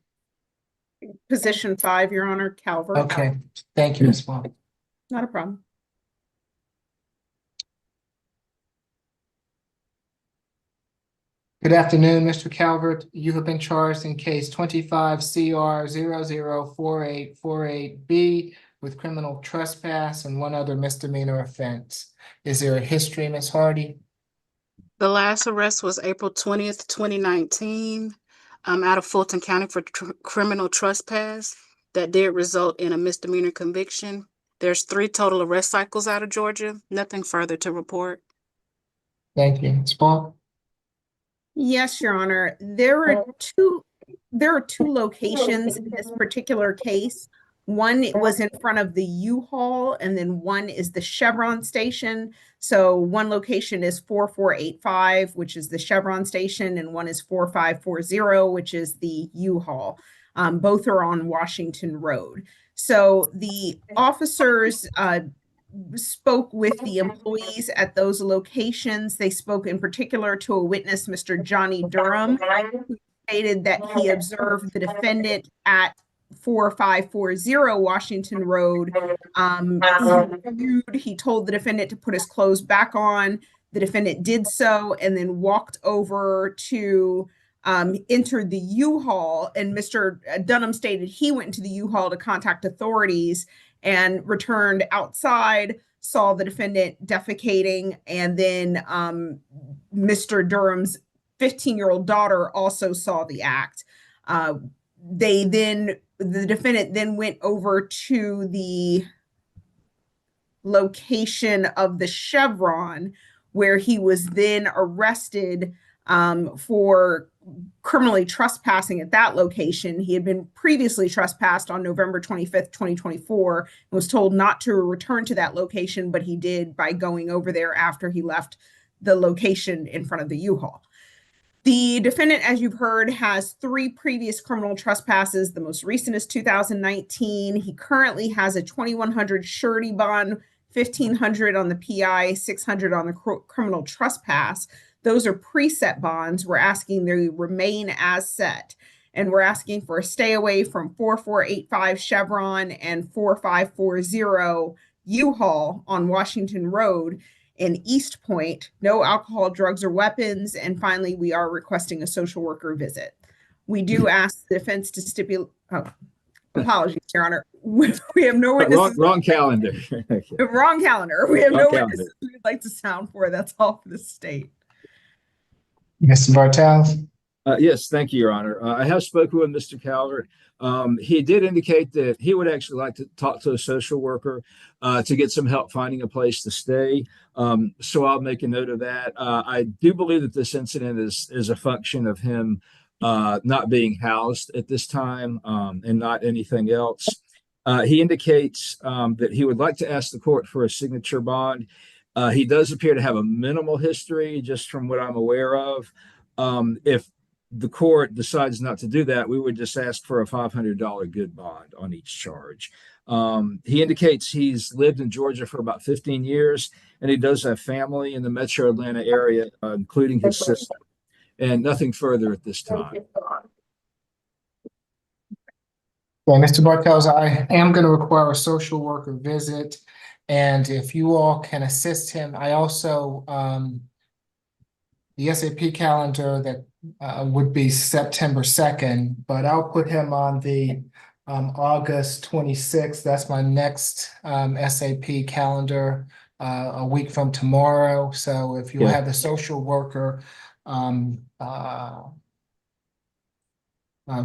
Position 5, Your Honor, Calvert. Okay, thank you, Ms. Wong. Not a problem. Good afternoon, Mr. Calvert. You have been charged in case 25 CR 004848B with criminal trespass and one other misdemeanor offense. Is there a history, Ms. Hardy? The last arrest was April 20th, 2019, out of Fulton County for criminal trespass. That did result in a misdemeanor conviction. There's 3 total arrest cycles out of Georgia. Nothing further to report. Thank you. Ms. Paul? Yes, Your Honor. There are two locations in this particular case. One was in front of the U-Haul, and then one is the Chevron station. So one location is 4485, which is the Chevron station, and one is 4540, which is the U-Haul. Both are on Washington Road. So the officers spoke with the employees at those locations. They spoke in particular to a witness, Mr. Johnny Durham, who stated that he observed the defendant at 4540 Washington Road. He told the defendant to put his clothes back on. The defendant did so and then walked over to enter the U-Haul. And Mr. Dunham stated he went into the U-Haul to contact authorities and returned outside, saw the defendant defecating, and then Mr. Durham's 15-year-old daughter also saw the act. The defendant then went over to the location of the Chevron, where he was then arrested for criminally trespassing at that location. He had been previously trespassed on November 25th, 2024, and was told not to return to that location, but he did by going over there after he left the location in front of the U-Haul. The defendant, as you've heard, has 3 previous criminal trespasses. The most recent is 2019. He currently has a $2,100 surety bond, $1,500 on the PI, $600 on the criminal trespass. Those are preset bonds. We're asking they remain as set. And we're asking for a stay away from 4485 Chevron and 4540 U-Haul on Washington Road in East Point. No alcohol, drugs, or weapons. And finally, we are requesting a social worker visit. We do ask the defense to stipulate. Oh, apologies, Your Honor. We have no witnesses. Wrong calendar. Wrong calendar. We have Wrong no calendar. witnesses we would like to sound for. That's all for the state. Mr. Bartels? Yes, thank you, Your Honor. I have spoken with Mr. Calbertt. He did indicate that he would actually like to talk to a social worker to get some help finding a place to stay. So I'll make a note of that. I do believe that this incident is a function of him not being housed at this time and not anything else. He indicates that he would like to ask the court for a signature bond. He does appear to have a minimal history, just from what I'm aware of. If the court decides not to do that, we would just ask for a $500 good bond on each charge. He indicates he's lived in Georgia for about 15 years, and he does have family in the metro Atlanta area, including his sister, and nothing further at this time. Well, Mr. Bartels, I am going to require a social worker visit, and if you all can assist him, I also, the SAP calendar that would be September 2nd, but I'll put him on the August 26th. That's my next SAP calendar a week from tomorrow. So if you'll Yeah. have the social worker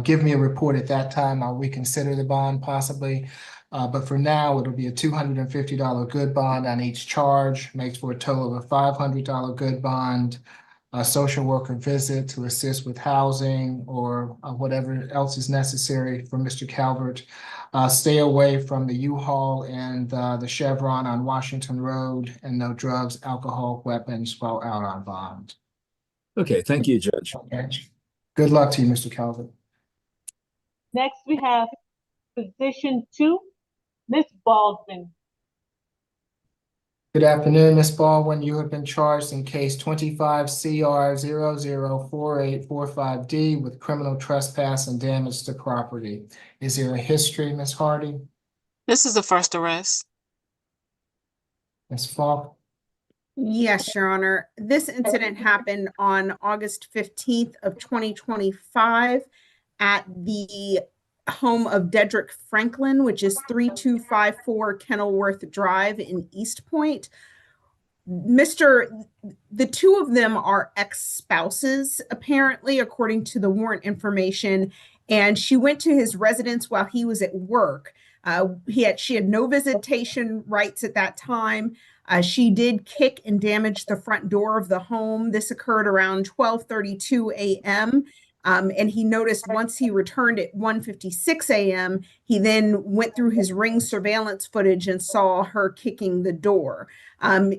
give me a report at that time, I'll reconsider the bond possibly. But for now, it'll be a $250 good bond on each charge, makes for a total of a $500 good bond. A social worker visit to assist with housing or whatever else is necessary for Mr. Calbertt. Stay away from the U-Haul and the Chevron on Washington Road, and no drugs, alcohol, weapons while out on bond. Okay, thank you, Judge. Okay. Good luck to you, Mr. Calbertt. Next, we have position 2, Ms. Baldwin. Good afternoon, Ms. Baldwin. You have been charged in case 25 CR 004845D with criminal trespass and damage to property. Is there a history, Ms. Hardy? This is the first arrest. Ms. Falk? Yes, Your Honor. This incident happened on August 15th of 2025 at the home of Dedrick Franklin, which is 3254 Kenilworth Drive in East Point. The two of them are ex-spouses, apparently, according to the warrant information, and she went to his residence while he was at work. She had no visitation rights at that time. She did kick and damage the front door of the home. This occurred around 12:32 a.m. And he noticed once he returned at 1:56 a.m., he then went through his Ring surveillance footage and saw her kicking the door.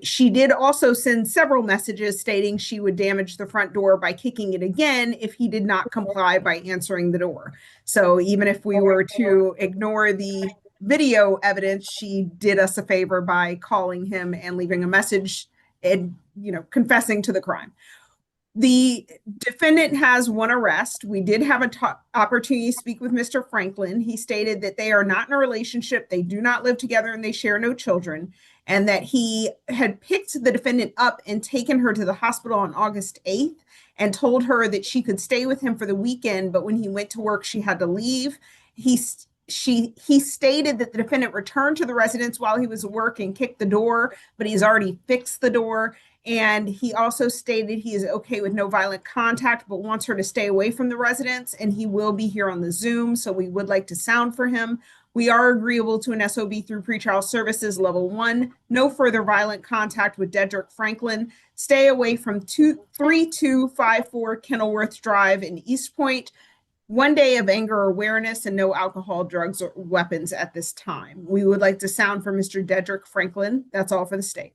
She did also send several messages stating she would damage the front door by kicking it again if he did not comply by answering the door. So even if we were to ignore the video evidence, she did us a favor by calling him and leaving a message and, confessing to the crime. The defendant has one arrest. We did have an opportunity to speak with Mr. Franklin. He stated that they are not in a relationship, they do not live together, and they share no children, and that he had picked the defendant up and taken her to the hospital on August 8th and told her that she could stay with him for the weekend, but when he went to work, she had to leave. He stated that the defendant returned to the residence while he was at work and kicked the door, but he's already fixed the door. And he also stated he is okay with no violent contact, but wants her to stay away from the residence, and he will be here on the Zoom, so we would like to sound for him. We are agreeable to an SOB through pretrial services level 1. No further violent contact with Dedrick Franklin. Stay away from 3254 Kenilworth Drive in East Point. 1 day of anger awareness and no alcohol, drugs, or weapons at this time. We would like to sound for Mr. Dedrick Franklin. That's all for the state.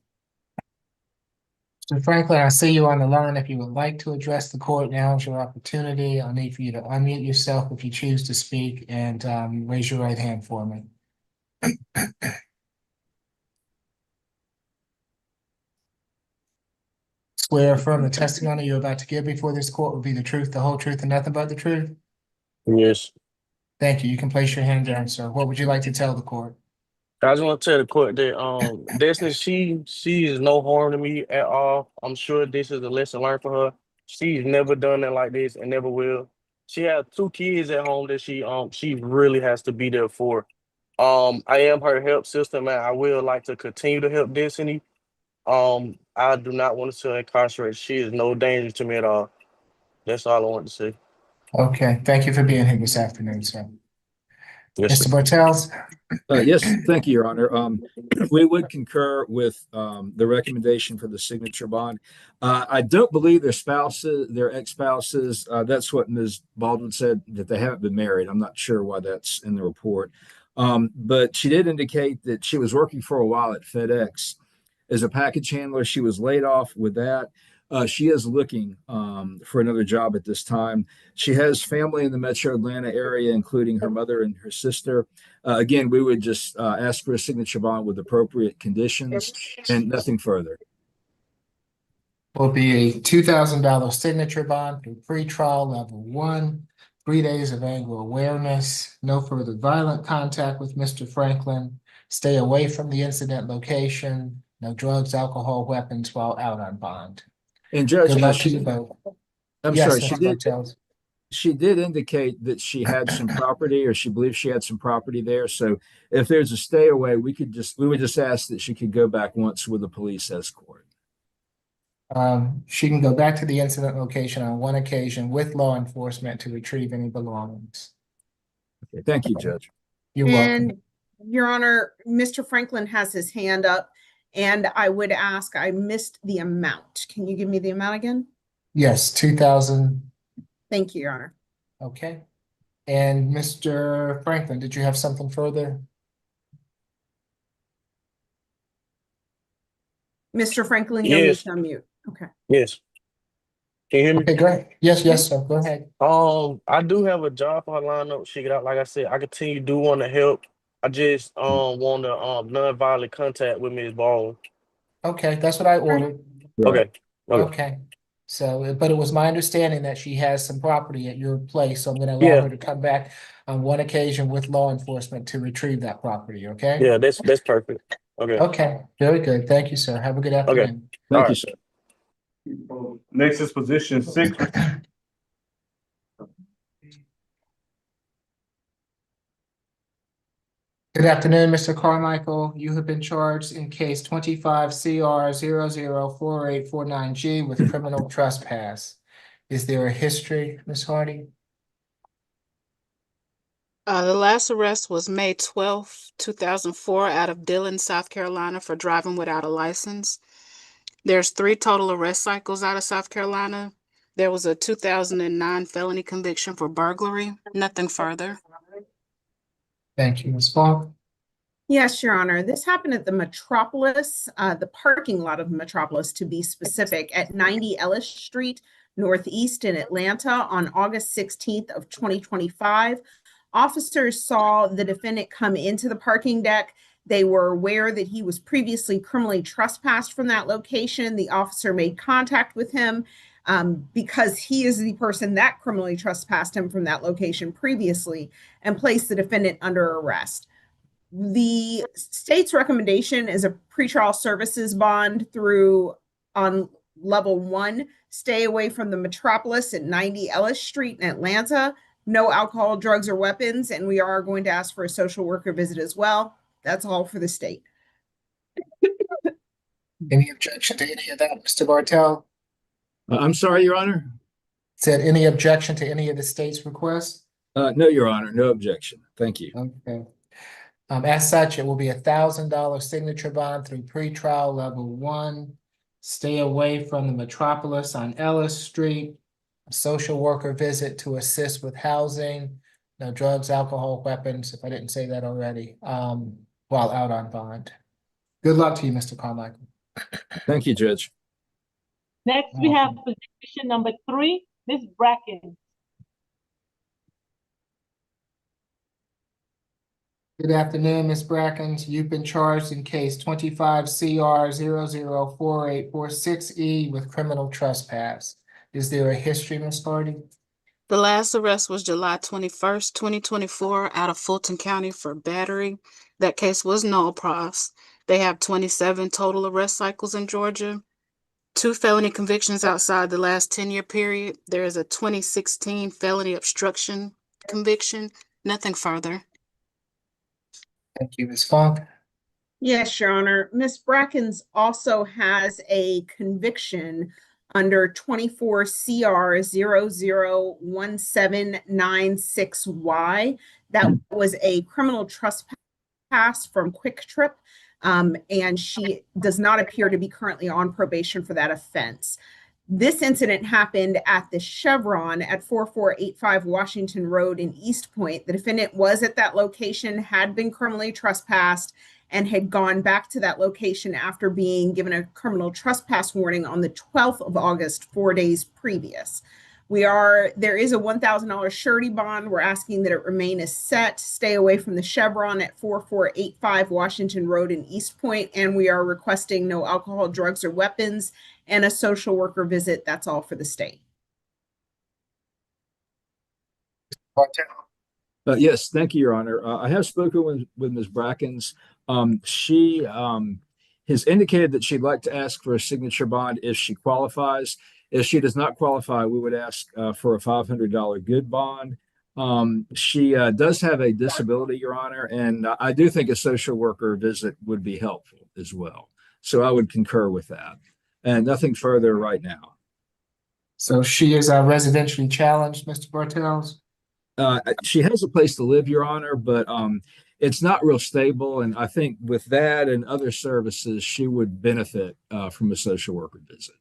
Mr. Franklin, I see you on the line. If you would like to address the court, now is your opportunity. I'll need for you to unmute yourself if you choose to speak, and raise your right hand for me. Swear affirm the testimony you're about to give before this court will be the truth, the whole truth, and nothing but the truth? Yes. Thank you. You can place your hand down, sir. What would you like to tell the court? I just want to tell the court that Destiny, she is no harm to me at all. I'm sure this is a lesson learned for her. She's never done it like this and never will. She has 2 kids at home that she really has to be there for. I am her help system, and I will like to continue to help Destiny. I do not want to see her incarcerated. She is no danger to me at all. That's all I want to say. Okay. Thank you for being here this afternoon, sir. Yes, Mr. Bartels? Yes, thank you, Your Honor. We would concur with the recommendation for the signature bond. I don't believe their spouses, their ex-spouses. That's what Ms. Baldwin said, that they haven't been married. I'm not sure why that's in the report. But she did indicate that she was working for a while at FedEx as a package handler. She was laid off with that. She is looking for another job at this time. She has family in the metro Atlanta area, including her mother and her sister. Again, we would just ask for a signature bond with appropriate conditions and nothing further. Will be a $2,000 signature bond for pretrial level 1. 3 days of anger awareness, no further violent contact with Mr. Franklin, stay away from the incident location, no drugs, alcohol, weapons while out on bond. And Judge, Good luck to you both. I'm Yes, sorry, Mr. Bartels. she did indicate that she had some property, or she believes she had some property there. So if there's a stay away, we would just ask that she could go back once with a police escort. She can go back to the incident location on one occasion with law enforcement to retrieve any belongings. Okay, thank you, Judge. You're welcome. And Your Honor, Mr. Franklin has his hand up, and I would ask, I missed the amount. Can you give me the amount again? Yes, 2,000. Thank you, Your Honor. Okay. And Mr. Franklin, did you have something further? Mr. Franklin, you'll need Yes. to unmute. Okay. Yes. Can you hear me? Okay, great. Yes, sir. Go ahead. I do have a job for her lineup. She get out. Like I said, I continue do want to help. I just want to non-violent contact with Ms. Baldwin. Okay, that's what I ordered. Okay. Okay. So, but it was my understanding that she has some property at your place, so I'm gonna allow her to come back on one occasion with law enforcement to retrieve that property, okay? Yeah, that's perfect. Okay. Okay, very good. Thank you, sir. Have a good afternoon. Thank you, sir. Next is position 6. Good afternoon, Mr. Carmichael. You have been charged in case 25 CR 004849G with criminal trespass. Is there a history, Ms. Hardy? The last arrest was May 12th, 2004, out of Dillon, South Carolina, for driving without a license. There's 3 total arrest cycles out of South Carolina. There was a 2009 felony conviction for burglary. Nothing further. Thank you, Ms. Falk. Yes, Your Honor. This happened at the Metropolis, the parking lot of Metropolis, to be specific, at 90 Ellis Street, Northeast in Atlanta on August 16th of 2025. Officers saw the defendant come into the parking deck. They were aware that he was previously criminally trespassed from that location. The officer made contact with him because he is the person that criminally trespassed him from that location previously, and placed the defendant under arrest. The state's recommendation is a pretrial services bond on level 1, stay away from the Metropolis at 90 Ellis Street in Atlanta, no alcohol, drugs, or weapons, and we are going to ask for a social worker visit as well. That's all for the state. Any objection to any of that, Mr. Bartel? I'm sorry, Your Honor. Said any objection to any of the state's requests? No, Your Honor, no objection. Thank you. Okay. As such, it will be $1,000 signature bond through pretrial level 1. Stay away from the Metropolis on Ellis Street. A social worker visit to assist with housing. No drugs, alcohol, weapons, if I didn't say that already, while out on bond. Good luck to you, Mr. Carmichael. Thank you, Judge. Next, we have position number 3, Ms. Bracken. Good afternoon, Ms. Brackens. You've been charged in case 25 CR 004846E with criminal trespass. Is there a history, Ms. Hardy? The last arrest was July 21st, 2024, out of Fulton County for battery. That case was null pros. They have 27 total arrest cycles in Georgia. 2 felony convictions outside the last 10-year period. There is a 2016 felony obstruction conviction. Nothing further. Thank you, Ms. Funk. Yes, Your Honor. Ms. Brackens also has a conviction under 24 CR 001796Y. That was a criminal trespass from Quick Trip, and she does not appear to be currently on probation for that offense. This incident happened at the Chevron at 4485 Washington Road in East Point. The defendant was at that location, had been criminally trespassed, and had gone back to that location after being given a criminal trespass warning on the 12th of August, 4 days previous. There is a $1,000 surety bond. We're asking that it remain as set. Stay away from the Chevron at 4485 Washington Road in East Point, and we are requesting no alcohol, drugs, or weapons, and a social worker visit. That's all for the state. Yes, thank you, Your Honor. I have spoken with Ms. Brackens. She has indicated that she'd like to ask for a signature bond if she qualifies. If she does not qualify, we would ask for a $500 good bond. She does have a disability, Your Honor, and I do think a social worker visit would be helpful as well. So I would concur with that. And nothing further right now. So she is residentially challenged, Mr. Bartels? She has a place to live, Your Honor, but it's not real stable. And I think with that and other services, she would benefit from a social worker visit.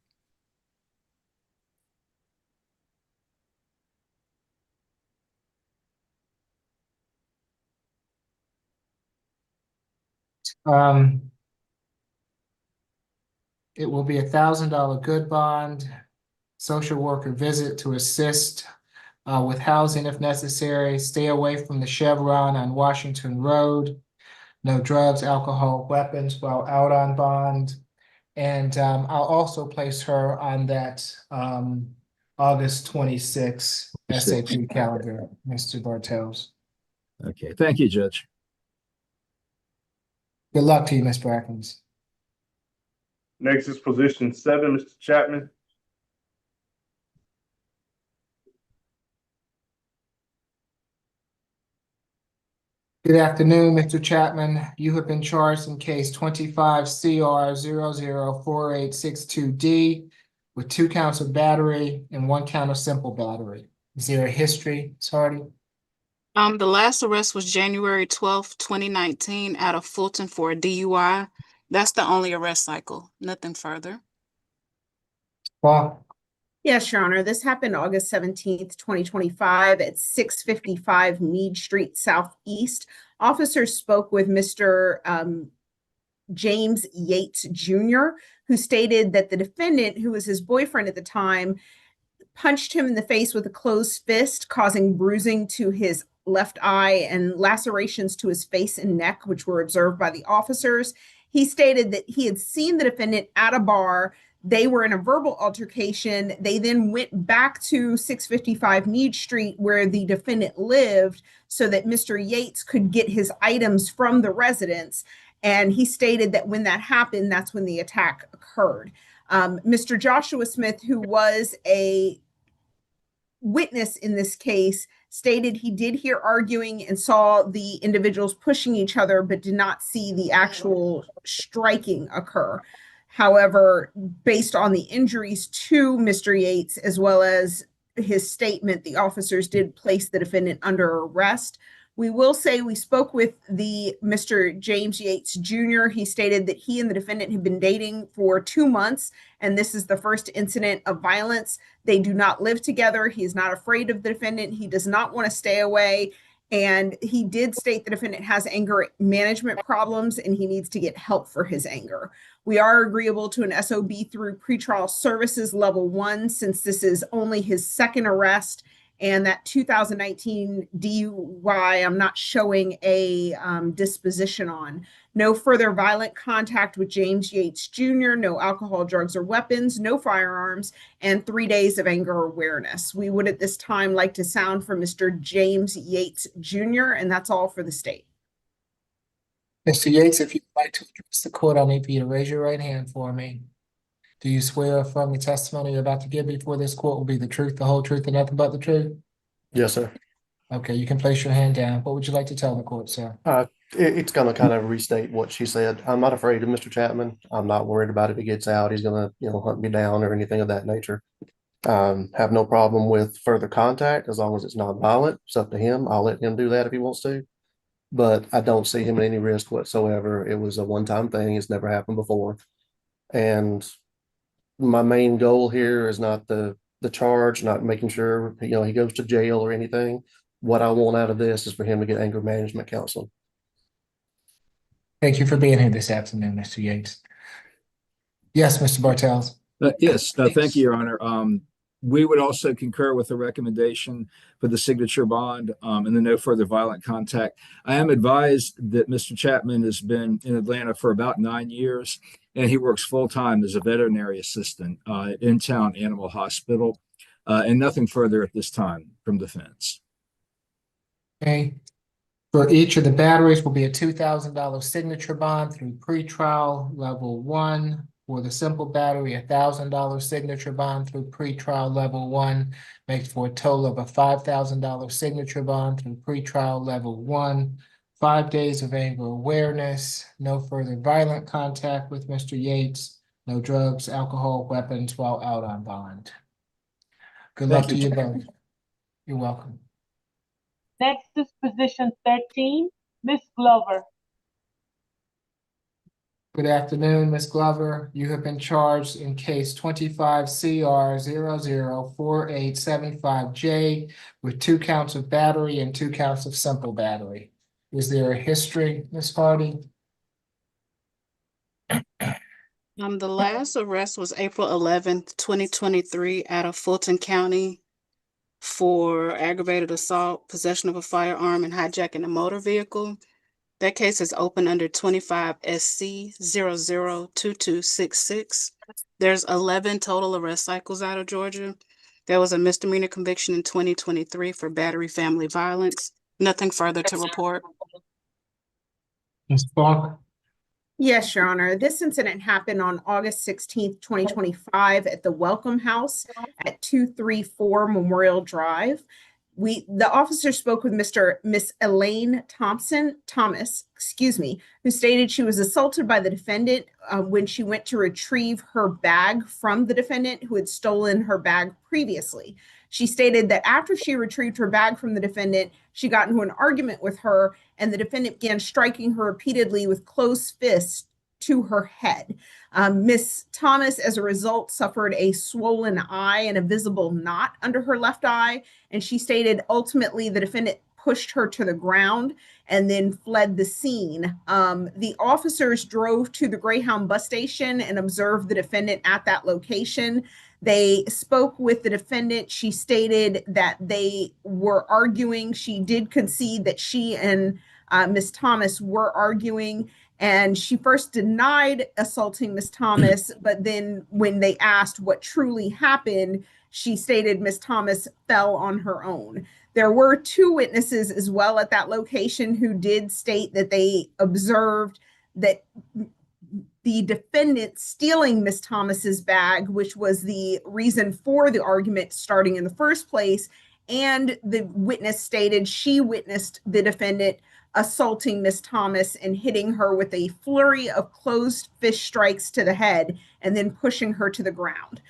It will be $1,000 good bond, social worker visit to assist with housing if necessary, stay away from the Chevron on Washington Road, no drugs, alcohol, weapons while out on bond. And I'll also place her on that August 26th SAP calendar, Mr. Bartels. Okay, thank you, Judge. Good luck to you, Ms. Brackens. Next is position 7, Mr. Chapman. Good afternoon, Mr. Chapman. You have been charged in case 25 CR 004862D with 2 counts of battery and 1 count of simple battery. Is there a history, Sardi? The last arrest was January 12th, 2019 out of Fulton for a DUI. That's the only arrest cycle, nothing further. Well, Yes, Your Honor. This happened August 17th, 2025 at 655 Meade Street Southeast. Officers spoke with Mr. James Yates Jr., who stated that the defendant, who was his boyfriend at the time, punched him in the face with a closed fist, causing bruising to his left eye and lacerations to his face and neck, which were observed by the officers. He stated that he had seen the defendant at a bar. They were in a verbal altercation. They then went back to 655 Meade Street where the defendant lived so that Mr. Yates could get his items from the residence. And he stated that when that happened, that's when the attack occurred. Mr. Joshua Smith, who was a witness in this case, stated he did hear arguing and saw the individuals pushing each other, but did not see the actual striking occur. However, based on the injuries to Mr. Yates, as well as his statement, the officers did place the defendant under arrest. We will say we spoke with the Mr. James Yates Jr. He stated that he and the defendant had been dating for 2 months, and this is the first incident of violence. They do not live together. He is not afraid of the defendant. He does not want to stay away. And he did state the defendant has anger management problems and he needs to get help for his anger. We are agreeable to an SOB through pretrial services level 1, since this is only his second arrest. And that 2019 DUI, I'm not showing a disposition on. No further violent contact with James Yates Jr., no alcohol, drugs, or weapons, no firearms, and 3 days of anger awareness. We would at this time like to sound for Mr. James Yates Jr., and that's all for the state. Mr. Yates, if you'd like to address the court, I'll need for you to raise your right hand for me. Do you swear or affirm the testimony you're about to give before this court will be the truth, the whole truth, and nothing but the truth? Yes, sir. Okay, you can place your hand down. What would you like to tell the court, sir? It's going to kind of restate what she said. I'm not afraid of Mr. Chapman. I'm not worried about if he gets out. He's going to, hunt me down or anything of that nature. Have no problem with further contact as long as it's not violent. It's up to him. I'll let him do that if he wants to. But I don't see him at any risk whatsoever. It was a one-time thing. It's never happened before. And my main goal here is not the charge, not making sure, he goes to jail or anything. What I want out of this is for him to get anger management counseling. Thank you for being here this afternoon, Mr. Yates. Yes, Mr. Bartels. Yes, thank you, Your Honor. We would also concur with the recommendation for the signature bond and the no further violent contact. I am advised that Mr. Chapman has been in Atlanta for about 9 years, and he works full-time as a veterinary assistant at In-Town Animal Hospital, and nothing further at this time from defense. Okay. For each of the batteries will be a $2,000 signature bond through pretrial level 1. For the simple battery, $1,000 signature bond through pretrial level 1 makes for a total of a $5,000 signature bond through pretrial level 1. 5 days of anger awareness, no further violent contact with Mr. Yates, no drugs, alcohol, weapons while out on bond. Good luck to you both. You're welcome. Next is position 13, Miss Glover. Good afternoon, Ms. Glover. You have been charged in case 25 CR 004875J with 2 counts of battery and 2 counts of simple battery. Is there a history, Ms. Hardy? The last arrest was April 11th, 2023 out of Fulton County for aggravated assault, possession of a firearm, and hijacking a motor vehicle. That case is open under 25 SC 002266. There's 11 total arrest cycles out of Georgia. There was a misdemeanor conviction in 2023 for battery family violence. Nothing further to report. Ms. Parker? Yes, Your Honor. This incident happened on August 16th, 2025 at the Welcome House at 234 Memorial Drive. The officer spoke with Miss Elaine Thomas, who stated she was assaulted by the defendant when she went to retrieve her bag from the defendant who had stolen her bag previously. She stated that after she retrieved her bag from the defendant, she got into an argument with her, and the defendant began striking her repeatedly with closed fists to her head. Miss Thomas, as a result, suffered a swollen eye and a visible knot under her left eye, and she stated ultimately the defendant pushed her to the ground and then fled the scene. The officers drove to the Greyhound bus station and observed the defendant at that location. They spoke with the defendant. She stated that they were arguing. She did concede that she and Miss Thomas were arguing, and she first denied assaulting Miss Thomas, but then when they asked what truly happened, she stated Miss Thomas fell on her own. There were 2 witnesses as well at that location who did state that they observed that the defendant stealing Miss Thomas's bag, which was the reason for the argument starting in the first place, and the witness stated she witnessed the defendant assaulting Miss Thomas and hitting her with a flurry of closed fist strikes to the head and then pushing her to the ground.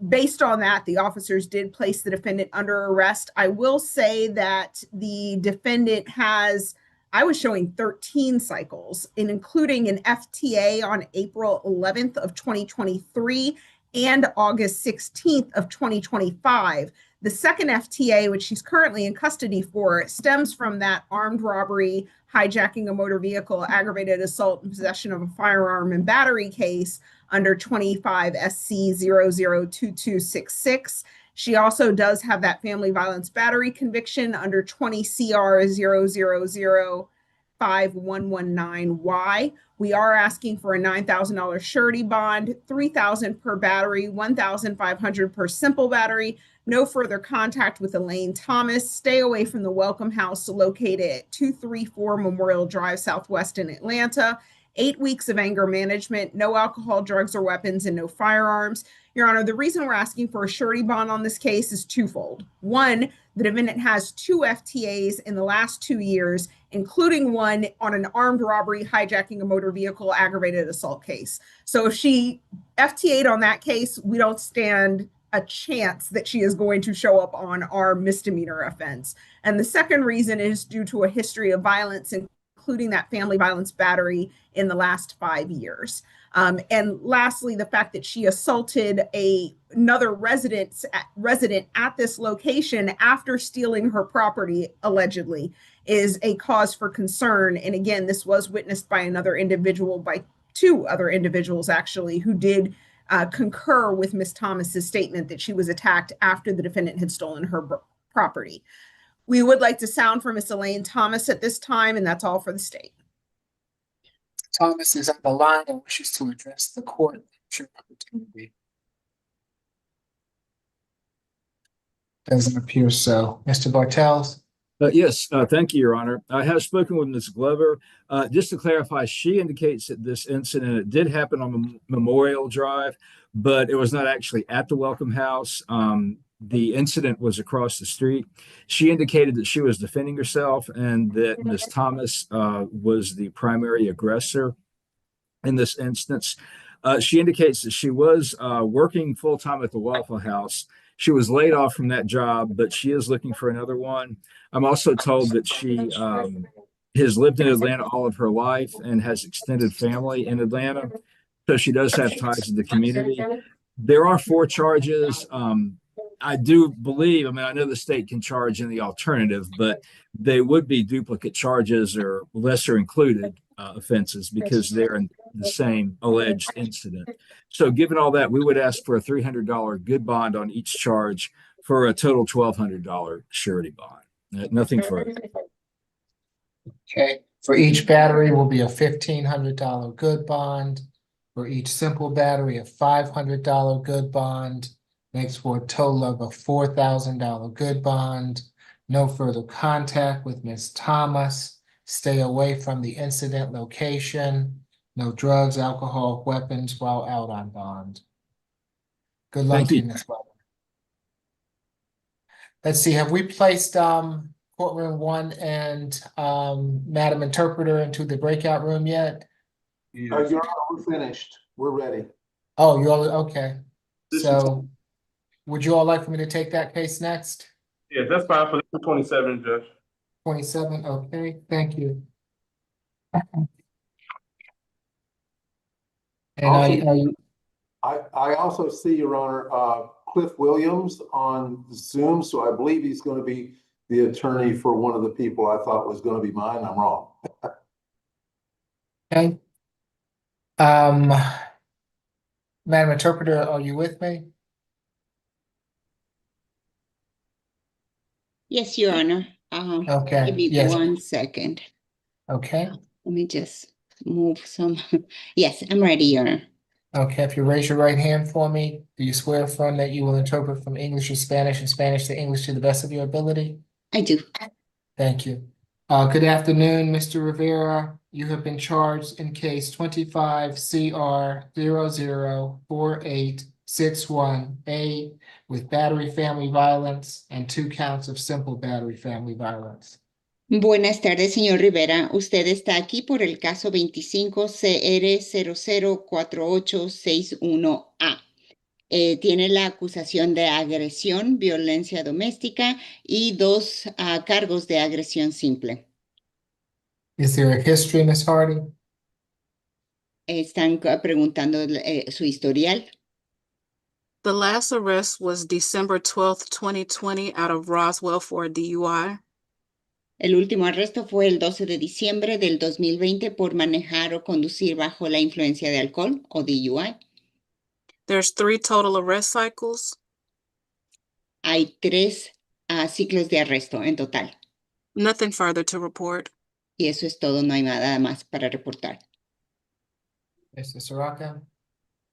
Based on that, the officers did place the defendant under arrest. I will say that the defendant has, I was showing 13 cycles, including an FTA on April 11th of 2023 and August 16th of 2025. The second FTA, which she's currently in custody for, stems from that armed robbery, hijacking a motor vehicle, aggravated assault, and possession of a firearm and battery case under 25 SC 002266. She also does have that family violence battery conviction under 20 CR 000519Y. We are asking for a $9,000 surety bond, $3,000 per battery, $1,500 per simple battery. No further contact with Elaine Thomas. Stay away from the Welcome House located at 234 Memorial Drive Southwest in Atlanta. 8 weeks of anger management, no alcohol, drugs, or weapons, and no firearms. Your Honor, the reason we're asking for a surety bond on this case is twofold. One, the defendant has 2 FTAs in the last 2 years, including one on an armed robbery, hijacking a motor vehicle, aggravated assault case. So if she FTA'd on that case, we don't stand a chance that she is going to show up on our misdemeanor offense. And the second reason is due to a history of violence, including that family violence battery in the last 5 years. And lastly, the fact that she assaulted another resident at this location after stealing her property, allegedly, is a cause for concern. And again, this was witnessed by another individual, by 2 other individuals actually, who did concur with Ms. Thomas's statement that she was attacked after the defendant had stolen her property. We would like to sound for Ms. Elaine Thomas at this time, and that's all for the state. Thomas is on the line and wishes to address the court. Sure, opportunity. Doesn't appear so. Mr. Bartels? Yes, thank you, Your Honor. I have spoken with Ms. Glover. Just to clarify, she indicates that this incident, it did happen on Memorial Drive, but it was not actually at the Welcome House. The incident was across the street. She indicated that she was defending herself and that Ms. Thomas was the primary aggressor in this instance. She indicates that she was working full time at the Waffle House. She was laid off from that job, but she is looking for another one. I'm also told that she has lived in Atlanta all of her life and has extended family in Atlanta. So she does have ties to the community. There are 4 charges. I do believe, I mean, I know the state can charge in the alternative, but they would be duplicate charges or lesser included offenses because they're in the same alleged incident. So, given all that, we would ask for a $300 good bond on each charge for a total $1,200 surety bond. Nothing further. Okay, for each battery will be a $1,500 good bond. For each simple battery, a $500 good bond. Makes for a total of a $4,000 good bond. No further contact with Ms. Thomas. Stay away from the incident location. No drugs, alcohol, weapons while out on bond. Good luck Thank to you, you. Ms. Butler. Let's see, have we placed courtroom 1 and Madam Interpreter into the breakout room yet? Your Honor, we're finished. We're ready. Oh, you all, okay. So would you all like for me to take that case next? Yeah, that's fine for 27, Judge. 27, okay, thank you. And I also see, Your Honor, Cliff Williams on Zoom, so I believe he's going to be the attorney for one of the people I thought was going to be mine. I'm wrong. okay. Madam Interpreter, are you with me? Yes, Your Honor. Okay, Give me yes. 1 second. Okay. Let me just move some. Yes, I'm ready, Your Honor. Okay, if you raise your right hand for me, do you swear or affirm that you will interpret from English to Spanish and Spanish to English to the best of your ability? I do. Thank you. Good afternoon, Mr. Rivera. You have been charged in case 25 CR 004861A with battery family violence and 2 counts of simple battery family violence. Buenas tardes, señor Rivera. Usted está aquí por el caso 25 CR 004861A. Tiene la acusación de agresión, violencia doméstica y 2 cargos de agresión simple. Is there a history, Ms. Hardy? Están preguntando su historial. The last arrest was December 12th, 2020 out of Roswell for a DUI. El último arresto fue el 12 de diciembre del 2020 por manejar o conducir bajo la influencia de alcohol o DUI. There's 3 total arrest cycles. Hay 3 ciclos de arresto en total. Nothing further to report. Y eso es todo, no hay nada más para reportar. Mr. Soraka?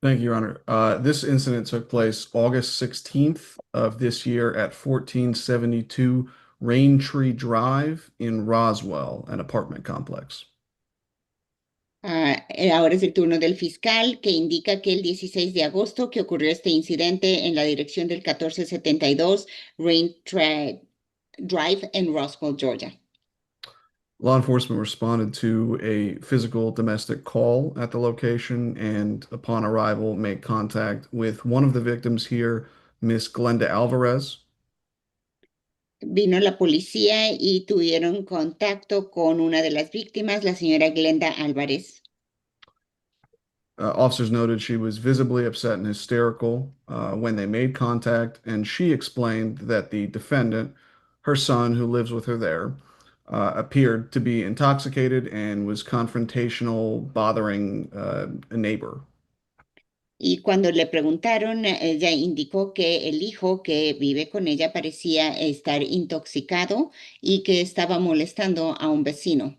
Thank you, Your Honor. This incident took place August 16th of this year at 1472 Raintree Drive in Roswell, an apartment complex. Ahora es el turno del fiscal que indica que el 16 de agosto que ocurrió este incidente en la dirección del 1472 Raintree Drive en Roswell, Georgia. Law enforcement responded to a physical domestic call at the location and upon arrival made contact with one of the victims here, Miss Glenda Alvarez. Vino la policía y tuvieron contacto con una de las víctimas, la señora Glenda Álvarez. Officers noted she was visibly upset and hysterical when they made contact, and she explained that the defendant, her son who lives with her there, appeared to be intoxicated and was confrontational, bothering a neighbor. Y cuando le preguntaron, ella indicó que el hijo que vive con ella parecía estar intoxicado y que estaba molestando a un vecino.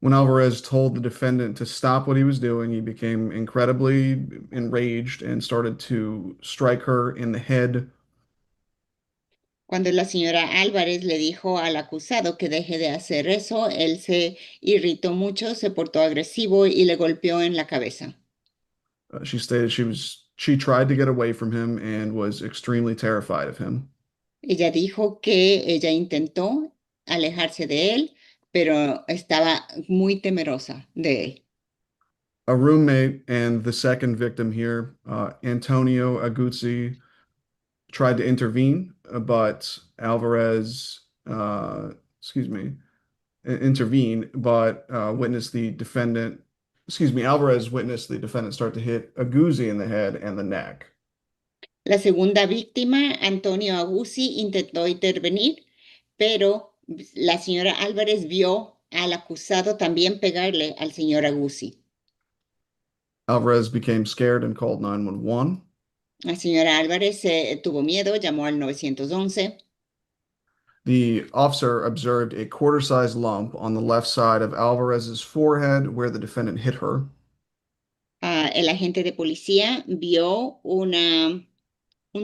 When Alvarez told the defendant to stop what he was doing, he became incredibly enraged and started to strike her in the head. Cuando la señora Álvarez le dijo al acusado que deje de hacer eso, él se irritó mucho, se portó agresivo y le golpeó en la cabeza. She stated she tried to get away from him and was extremely terrified of him. Ella dijo que ella intentó alejarse de él, pero estaba muy temerosa de él. A roommate and the second victim here, Antonio Aguzzi, tried to intervene, but Alvarez, witnessed the defendant, Alvarez witnessed the defendant start to hit Aguzzi in the head and the neck. La segunda víctima, Antonio Aguzzi, intentó intervenir, pero la señora Álvarez vio al acusado también pegarle al señor Aguzzi. Alvarez became scared and called 911. La señora Álvarez tuvo miedo, llamó al 911. The officer observed a quarter-sized lump on the left side of Alvarez's forehead where the defendant hit her. El agente de policía vio un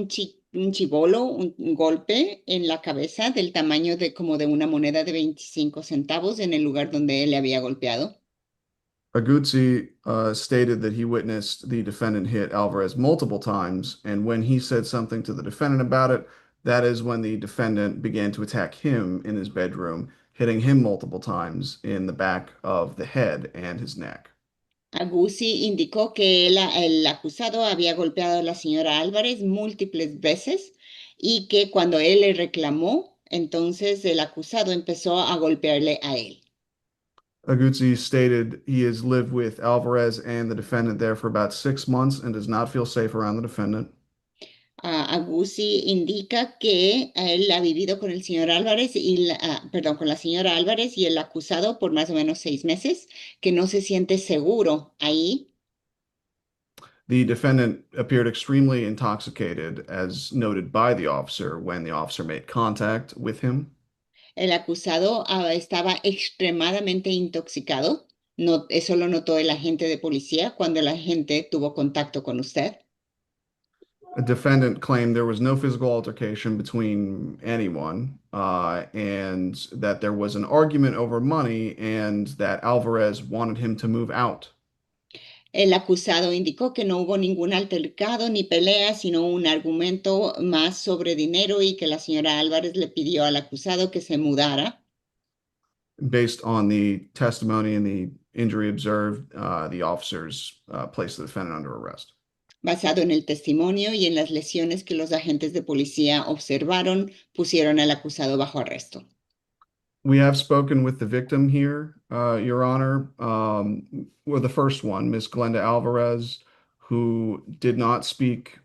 chibolo, un golpe en la cabeza del tamaño de como de una moneda de 25 centavos en el lugar donde él le había golpeado. Aguzzi stated that he witnessed the defendant hit Alvarez multiple times, and when he said something to the defendant about it, that is when the defendant began to attack him in his bedroom, hitting him multiple times in the back of the head and his neck. Aguzzi indicó que el acusado había golpeado a la señora Álvarez múltiples veces y que cuando él le reclamó, entonces el acusado empezó a golpearle a él. Aguzzi stated he has lived with Alvarez and the defendant there for about 6 months and does not feel safe around the defendant. Aguzzi indica que él ha vivido con el señor Álvarez con la señora Álvarez y el acusado por más o menos 6 meses, que no se siente seguro ahí. The defendant appeared extremely intoxicated, as noted by the officer when the officer made contact with him. El acusado estaba extremadamente intoxicado. No, eso lo notó el agente de policía cuando el agente tuvo contacto con usted. A defendant claimed there was no physical altercation between anyone, and that there was an argument over money and that Alvarez wanted him to move out. El acusado indicó que no hubo ningún altercado ni pelea, sino un argumento más sobre dinero y que la señora Álvarez le pidió al acusado que se mudara. Based on the testimony and the injury observed, the officers placed the defendant under arrest. Basado en el testimonio y en las lesiones que los agentes de policía observaron, pusieron al acusado bajo arresto. We have spoken with the victim here, Your Honor. Well, the first one, Miss Glenda Alvarez, who does not speak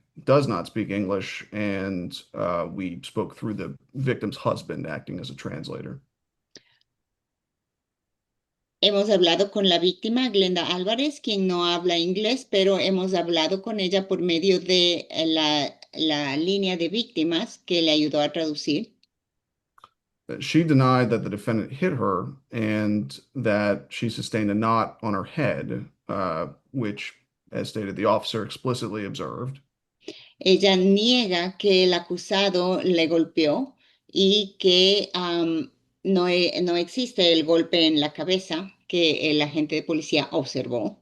English, and we spoke through the victim's husband acting as a translator. Hemos hablado con la víctima, Glenda Álvarez, quien no habla inglés, pero hemos hablado con ella por medio de la línea de víctimas que le ayudó a traducir. She denied that the defendant hit her and that she sustained a knot on her head, which, as stated, the officer explicitly observed. Ella niega que el acusado le golpeó y que no existe el golpe en la cabeza que el agente de policía observó.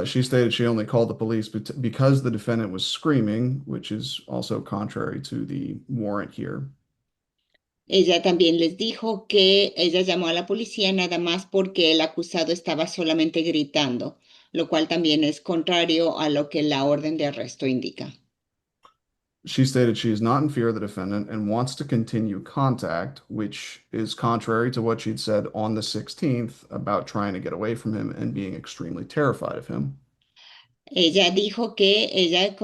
She stated she only called the police because the defendant was screaming, which is also contrary to the warrant here. Ella también les dijo que ella llamó a la policía nada más porque el acusado estaba solamente gritando, lo cual también es contrario a lo que la orden de arresto indica. She stated she is not in fear of the defendant and wants to continue contact, which is contrary to what she'd said on the 16th about trying to get away from him and being extremely terrified of him. Ella dijo que ella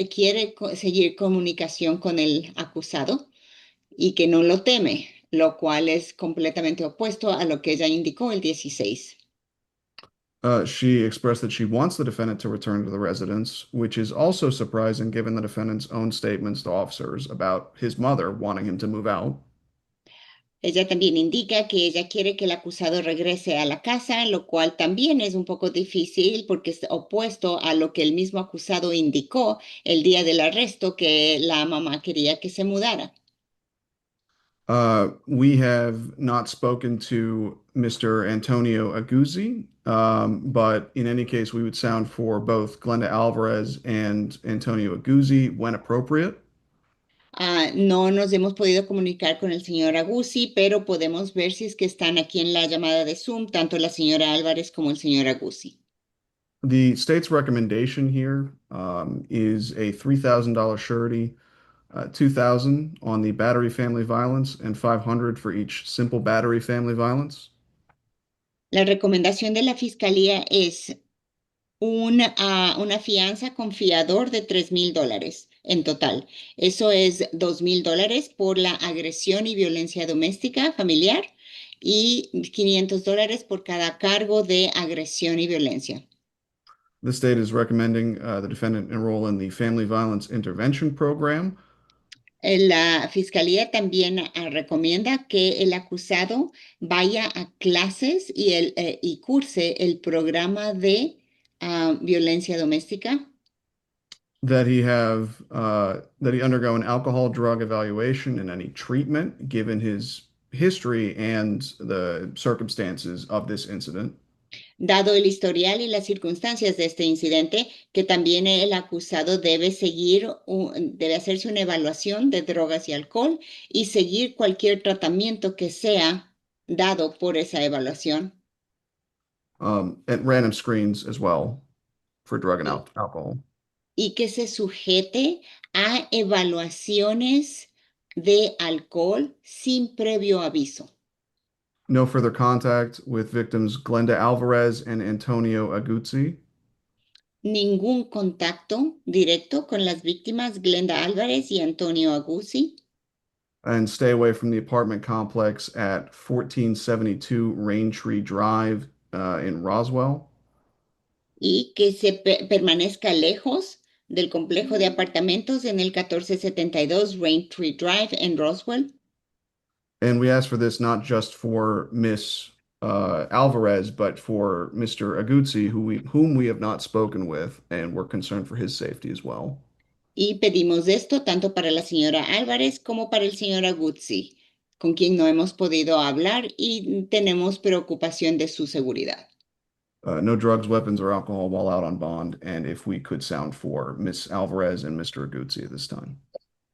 quiere seguir comunicación con el acusado y que no lo teme, lo cual es completamente opuesto a lo que ella indicó el 16. She expressed that she wants the defendant to return to the residence, which is also surprising given the defendant's own statements to officers about his mother wanting him to move out. Ella también indica que ella quiere que el acusado regrese a la casa, lo cual también es un poco difícil porque es opuesto a lo que el mismo acusado indicó el día del arresto, que la mamá quería que se mudara. We have not spoken to Mr. Antonio Aguzzi, but in any case, we would sound for both Glenda Alvarez and Antonio Aguzzi when appropriate. No nos hemos podido comunicar con el señor Aguzzi, pero podemos ver si es que están aquí en la llamada de Zoom, tanto la señora Álvarez como el señor Aguzzi. The state's recommendation here is a $3,000 surety, $2,000 on the battery family violence, and $500 for each simple battery family violence. La recomendación de la fiscalía es una fianza con fiador de $3,000 en total. Eso es $2,000 por la agresión y violencia doméstica familiar y $500 por cada cargo de agresión y violencia. The state is recommending the defendant enroll in the Family Violence Intervention Program. La fiscalía también recomienda que el acusado vaya a clases y curse el programa de violencia doméstica. That he undergo an alcohol drug evaluation and any treatment given his history and the circumstances of this incident. Dado el historial y las circunstancias de este incidente, que también el acusado debe hacerse una evaluación de drogas y alcohol y seguir cualquier tratamiento que sea dado por esa evaluación. At random screens as well for drug and alcohol. Y que se sujete a evaluaciones de alcohol sin previo aviso. No further contact with victims Glenda Alvarez and Antonio Aguzzi. Ningún contacto directo con las víctimas Glenda Álvarez y Antonio Aguzzi. And stay away from the apartment complex at 1472 Raintree Drive in Roswell. Y que se permanezca lejos del complejo de apartamentos en el 1472 Raintree Drive en Roswell. And we ask for this not just for Miss Alvarez, but for Mr. Aguzzi, whom we have not spoken with, and we're concerned for his safety as well. Y pedimos esto tanto para la señora Álvarez como para el señor Aguzzi, con quien no hemos podido hablar y tenemos preocupación de su seguridad. No drugs, weapons, or alcohol while out on bond, and if we could sound for Miss Alvarez and Mr. Aguzzi at this time.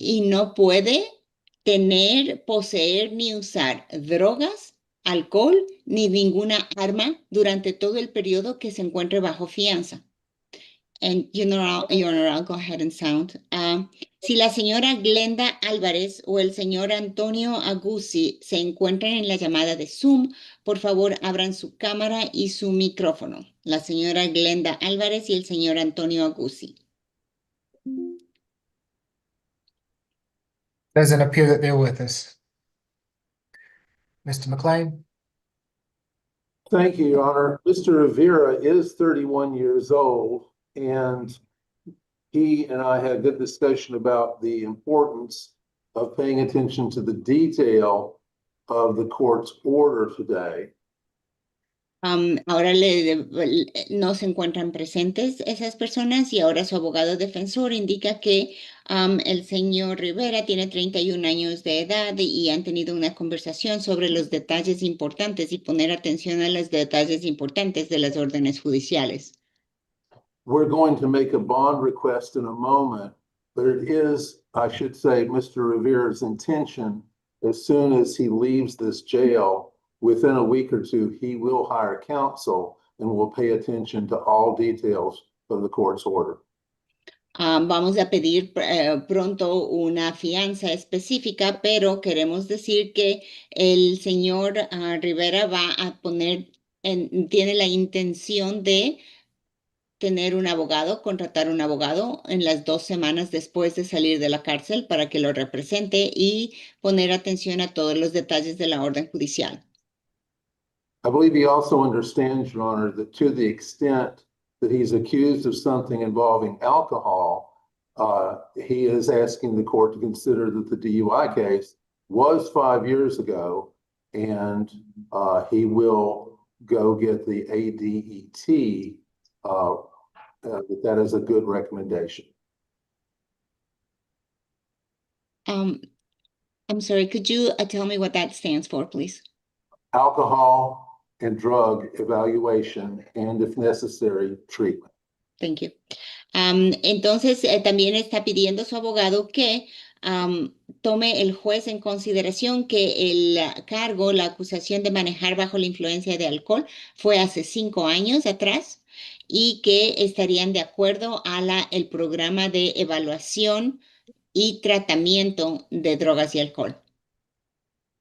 Y no puede tener, poseer ni usar drogas, alcohol ni ninguna arma durante todo el periodo que se encuentre bajo fianza. And Your Honor, I'll go ahead and sound. Si la señora Glenda Álvarez o el señor Antonio Aguzzi se encuentran en la llamada de Zoom, por favor abran su cámara y su micrófono. La señora Glenda Álvarez y el señor Antonio Aguzzi. Doesn't appear that they're with us. Mr. McLean? Thank you, Your Honor. Mr. Rivera is 31 years old, and he and I had a good discussion about the importance of paying attention to the detail of the court's order today. Ahora no se encuentran presentes esas personas y ahora su abogado defensor indica que el señor Rivera tiene 31 años de edad y han tenido una conversación sobre los detalles importantes y poner atención a los detalles importantes de las órdenes judiciales. We're going to make a bond request in a moment, but it is, I should say, Mr. Rivera's intention, as soon as he leaves this jail, within a week or two, he will hire counsel and will pay attention to all details of the court's order. Vamos a pedir pronto una fianza específica, pero queremos decir que el señor Rivera va a tiene la intención de tener un abogado, contratar un abogado en las 2 semanas después de salir de la cárcel para que lo represente y poner atención a todos los detalles de la orden judicial. I believe he also understands, Your Honor, that to the extent that he's accused of something involving alcohol, he is asking the court to consider that the DUI case was 5 years ago and he will go get the ADET. That is a good recommendation. I'm sorry, could you tell me what that stands for, please? Alcohol and drug evaluation, and if necessary, treatment. Thank you. Entonces, también está pidiendo su abogado que tome el juez en consideración que el cargo, la acusación de manejar bajo la influencia de alcohol fue hace 5 años atrás y que estarían de acuerdo a el programa de evaluación y tratamiento de drogas y alcohol.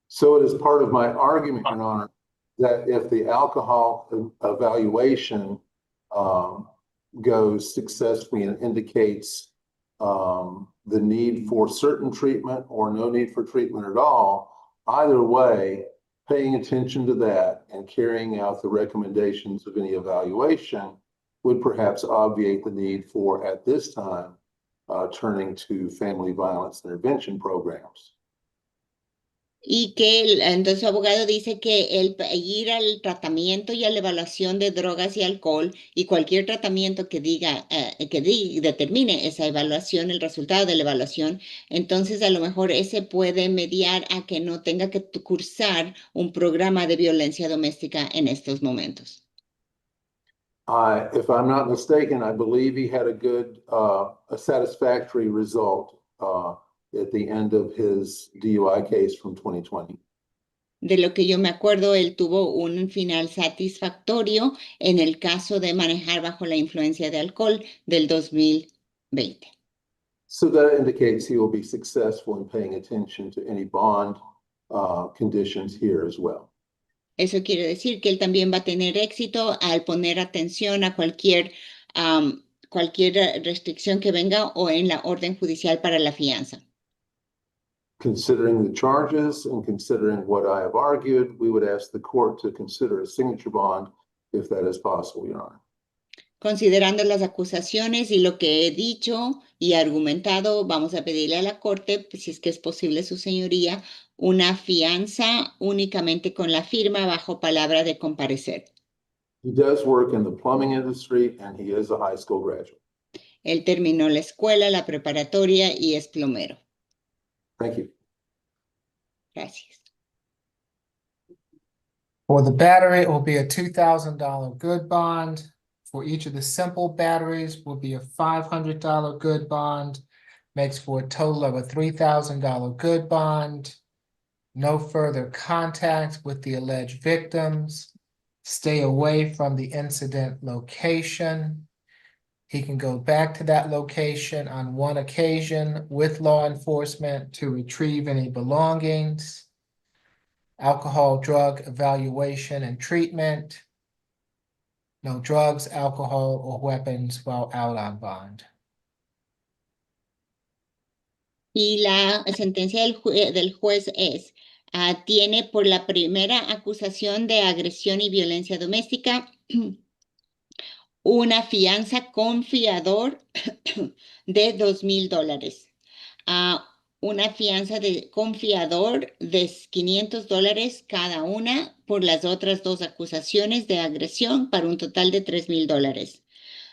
So it is part of my argument, Your Honor, that if the alcohol evaluation goes successfully and indicates the need for certain treatment or no need for treatment at all, either way, paying attention to that and carrying out the recommendations of any evaluation would perhaps obviate the need for, at this time, turning to family violence intervention programs. Y que entonces su abogado dice que el ir al tratamiento y a la evaluación de drogas y alcohol y cualquier tratamiento que diga, determine esa evaluación, el resultado de la evaluación, entonces a lo mejor ese puede mediar a que no tenga que cursar un programa de violencia doméstica en estos momentos. If I'm not mistaken, I believe he had a satisfactory result at the end of his DUI case from 2020. De lo que yo me acuerdo, él tuvo un final satisfactorio en el caso de manejar bajo la influencia de alcohol del 2020. So that indicates he will be successful in paying attention to any bond conditions here as well. Eso quiere decir que él también va a tener éxito al poner atención a cualquier restricción que venga o en la orden judicial para la fianza. Considering the charges and considering what I have argued, we would ask the court to consider a signature bond if that is possible, Your Honor. Considerando las acusaciones y lo que he dicho y argumentado, vamos a pedirle a la corte, si es que es posible, su señoría, una fianza únicamente con la firma bajo palabra de comparecer. He does work in the plumbing industry and he is a high school graduate. Él terminó la escuela, la preparatoria y es plomero. Thank you. Gracias. For the battery, it will be a $2,000 good bond. For each of the simple batteries will be a $500 good bond. Makes for a total of a $3,000 good bond. No further contact with the alleged victims. Stay away from the incident location. He can go back to that location on one occasion with law enforcement to retrieve any belongings. Alcohol, drug evaluation and treatment. No drugs, alcohol, or weapons while out on bond. Y la sentencia del juez es, tiene por la primera acusación de agresión y violencia doméstica una fianza con fiador de $2,000. Una fianza con fiador de $500 cada una por las otras 2 acusaciones de agresión para un total de $3,000.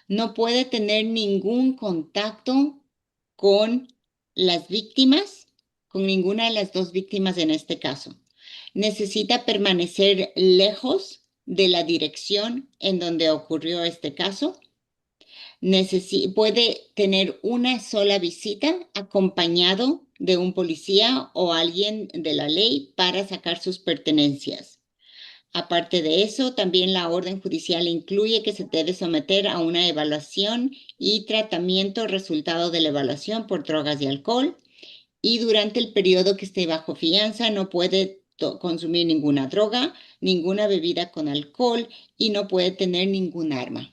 No puede tener ningún contacto con las víctimas, con ninguna de las 2 víctimas en este caso. Necesita permanecer lejos de la dirección en donde ocurrió este caso. Puede tener una sola visita acompañado de un policía o alguien de la ley para sacar sus pertenencias. Aparte de eso, también la orden judicial incluye que se debe someter a una evaluación y tratamiento resultado de la evaluación por drogas y alcohol. Y durante el periodo que esté bajo fianza no puede consumir ninguna droga, ninguna bebida con alcohol y no puede tener ningún arma.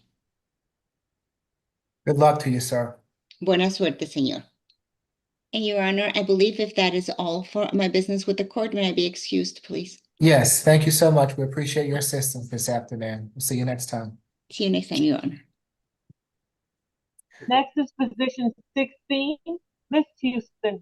Good luck to you, sir. Buena suerte, señor. And Your Honor, I believe if that is all for my business with the court, may I be excused, please? Yes, thank you so much. We appreciate your assistance this afternoon. We'll see you next time. See you next time, Your Honor. Next is position 16, Ms. Houston.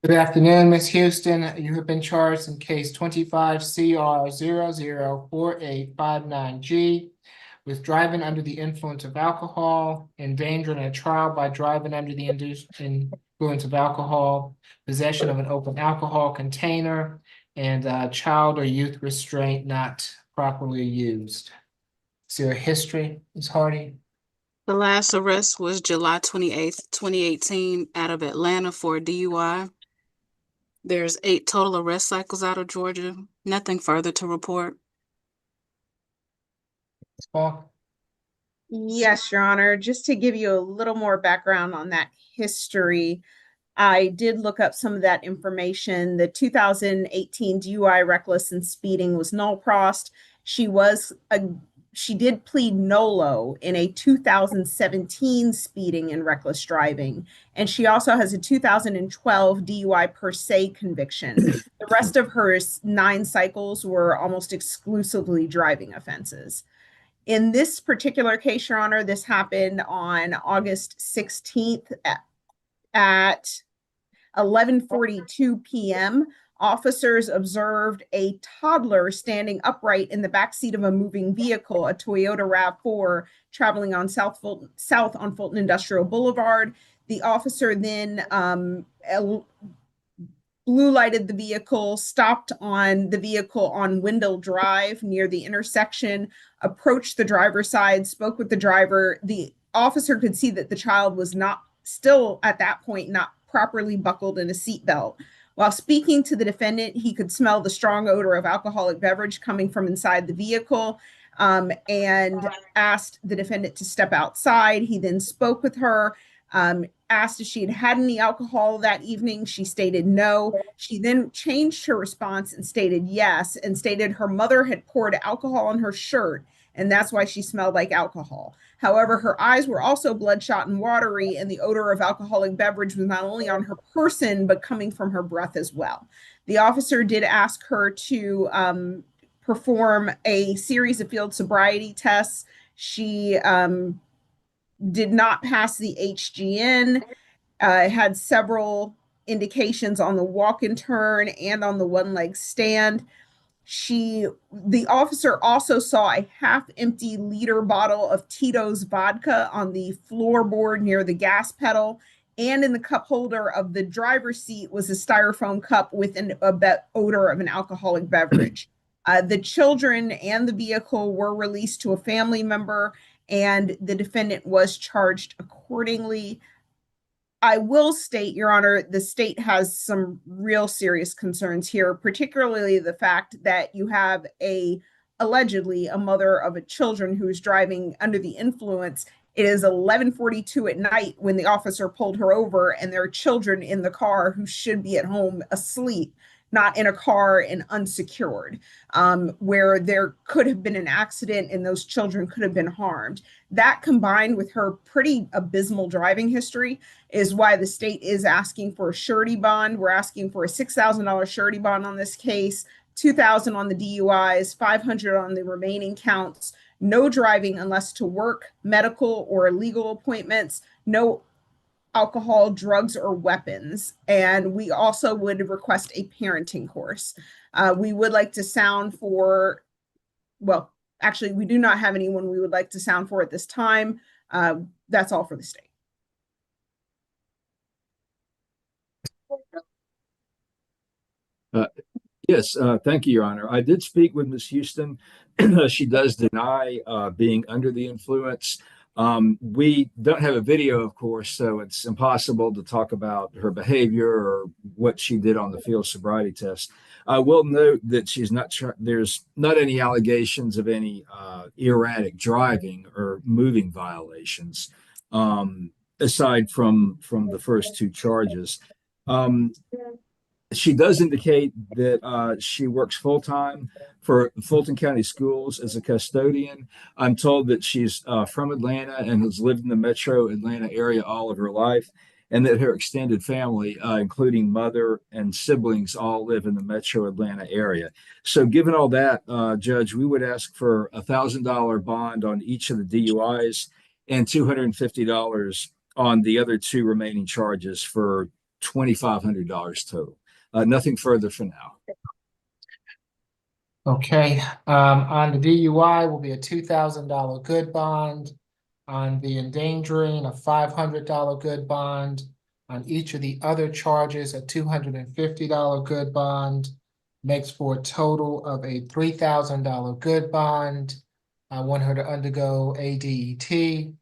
Good afternoon, Ms. Houston. You have been charged in case 25 CR 004859G with driving under the influence of alcohol, endangering a child by driving under the influence of alcohol, possession of an open alcohol container, and child or youth restraint not properly used. Is there a history, Ms. Hardy? The last arrest was July 28th, 2018, out of Atlanta for a DUI. There's 8 total arrest cycles out of Georgia. Nothing further to report. Ms. Falk? Yes, Your Honor. Just to give you a little more background on that history, I did look up some of that information. The 2018 DUI reckless and speeding was null prost. She did plead nolo in a 2017 speeding and reckless driving. And she also has a 2012 DUI per se conviction. The rest of her 9 cycles were almost exclusively driving offenses. In this particular case, Your Honor, this happened on August 16th at 11:42 p.m. Officers observed a toddler standing upright in the backseat of a moving vehicle, a Toyota RAV4, traveling on south on Fulton Industrial Boulevard. The officer then blue lighted the vehicle, stopped on the vehicle on Wendell Drive near the intersection, approached the driver's side, spoke with the driver. The officer could see that the child was not still at that point not properly buckled in a seatbelt. While speaking to the defendant, he could smell the strong odor of alcoholic beverage coming from inside the vehicle, and asked the defendant to step outside. He then spoke with her, asked if she had had any alcohol that evening. She stated no. She then changed her response and stated yes, and stated her mother had poured alcohol on her shirt, and that's why she smelled like alcohol. However, her eyes were also bloodshot and watery, and the odor of alcoholic beverage was not only on her person, but coming from her breath as well. The officer did ask her to perform a series of field sobriety tests. She did not pass the HGN, had several indications on the walk and turn and on the one-leg stand. The officer also saw a half-empty liter bottle of Tito's vodka on the floorboard near the gas pedal, and in the cup holder of the driver's seat was a styrofoam cup with a odor of an alcoholic beverage. The children and the vehicle were released to a family member, and the defendant was charged accordingly. I will state, Your Honor, the state has some real serious concerns here, particularly the fact that you have allegedly a mother of a children who is driving under the influence. It is 11:42 at night when the officer pulled her over, and there are children in the car who should be at home asleep, not in a car and unsecured, where there could have been an accident and those children could have been harmed. That, combined with her pretty abysmal driving history, is why the state is asking for a surety bond. We're asking for a $6,000 surety bond on this case, $2,000 on the DUIs, $500 on the remaining counts, no driving unless to work, medical, or legal appointments, no alcohol, drugs, or weapons. And we also would request a parenting course. We would like to sound for, well, actually, we do not have anyone we would like to sound for at this time. That's all for the state. Yes, thank you, Your Honor. I did speak with Ms. Houston. She does deny being under the influence. We don't have a video, of course, so it's impossible to talk about her behavior or what she did on the field sobriety test. I will note that there's not any allegations of any erratic driving or moving violations, aside from the first 2 charges. She does indicate that she works full-time for Fulton County Schools as a custodian. I'm told that she's from Atlanta and has lived in the metro Atlanta area all of her life, and that her extended family, including mother and siblings, all live in the metro Atlanta area. So given all that, Judge, we would ask for a $1,000 bond on each of the DUIs and $250 on the other 2 remaining charges for $2,500 total. Nothing further for now. Okay, on the DUI will be a $2,000 good bond. On the endangering, a $500 good bond. On each of the other charges, a $250 good bond. Makes for a total of a $3,000 good bond. I want her to undergo ADET,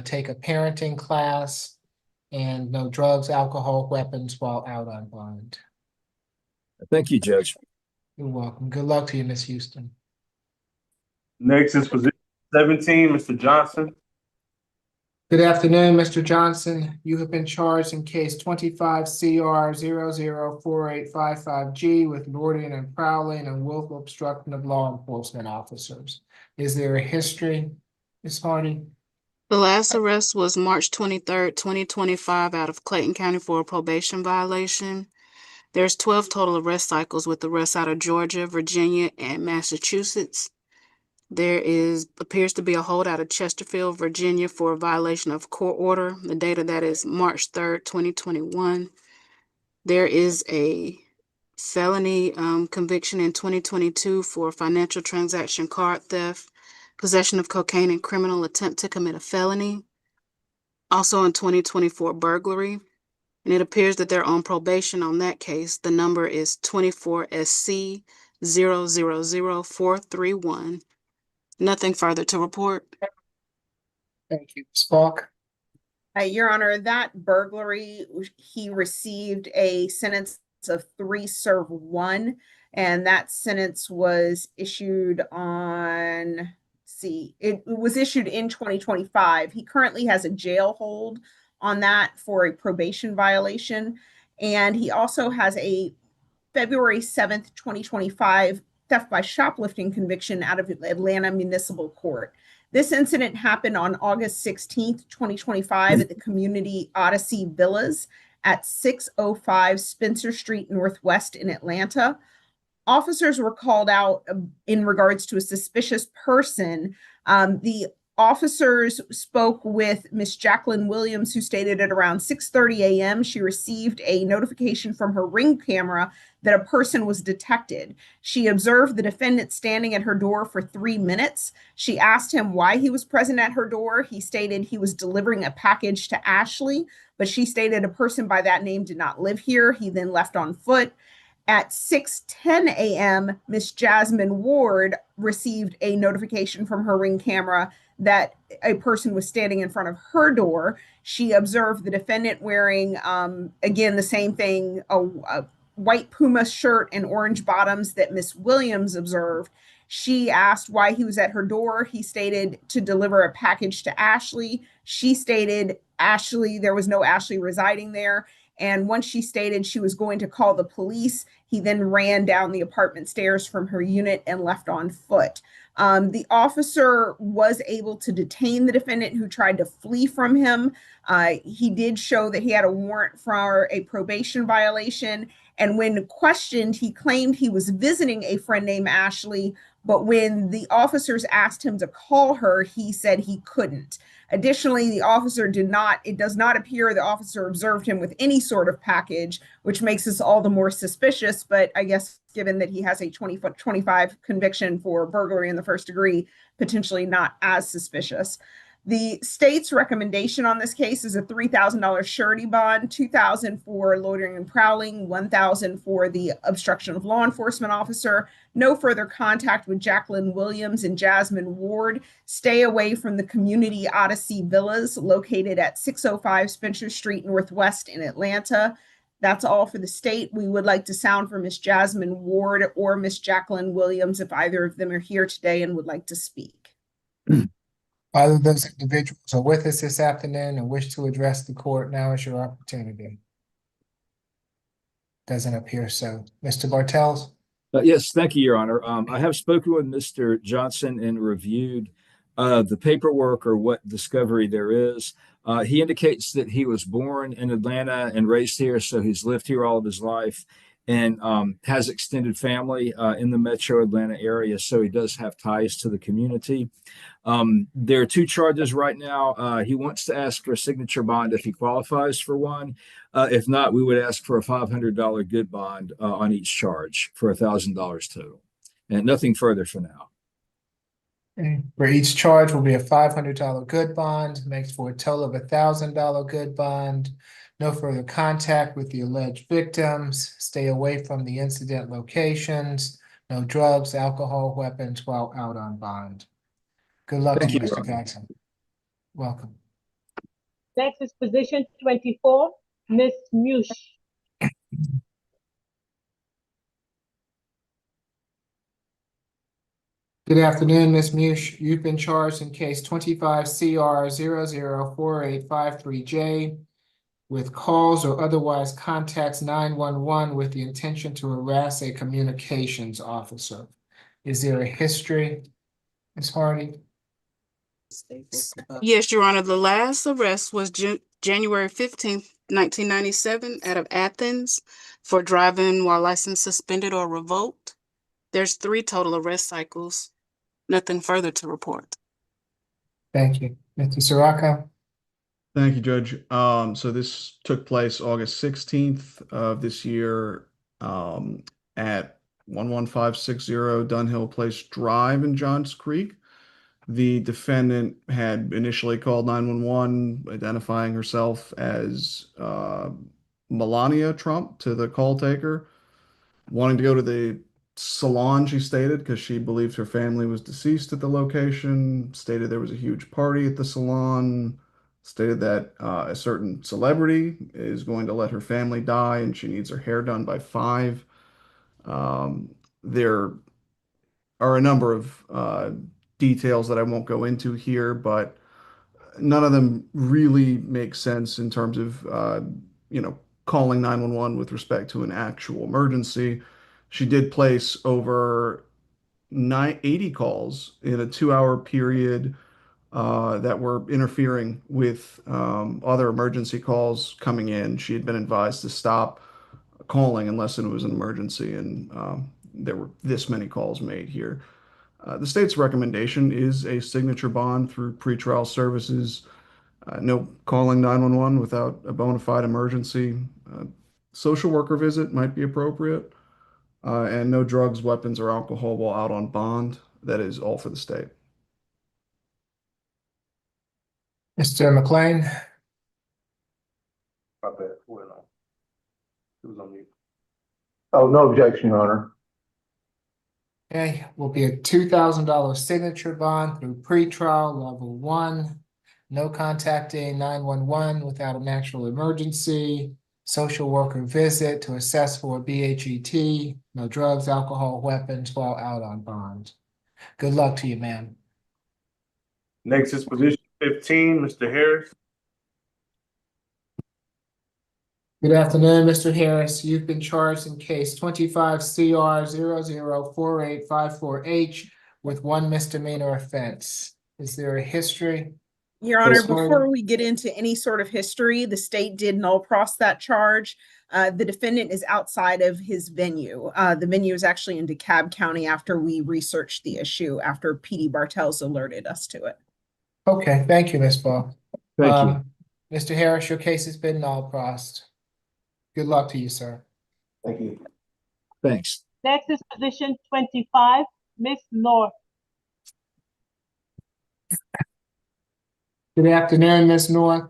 take a parenting class, and no drugs, alcohol, weapons while out on bond. Thank you, Judge. You're welcome. Good luck to you, Miss Houston. Next is position 17, Mr. Johnson. Good afternoon, Mr. Johnson. You have been charged in case 25 CR 004855G with loitering and prowling and willful obstruction of law enforcement officers. Is there a history, Ms. Hardy? The last arrest was March 23rd, 2025 out of Clayton County for a probation violation. There's 12 total arrest cycles with arrests out of Georgia, Virginia, and Massachusetts. There appears to be a hold out of Chesterfield, Virginia for a violation of court order. The date of that is March 3rd, 2021. There is a felony conviction in 2022 for financial transaction card theft, possession of cocaine, and criminal attempt to commit a felony. Also in 2024, burglary. And it appears that they're on probation on that case. The number is 24 SC 000431. Nothing further to report. Thank you. Ms. Falk? Your Honor, that burglary, he received a sentence of 3-1, and that sentence was issued on, it was issued in 2025. He currently has a jail hold on that for a probation violation, and he also has a February 7th, 2025 theft by shoplifting conviction out of Atlanta Municipal Court. This incident happened on August 16th, 2025 at the Community Odyssey Villas at 605 Spencer Street Northwest in Atlanta. Officers were called out in regards to a suspicious person. The officers spoke with Miss Jacqueline Williams, who stated at around 6:30 a.m. she received a notification from her Ring camera that a person was detected. She observed the defendant standing at her door for 3 minutes. She asked him why he was present at her door. He stated he was delivering a package to Ashley, but she stated a person by that name did not live here. He then left on foot. At 6:10 a.m., Miss Jasmine Ward received a notification from her Ring camera that a person was standing in front of her door. She observed the defendant wearing, again, the same thing, a white Puma shirt and orange bottoms that Miss Williams observed. She asked why he was at her door. He stated to deliver a package to Ashley. She stated there was no Ashley residing there. And once she stated she was going to call the police, he then ran down the apartment stairs from her unit and left on foot. The officer was able to detain the defendant who tried to flee from him. He did show that he had a warrant for a probation violation. And when questioned, he claimed he was visiting a friend named Ashley, but when the officers asked him to call her, he said he couldn't. Additionally, it does not appear the officer observed him with any sort of package, which makes us all the more suspicious. But I guess given that he has a 25 conviction for burglary in the first degree, potentially not as suspicious. The state's recommendation on this case is a $3,000 surety bond, $2,000 for loitering and prowling, $1,000 for the obstruction of law enforcement officer. No further contact with Jacqueline Williams and Jasmine Ward. Stay away from the Community Odyssey Villas located at 605 Spencer Street Northwest in Atlanta. That's all for the state. We would like to sound for Miss Jasmine Ward or Miss Jacqueline Williams if either of them are here today and would like to speak. Either of those individuals are with us this afternoon and wish to address the court. Now is your opportunity. Doesn't appear so. Mr. Bartels? Yes, thank you, Your Honor. I have spoken with Mr. Johnson and reviewed the paperwork or what discovery there is. He indicates that he was born in Atlanta and raised here, so he's lived here all of his life. and has extended family in the metro Atlanta area, so he does have ties to the community. There are two charges right now. He wants to ask for a signature bond if he qualifies for one. If not, we would ask for a $500 good bond on each charge for $1,000 total, and nothing further for now. Okay. For each charge will be a $500 good bond, makes for a total of a $1,000 good bond. No further contact with the alleged victims. Stay away from the incident locations. No drugs, alcohol, weapons while out on bond. Good luck to Thank you, you. Mr. Jackson. Welcome. Next is position 24, Miss Muse. Good afternoon, Ms. Muse. You've been charged in case 25 CR 004853J with calls or otherwise contacts 911 with the intention to harass a communications officer. Is there a history, Ms. Hardy? Yes, Your Honor, the last arrest was January 15th, 1997 out of Athens for driving while license suspended or revoked. There's 3 total arrest cycles. Nothing further to report. Thank you. Mr. Sirocco? Thank you, Judge. So this took place August 16th of this year at 11560 Dunhill Place Drive in Johns Creek. The defendant had initially called 911, identifying herself as Melania Trump to the call taker, wanting to go to the salon, she stated, because she believed her family was deceased at the location, stated there was a huge party at the salon, stated that a certain celebrity is going to let her family die and she needs her hair done by 5. There are a number of details that I won't go into here, but none of them really make sense in terms of, calling 911 with respect to an actual emergency. She did place over 80 calls in a 2-hour period that were interfering with other emergency calls coming in. She had been advised to stop calling unless it was an emergency, and there were this many calls made here. The state's recommendation is a signature bond through pretrial services. No calling 911 without a bona fide emergency. Social worker visit might be appropriate. And no drugs, weapons, or alcohol while out on bond. That is all for the state. Mr. McLean? My bad. Went on. It was on mute. Oh, no objection, Your Honor. Okay, will be a $2,000 signature bond through pretrial level 1. No contacting 911 without an actual emergency. Social worker visit to assess for a BHET. No drugs, alcohol, weapons while out on bond. Good luck to you, ma'am. Next is position 15, Mr. Harris. Good afternoon, Mr. Harris. You've been charged in case 25 CR 004854H with 1 misdemeanor offense. Is there a history? Your Honor, Ms. Hardy? before we get into any sort of history, the state did null pros that charge. The defendant is outside of his venue. The venue is actually in DeKalb County after we researched the issue, after PD Bartels alerted us to it. Okay, thank you, Ms. Ball. Thank you. Mr. Harris, your case has been null pros. Good luck to you, sir. Thank you. Thanks. Next is position 25, Miss North. Good afternoon, Ms. North.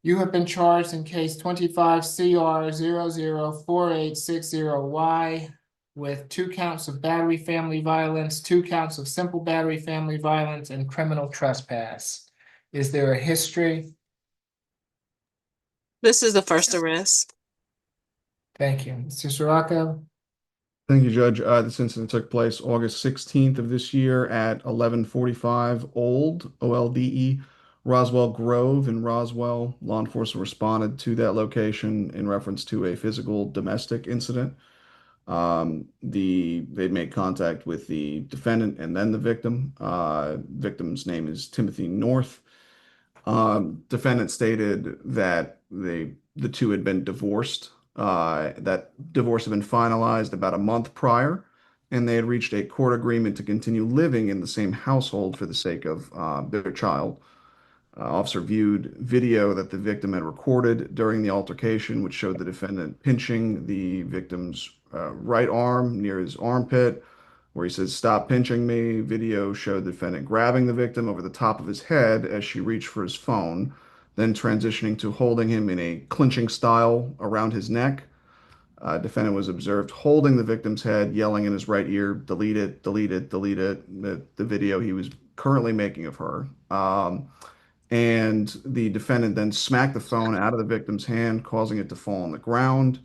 You have been charged in case 25 CR 004860Y with 2 counts of battery family violence, 2 counts of simple battery family violence, and criminal trespass. Is there a history? This is the first arrest. Thank you. Mr. Sirocco? Thank you, Judge. This incident took place August 16th of this year at 1145 Old, OLDE, Roswell Grove in Roswell. Law enforcement responded to that location in reference to a physical domestic incident. They made contact with the defendant and then the victim. Victim's name is Timothy North. Defendant stated that the two had been divorced That divorce had been finalized about a month prior, and they had reached a court agreement to continue living in the same household for the sake of their child. Officer viewed video that the victim had recorded during the altercation, which showed the defendant pinching the victim's right arm near his armpit, where he says, "Stop pinching me." Video showed the defendant grabbing the victim over the top of his head as she reached for his phone, then transitioning to holding him in a clinching style around his neck. Defendant was observed holding the victim's head, yelling in his right ear, "Delete it, delete it, delete it." The video he was currently making of her. And the defendant then smacked the phone out of the victim's hand, causing it to fall on the ground.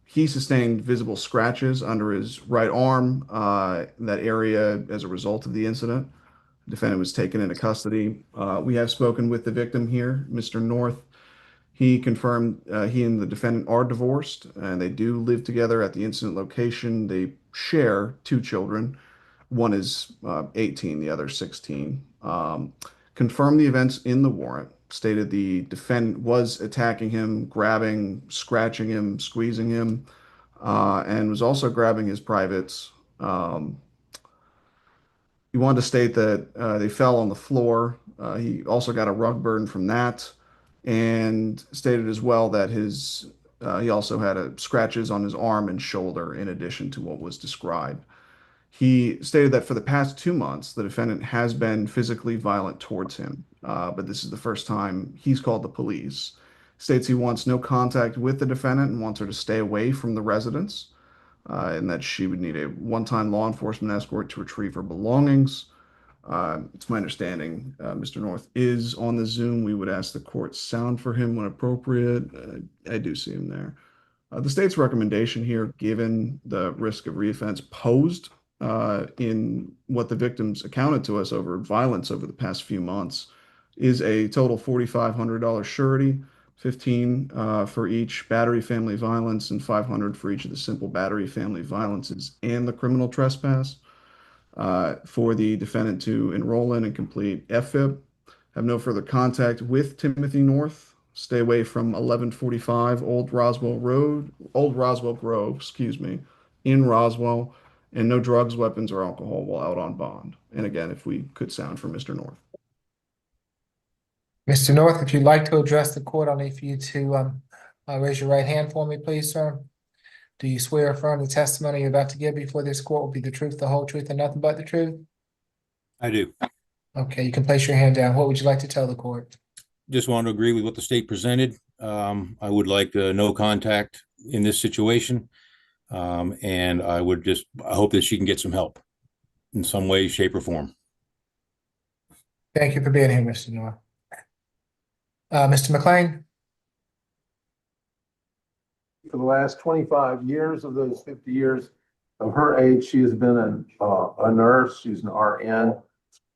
He sustained visible scratches under his right arm, that area, as a result of the incident. The defendant was taken into custody. We have spoken with the victim here, Mr. North. He confirmed he and the defendant are divorced, and they do live together at the incident location. They share 2 children. One is 18, the other 16. Confirmed the events in the warrant, stated the defendant was attacking him, grabbing, scratching him, squeezing him, and was also grabbing his privates. He wanted to state that they fell on the floor. He also got a rug burn from that, and stated as well that he also had scratches on his arm and shoulder in addition to what was described. He stated that for the past 2 months, the defendant has been physically violent towards him, but this is the first time he's called the police. States he wants no contact with the defendant and wants her to stay away from the residence, and that she would need a one-time law enforcement escort to retrieve her belongings. It's my understanding Mr. North is on the Zoom. We would ask the court sound for him when appropriate. I do see him there. The state's recommendation here, given the risk of reoffense posed in what the victims accounted to us over violence over the past few months, is a total $4,500 surety, $15 for each battery family violence, and $500 for each of the simple battery family violences and the criminal trespass. For the defendant to enroll in and complete FFIP, have no further contact with Timothy North, stay away from 1145 Old Roswell Grove, in Roswell, and no drugs, weapons, or alcohol while out on bond. And again, if we could sound for Mr. North. Mr. North, if you'd like to address the court, I'll need for you to raise your right hand for me, please, sir. Do you swear or affirm the testimony you're about to give before this court will be the truth, the whole truth, and nothing but the truth? I do. Okay, you can place your hand down. What would you like to tell the court? Just want to agree with what the state presented. I would like no contact in this situation. And I hope that she can get some help in some way, shape, or form. Thank you for being here, Mr. North. Mr. McLean? For the last 25 years of those 50 years of her age, she has been a nurse. She's an RN.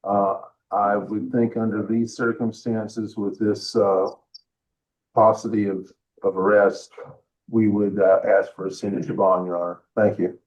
I would think under these circumstances with this paucity of arrest, we would ask for a signature bond, Your Honor. Thank you.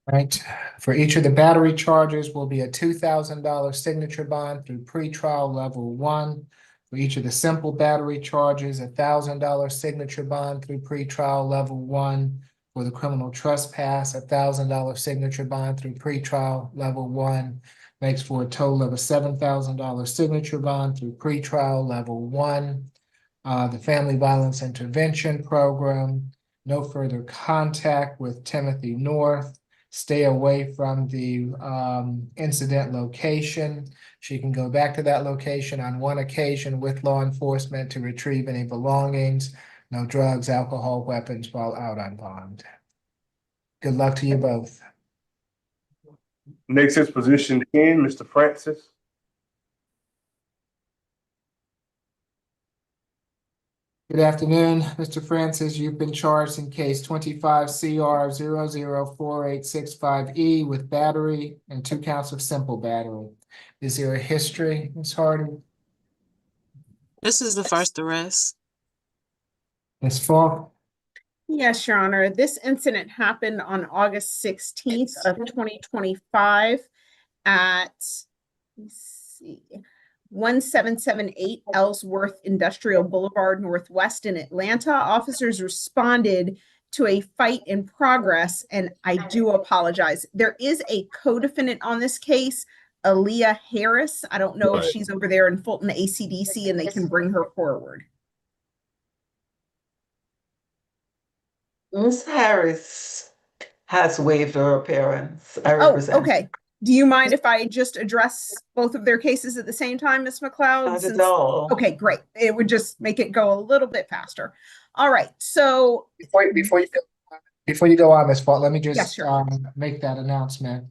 Right. For each of the battery charges will be a $2,000 signature bond through pretrial level 1. For each of the simple battery charges, a $1,000 signature bond through pretrial level 1. For the criminal trespass, a $1,000 signature bond through pretrial level 1. Makes for a total of a $7,000 signature bond through pretrial level 1. The Family Violence Intervention Program, no further contact with Timothy North. Stay away from the incident location. She can go back to that location on one occasion with law enforcement to retrieve any belongings. No drugs, alcohol, weapons while out on bond. Good luck to you both. Next is position 10, Mr. Francis. Good afternoon, Mr. Francis. You've been charged in case 25 CR 004865E with battery and 2 counts of simple battery. Is there a history, Ms. Hardy? This is the first arrest. Ms. Falk? Yes, Your Honor. This incident happened on August 16th of 2025 at, let's see, 1778 Ellsworth Industrial Boulevard Northwest in Atlanta. Officers responded to a fight in progress, and I do apologize. There is a co-defendant on this case, Aaliyah Harris. I don't know if Right. she's over there in Fulton ACDC and they can bring her forward. Miss Harris has waived her appearance. I Oh, represent. okay. Do you mind if I just address both of their cases at the same time, Ms. McLeod? Not at all. Okay, great. It would just make it go a little bit faster. All right, so Before you go on, Ms. Fault, let me Yes, just sure. make that announcement.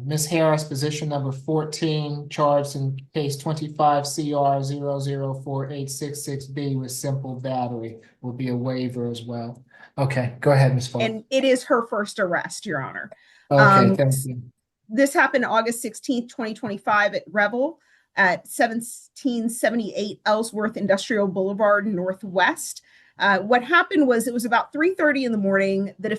Ms. Harris, position number 14, charged in case 25 CR 004866B with simple battery, will be a waiver as well. Okay, go ahead, Ms. Fault. and it is her first arrest, Your Honor. Okay, thank you. This happened August 16th, 2025 at Revel at 1778 Ellsworth Industrial Boulevard Northwest. What happened was it was about 3:30 in the morning. The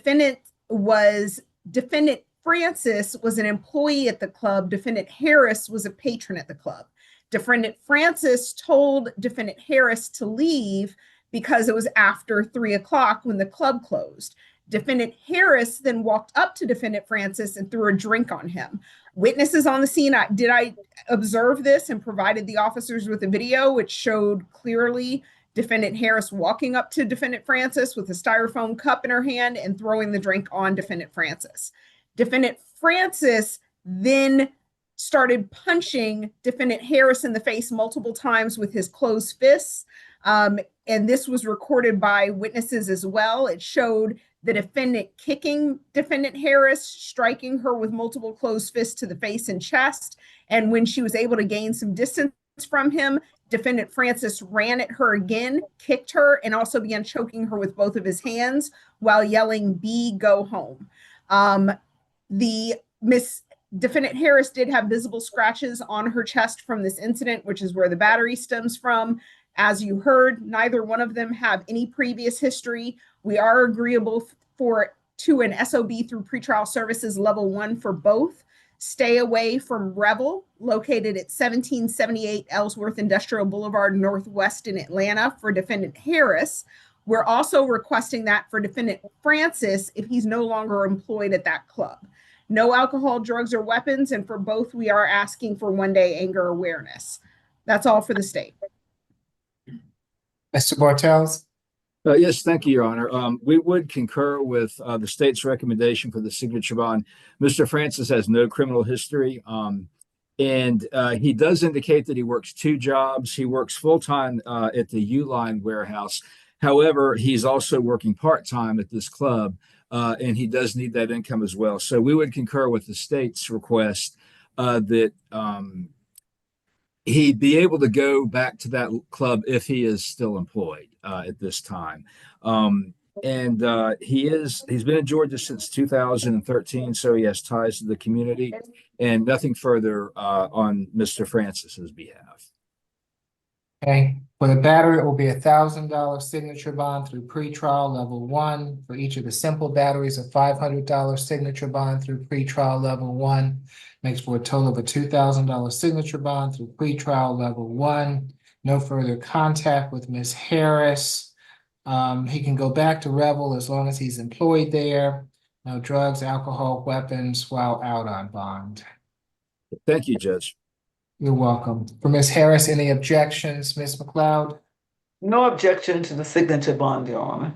defendant Francis was an employee at the club. Defendant Harris was a patron at the club. Defendant Francis told Defendant Harris to leave because it was after 3 o'clock when the club closed. Defendant Harris then walked up to Defendant Francis and threw a drink on him. Witnesses on the scene, I observe this and provided the officers with a video which showed clearly Defendant Harris walking up to Defendant Francis with a styrofoam cup in her hand and throwing the drink on Defendant Francis. Defendant Francis then started punching Defendant Harris in the face multiple times with his closed fists. And this was recorded by witnesses as well. It showed the defendant kicking Defendant Harris, striking her with multiple closed fists to the face and chest. And when she was able to gain some distance from him, Defendant Francis ran at her again, kicked her, and also began choking her with both of his hands while yelling, "B, go home." Defendant Harris did have visible scratches on her chest from this incident, which is where the battery stems from. As you heard, neither one of them have any previous history. We are agreeable to an SOB through pretrial services level 1 for both. Stay away from Revel, located at 1778 Ellsworth Industrial Boulevard Northwest in Atlanta for Defendant Harris. We're also requesting that for Defendant Francis if he's no longer employed at that club. No alcohol, drugs, or weapons, and for both, we are asking for one-day anger awareness. That's all for the state. Mr. Bartels? Yes, thank you, Your Honor. We would concur with the state's recommendation for the signature bond. Mr. Francis has no criminal history, and he does indicate that he works 2 jobs. He works full-time at the U-Line warehouse. However, he's also working part-time at this club, and he does need that income as well. So we would concur with the state's request that he'd be able to go back to that club if he is still employed at this time. He's been in Georgia since 2013, so he has ties to the community, and nothing further on Mr. Francis's behalf. Okay, for the battery, it will be $1,000 signature bond through pretrial level 1. For each of the simple batteries, a $500 signature bond through pretrial level 1. Makes for a total of a $2,000 signature bond through pretrial level 1. No further contact with Ms. Harris. He can go back to Revel as long as he's employed there. No drugs, alcohol, weapons while out on bond. Thank you, Judge. You're welcome. For Ms. Harris, any objections, Ms. McLeod? No objection to the signature bond, Your Honor.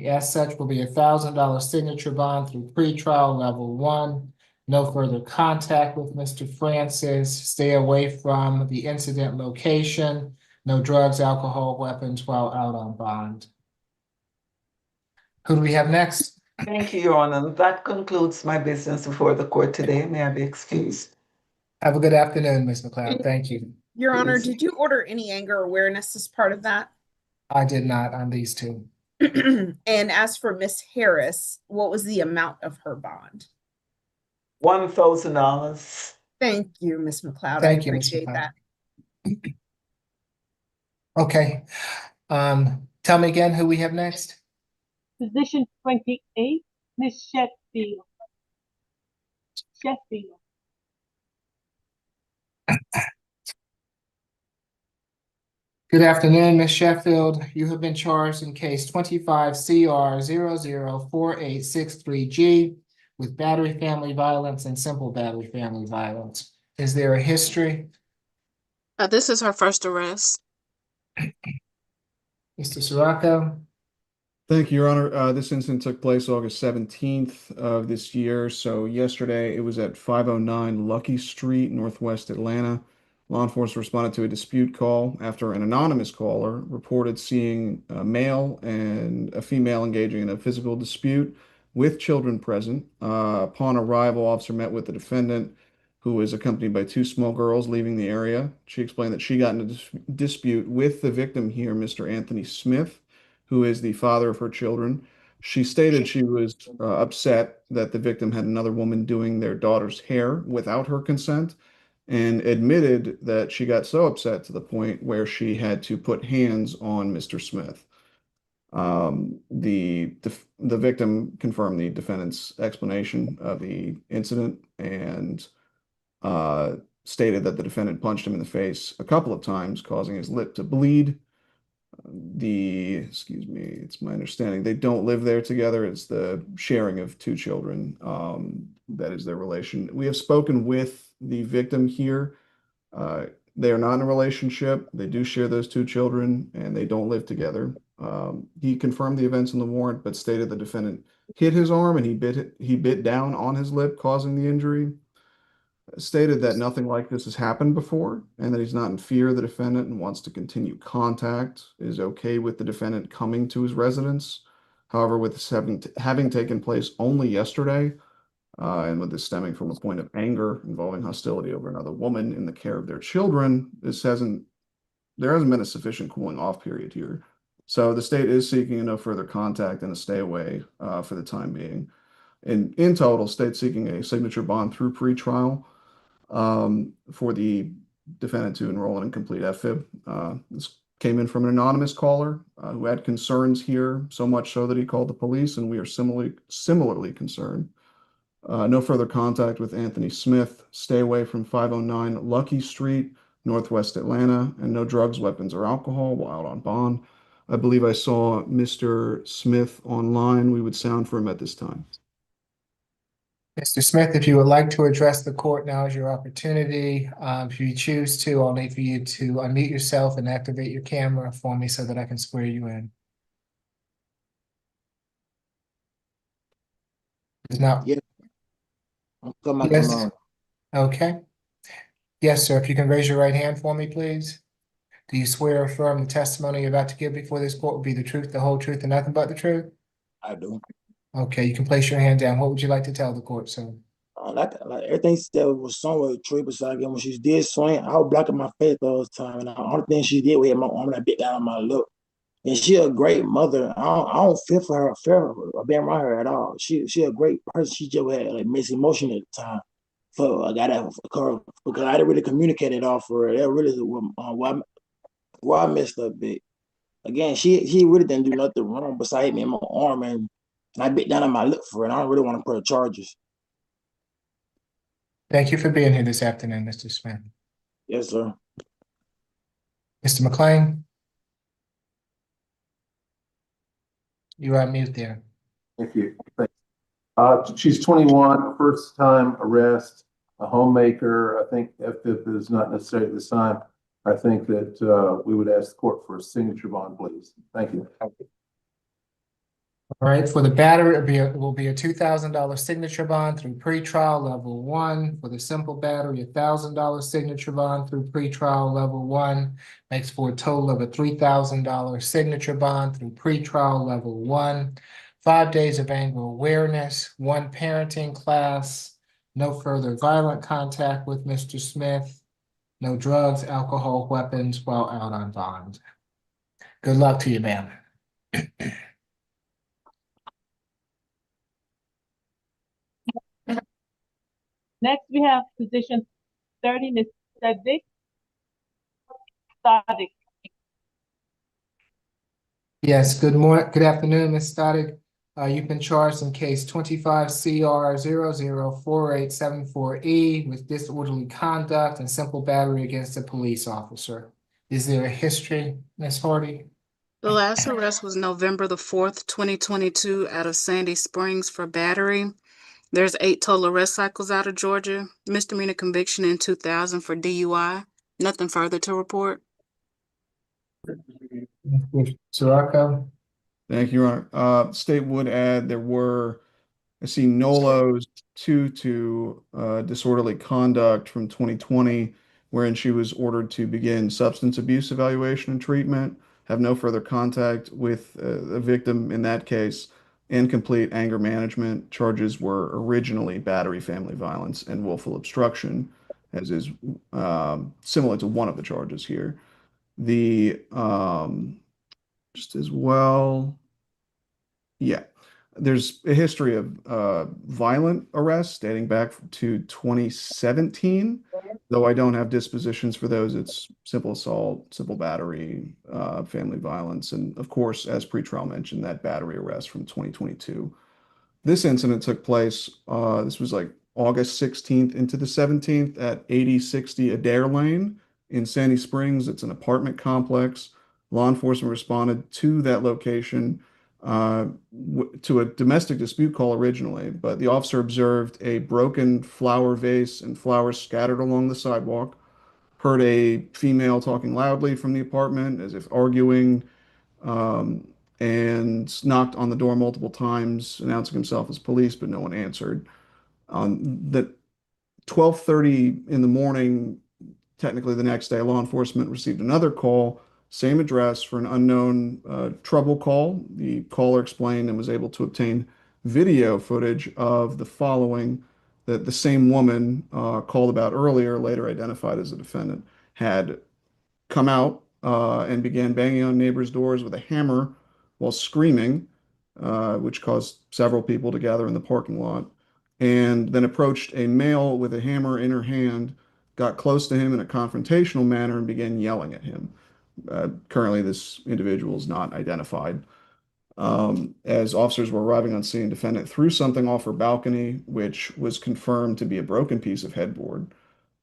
As such, will be a $1,000 signature bond through pretrial level 1. No further contact with Mr. Francis. Stay away from the incident location. No drugs, alcohol, weapons while out on bond. Who do we have next? Thank you, Your Honor. That concludes my business before the court today. May I be excused? Have a good afternoon, Ms. McLeod. Thank you. Your Honor, did you order any anger awareness as part of that? I did not on these 2. And as for Miss Harris, what was the amount of her bond? $1,000. Thank you, Ms. McLeod. Thank I you, Ms. appreciate McLeod. that. Okay. Tell me again who we have next. Position 28, Ms. Sheffield. Good afternoon, Ms. Sheffield. You have been charged in case 25 CR 004863G with battery family violence and simple battery family violence. Is there a history? This is her first arrest. Mr. Sirocco? Thank you, Your Honor. This incident took place August 17th of this year. So yesterday it was at 509 Lucky Street, Northwest Atlanta. Law enforcement responded to a dispute call after an anonymous caller reported seeing a male and a female engaging in a physical dispute with children present. Upon arrival, officer met with the defendant, who was accompanied by two small girls leaving the area. She explained that she got in a dispute with the victim here, Mr. Anthony Smith, who is the father of her children. She stated she was upset that the victim had another woman doing their daughter's hair without her consent, and admitted that she got so upset to the point where she had to put hands on Mr. Smith. The victim confirmed the defendant's explanation of the incident and stated that the defendant punched him in the face a couple of times, causing his lip to bleed. Excuse me, it's my understanding they don't live there together. It's the sharing of two children. That is their relation. We have spoken with the victim here. They are not in a relationship. They do share those two children and they don't live together. He confirmed the events in the warrant, but stated the defendant hit his arm and he bit down on his lip, causing the injury. Stated that nothing like this has happened before and that he's not in fear of the defendant and wants to continue contact, is okay with the defendant coming to his residence. However, with this having taken place only yesterday, and with this stemming from a point of anger involving hostility over another woman in the care of their children, there hasn't been a sufficient cooling off period here. So the state is seeking no further contact and a stay away for the time being. And in total, state seeking a signature bond through pretrial for the defendant to enroll in and complete FFIB. This came in from an anonymous caller who had concerns here, so much so that he called the police, and we are similarly concerned. No further contact with Anthony Smith. Stay away from 509 Lucky Street, Northwest Atlanta, and no drugs, weapons, or alcohol while out on bond. I believe I saw Mr. Smith online. We would sound for him at this time. Mr. Smith, if you would like to address the court, now is your opportunity. If you choose to, I'll need for you to unmute yourself and activate your camera for me so that I can swear you in. It's not. Yeah. Yes. Okay. Yes, sir. If you can raise your right hand for me, please. Do you swear or affirm the testimony you're about to give before this court will be the truth, the whole truth, and nothing but the truth? I do. Okay, you can place your hand down. What would you like to tell the court, sir? Like everything she said was somewhat true, besides when she did swing, I was blocking my face all the time. And the only thing she did was hit my arm and I bit down on my lip. And she a great mother. I don't feel for her, being around her at all. She a great person. She just had like mixed emotion at the time. So I got that because I didn't really communicate it all for her. That really is why I messed up big. Again, she really didn't do nothing wrong besides hit me in my arm and I bit down on my lip for it. I don't really want to put her charges. Thank you for being here this afternoon, Mr. Smith. Yes, sir. Mr. McLean? You're on mute there. Thank you. Thanks. She's 21, first time arrest, a homemaker. I think FFIP is not necessarily this time. I think that we would ask the court for a signature bond, please. Thank you. All right, for the battery, it will be a $2,000 signature bond through pretrial level 1. For the simple battery, a $1,000 signature bond through pretrial level 1. Makes for a total of a $3,000 signature bond through pretrial level 1. 5 days of anger awareness, 1 parenting class, no further violent contact with Mr. Smith, no drugs, alcohol, weapons while out on bond. Good luck to you, ma'am. Next, we have position 30, Ms. Stodd. Yes, good morning, good afternoon, Ms. Stodd. You've been charged in case 25 CR 004874E with disorderly conduct and simple battery against a police officer. Is there a history, Ms. Hardy? The last arrest was November the 4th, 2022 out of Sandy Springs for battery. There's 8 total arrest cycles out of Georgia. Misdemeanor conviction in 2000 for DUI. Nothing further to report. Sirocco? Thank you, Your Honor. State would add there were, I see Nolos 2 disorderly conduct from 2020, wherein she was ordered to begin substance abuse evaluation and treatment, have no further contact with the victim in that case, and complete anger management. Charges were originally battery, family violence, and willful obstruction, as is similar to one of the charges here. The just as well. Yeah, there's a history of violent arrests dating back to 2017, though I don't have dispositions for those. It's simple assault, simple battery, family violence, and of course, as pretrial mentioned, that battery arrest from 2022. This incident took place, this was like August 16th into the 17th at 8060 Adair Lane in Sandy Springs. It's an apartment complex. Law enforcement responded to that location to a domestic dispute call originally, but the officer observed a broken flower vase and flowers scattered along the sidewalk, heard a female talking loudly from the apartment as if arguing, and knocked on the door multiple times, announcing himself as police, but no one answered. That 12:30 in the morning, technically the next day, law enforcement received another call, same address, for an unknown trouble call. The caller explained and was able to obtain video footage of the following: that the same woman called about earlier, later identified as a defendant, had come out and began banging on neighbors' doors with a hammer while screaming, which caused several people to gather in the parking lot, and then approached a male with a hammer in her hand, got close to him in a confrontational manner, and began yelling at him. Currently, this individual is not identified. As officers were arriving on scene, defendant threw something off her balcony, which was confirmed to be a broken piece of headboard.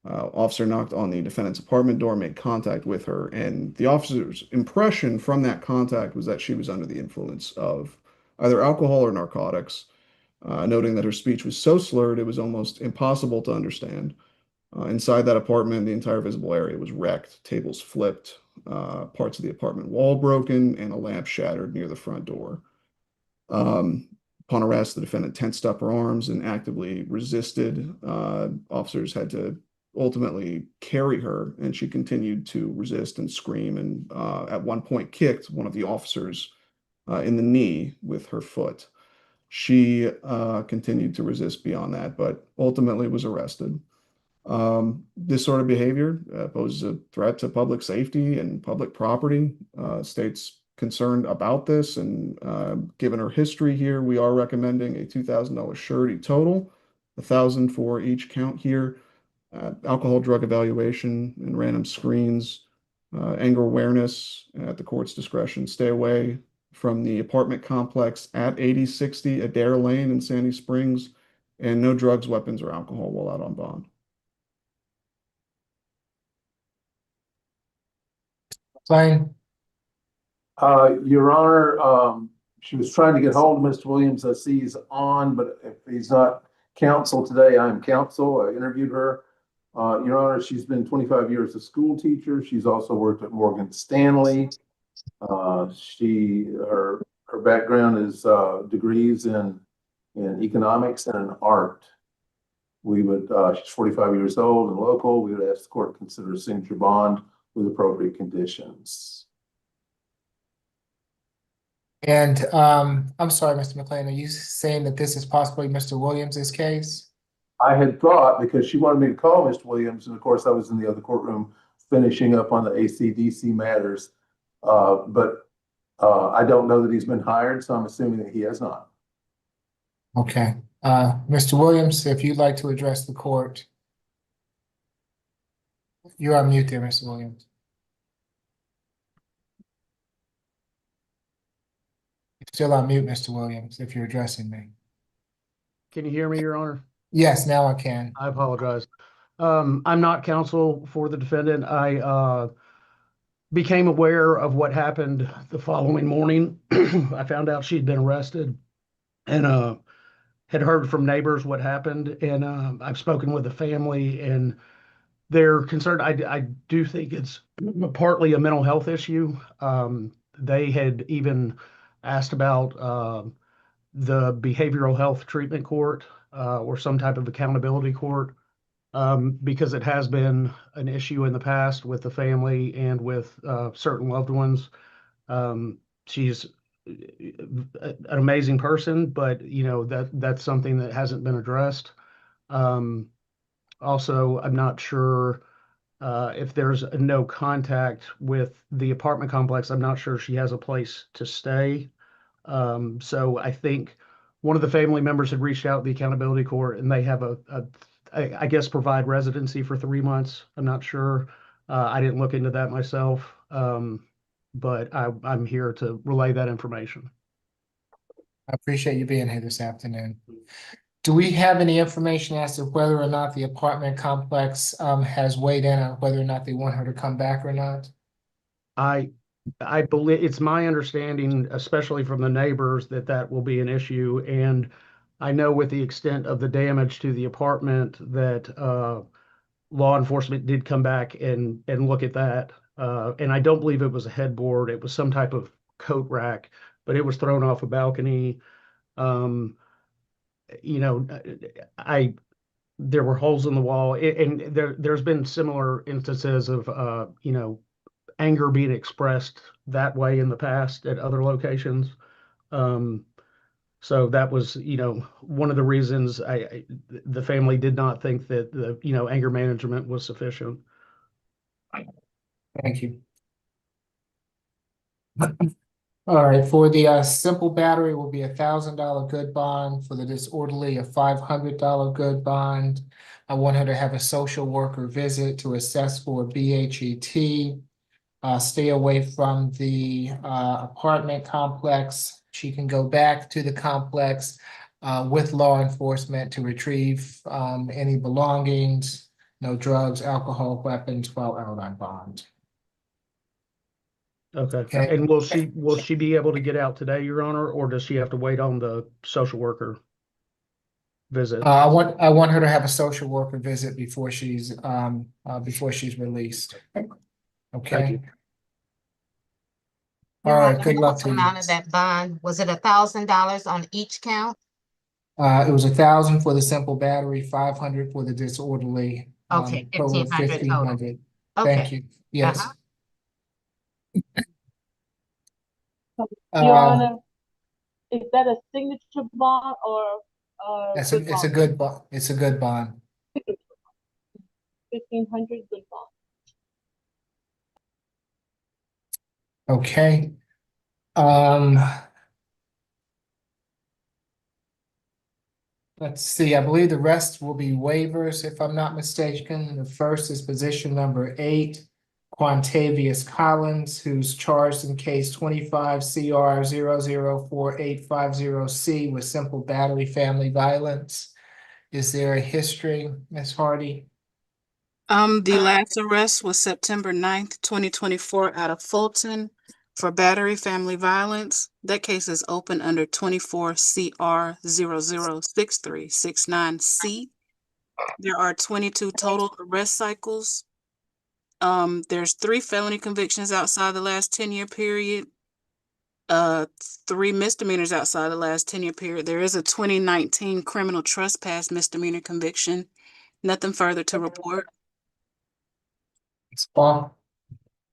Officer knocked on the defendant's apartment door, made contact with her, and the officer's impression from that contact was that she was under the influence of either alcohol or narcotics, noting that her speech was so slurred it was almost impossible to understand. Inside that apartment, the entire visible area was wrecked, tables flipped, parts of the apartment wall broken, and a lamp shattered near the front door. Upon arrest, the defendant tensed up her arms and actively resisted. Officers had to ultimately carry her, and she continued to resist and scream, and at one point kicked one of the officers in the knee with her foot. She continued to resist beyond that, but ultimately was arrested. This sort of behavior poses a threat to public safety and public property. State's concerned about this, and given her history here, we are recommending a $2,000 surety total, $1,000 for each count here. Alcohol drug evaluation and random screens, anger awareness at the court's discretion. Stay away from the apartment complex at 8060 Adair Lane in Sandy Springs, and no drugs, weapons, or alcohol while out on bond. Fine. Your Honor, she was trying to get hold of Mr. Williams. I see he's on, but if he's not counsel today, I'm counsel. I interviewed her. Your Honor, she's been 25 years a school teacher. She's also worked at Morgan Stanley. Her background is degrees in economics and in art. She's 45 years old and local. We would ask the court to consider a signature bond with appropriate conditions. And I'm sorry, Mr. McLean, are you saying that this is possibly Mr. Williams's case? I had thought, because she wanted me to call Mr. Williams, and of course I was in the other courtroom finishing up on the AC/DC matters, but I don't know that he's been hired, so I'm assuming that he has not. Okay. Mr. Williams, if you'd like to address the court. You're on mute there, Mr. Williams. Still on mute, Mr. Williams, if you're addressing me. Can you hear me, Your Honor? Yes, now I can. I apologize. I'm not counsel for the defendant. I became aware of what happened the following morning. I found out she'd been arrested and had heard from neighbors what happened. And I've spoken with the family, and they're concerned. I do think it's partly a mental health issue. They had even asked about the behavioral health treatment court or some type of accountability court, because it has been an issue in the past with the family and with certain loved ones. She's an amazing person, but that's something that hasn't been addressed. Also, I'm not sure if there's a no contact with the apartment complex. I'm not sure she has a place to stay. So I think one of the family members had reached out to the accountability court, and they have I guess, provide residency for 3 months. I'm not sure. I didn't look into that myself, but I'm here to relay that information. I appreciate you being here this afternoon. Do we have any information as to whether or not the apartment complex has weighed in on whether or not they want her to come back or not? I believe it's my understanding, especially from the neighbors, that will be an issue. And I know with the extent of the damage to the apartment that law enforcement did come back and look at that. And I don't believe it was a headboard. It was some type of coat rack, but it was thrown off a balcony. There were holes in the wall, and there's been similar instances of anger being expressed that way in the past at other locations. So that was, one of the reasons the family did not think that the, anger management was sufficient. Thank you. All right, for the simple battery will be $1,000 good bond. For the disorderly, a $500 good bond. I want her to have a social worker visit to assess for BHET. Stay away from the apartment complex. She can go back to the complex with law enforcement to retrieve any belongings, no drugs, alcohol, weapons while out on bond. Okay. And will she be able to get out today, Your Honor, or does she have to wait on the social worker visit? I want her to have a social worker visit before she's released. Okay. Thank you. All right, good luck to you. Amount of that bond, was it $1,000 on each count? It was 1,000 for the simple battery, 500 for the disorderly. Okay, Total of 1,500. Okay. Thank you. Yes. Your Honor, is that a signature bond or It's a good bond. It's a good bond. 1,500 good bond. Okay. Let's see, I believe the rest will be waivers, if I'm not mistaken. The first is position number 8, Quantavious Collins, who's charged in case 25 CR 004850C with simple battery family violence. Is there a history, Ms. Hardy? The last arrest was September 9th, 2024 out of Fulton for battery family violence. That case is open under 24 CR 006369C. There are 22 total arrest cycles. There's 3 felony convictions outside the last 10-year period. 3 misdemeanors outside the last 10-year period. There is a 2019 criminal trespass misdemeanor conviction. Nothing further to report.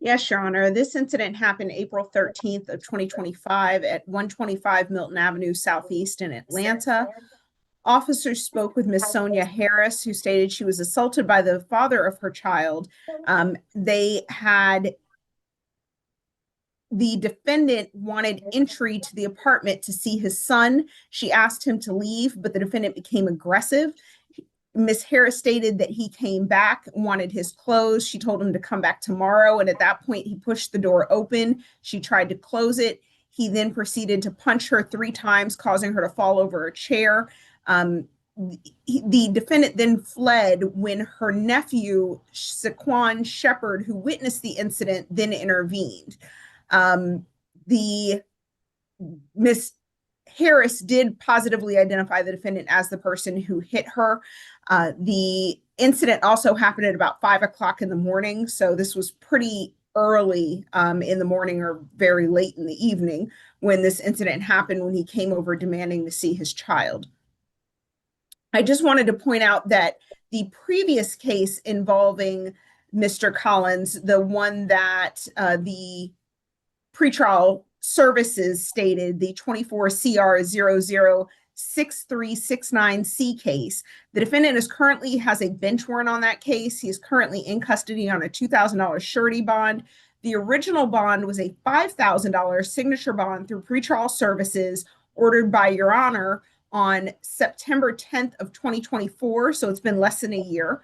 Yes, Your Honor. This incident happened April 13th of 2025 at 125 Milton Avenue Southeast in Atlanta. Officers spoke with Miss Sonia Harris, who stated she was assaulted by the father of her child. The defendant wanted entry to the apartment to see his son. She asked him to leave, but the defendant became aggressive. Miss Harris stated that he came back, wanted his clothes. She told him to come back tomorrow. And at that point, he pushed the door open. She tried to close it. He then proceeded to punch her 3 times, causing her to fall over a chair. The defendant then fled when her nephew, Saquon Shepard, who witnessed the incident, then intervened. Miss Harris did positively identify the defendant as the person who hit her. The incident also happened at about 5 o'clock in the morning, so this was pretty early in the morning or very late in the evening when this incident happened, when he came over demanding to see his child. I just wanted to point out that the previous case involving Mr. Collins, the one that the pretrial services stated, the 24 CR 006369C case, the defendant has a bench warrant on that case. He is currently in custody on a $2,000 surety bond. The original bond was a $5,000 signature bond through pretrial services ordered by Your Honor on September 10th of 2024, so it's been less than a year.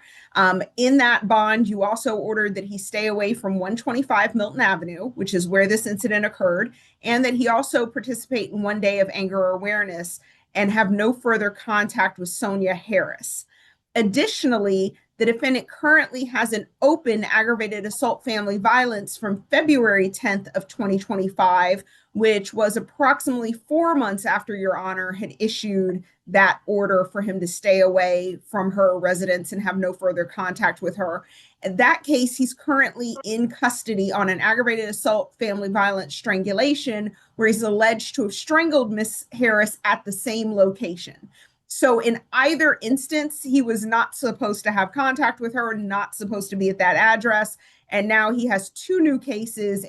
In that bond, you also ordered that he stay away from 125 Milton Avenue, which is where this incident occurred, and that he also participate in 1 day of anger awareness and have no further contact with Sonia Harris. Additionally, the defendant currently has an open aggravated assault family violence from February 10th of 2025, which was approximately 4 months after Your Honor had issued that order for him to stay away from her residence and have no further contact with her. In that case, he's currently in custody on an aggravated assault family violence strangulation, where he's alleged to have strangled Miss Harris at the same location. So in either instance, he was not supposed to have contact with her, not supposed to be at that address. And now he has 2 new cases,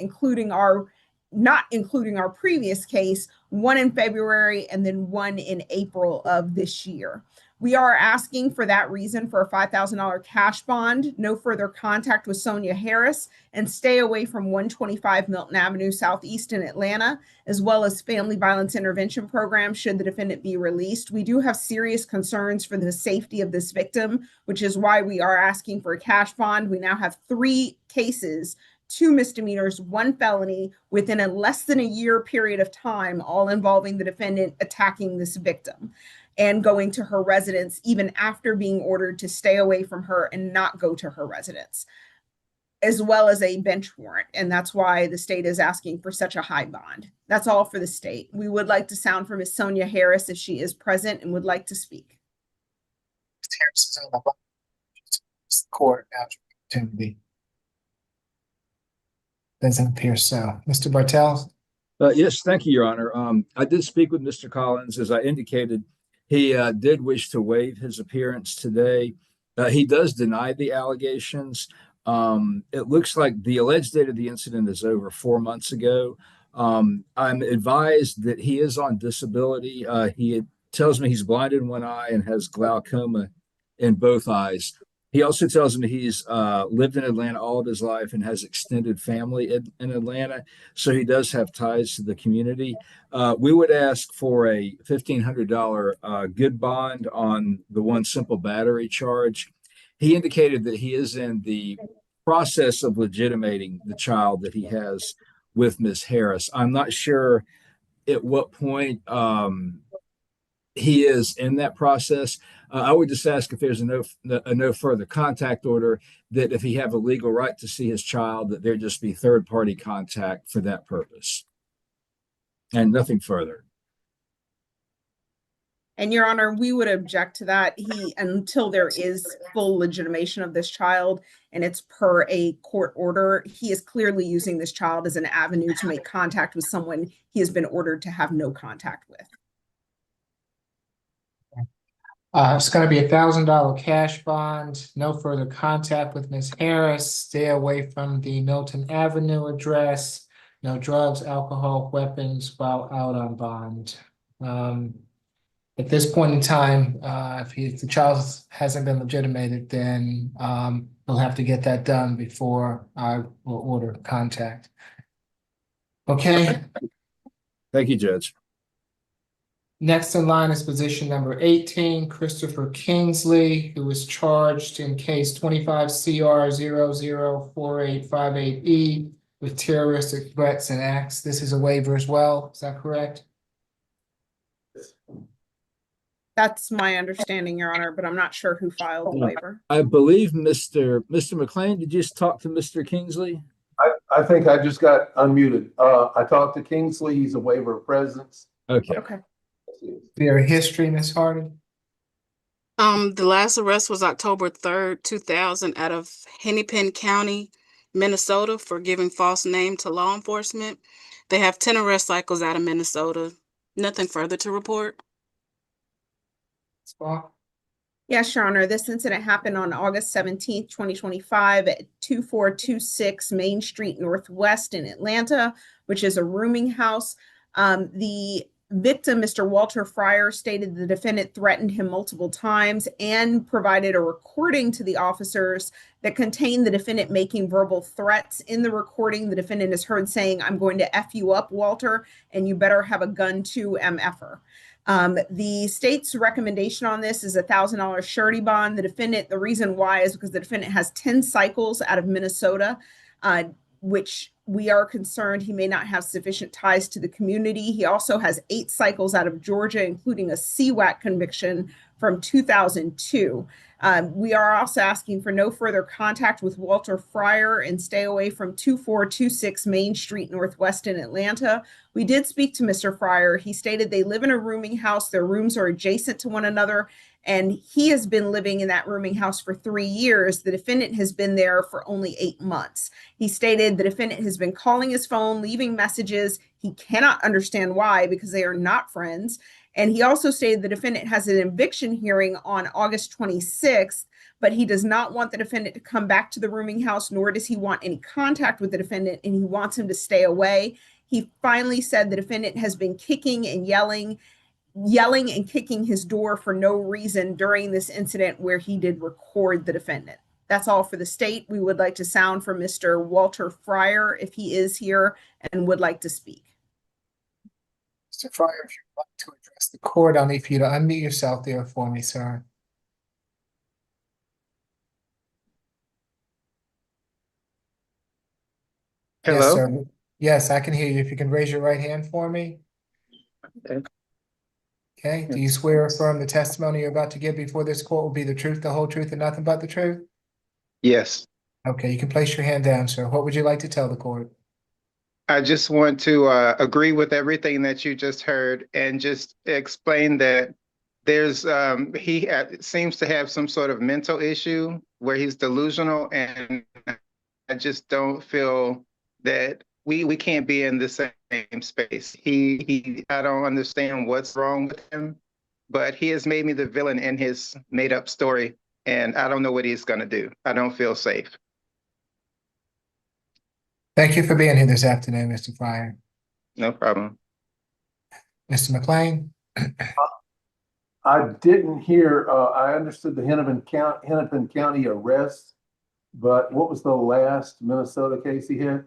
not including our previous case, 1 in February and then 1 in April of this year. We are asking for that reason for a $5,000 cash bond, no further contact with Sonia Harris, and stay away from 125 Milton Avenue Southeast in Atlanta, as well as family violence intervention program should the defendant be released. We do have serious concerns for the safety of this victim, which is why we are asking for a cash bond. We now have 3 cases, 2 misdemeanors, 1 felony within a less than a year period of time, all involving the defendant attacking this victim and going to her residence even after being ordered to stay away from her and not go to her residence, as well as a bench warrant. And that's why the state is asking for such a high bond. That's all for the state. We would like to sound from Ms. Sonia Harris if she is present and would like to speak. Ms. Harris is on the court after opportunity. Doesn't appear so. Mr. Bartels? Yes, thank you, Your Honor. I did speak with Mr. Collins. As I indicated, he did wish to waive his appearance today. He does deny the allegations. It looks like the alleged date of the incident is over 4 months ago. I'm advised that he is on disability. He tells me he's blind in 1 eye and has glaucoma in both eyes. He also tells me he's lived in Atlanta all of his life and has extended family in Atlanta, so he does have ties to the community. We would ask for a $1,500 good bond on the 1 simple battery charge. He indicated that he is in the process of legitimating the child that he has with Ms. Harris. I'm not sure at what point he is in that process. I would just ask if there's a no further contact order, that if he have a legal right to see his child, that there just be third-party contact for that purpose. And nothing further. And Your Honor, we would object to that. Until there is full legitimation of this child and it's per a court order, he is clearly using this child as an avenue to make contact with someone he has been ordered to have no contact with. It's going to be $1,000 cash bond, no further contact with Ms. Harris, stay away from the Milton Avenue address, no drugs, alcohol, weapons while out on bond. At this point in time, if the child hasn't been legitimated, then we'll have to get that done before I will order contact. Okay. Thank you, Judge. Next in line is position number 18, Christopher Kingsley, who was charged in case 25 CR 004858E with terroristic threats and acts. This is a waiver as well. Is that correct? That's my understanding, Your Honor, but I'm not sure who filed the waiver. I believe Mr. McLean, did you just talk to Mr. Kingsley? I think I just got unmuted. I talked to Kingsley. He's a waiver of presence. Okay. Okay. Their history, Ms. Harding? The last arrest was October 3rd, 2000 out of Hennepin County, Minnesota for giving false name to law enforcement. They have 10 arrest cycles out of Minnesota. Nothing further to report. Yes, Your Honor. This incident happened on August 17th, 2025 at 2426 Main Street Northwest in Atlanta, which is a rooming house. The victim, Mr. Walter Fryer, stated the defendant threatened him multiple times and provided a recording to the officers that contained the defendant making verbal threats. In the recording, the defendant is heard saying, "I'm going to F you up, Walter, and you better have a gun too, MFer." The state's recommendation on this is $1,000 surety bond. The reason why is because the defendant has 10 cycles out of Minnesota, which we are concerned he may not have sufficient ties to the community. He also has 8 cycles out of Georgia, including a CWAC conviction from 2002. We are also asking for no further contact with Walter Fryer and stay away from 2426 Main Street Northwest in Atlanta. We did speak to Mr. Fryer. He stated they live in a rooming house. Their rooms are adjacent to one another, and he has been living in that rooming house for 3 years. The defendant has been there for only 8 months. He stated the defendant has been calling his phone, leaving messages. He cannot understand why, because they are not friends. And he also stated the defendant has an eviction hearing on August 26th, but he does not want the defendant to come back to the rooming house, nor does he want any contact with the defendant, and he wants him to stay away. He finally said the defendant has been kicking and yelling and kicking his door for no reason during this incident where he did record the defendant. That's all for the state. We would like to sound from Mr. Walter Fryer if he is here and would like to speak. Mr. Fryer, if you'd like to address the court, I'll need for you to unmute yourself there for me, sir. Hello? Yes, sir. Yes, I can hear you. If you can raise your right hand for me. Okay. Okay. Do you swear or affirm the testimony you're about to give before this court will be the truth, the whole truth, and nothing but the truth? Yes. Okay, you can place your hand down, sir. What would you like to tell the court? I just want to agree with everything that you just heard and just explain that there's he seems to have some sort of mental issue where he's delusional, and I just don't feel that we can't be in the same space. I don't understand what's wrong with him, but he has made me the villain in his made up story, and I don't know what he's gonna do. I don't feel safe. Thank you for being here this afternoon, Mr. Fryer. No problem. Mr. McLean? I didn't hear, I understood the Hennepin County arrest, but what was the last Minnesota case he had?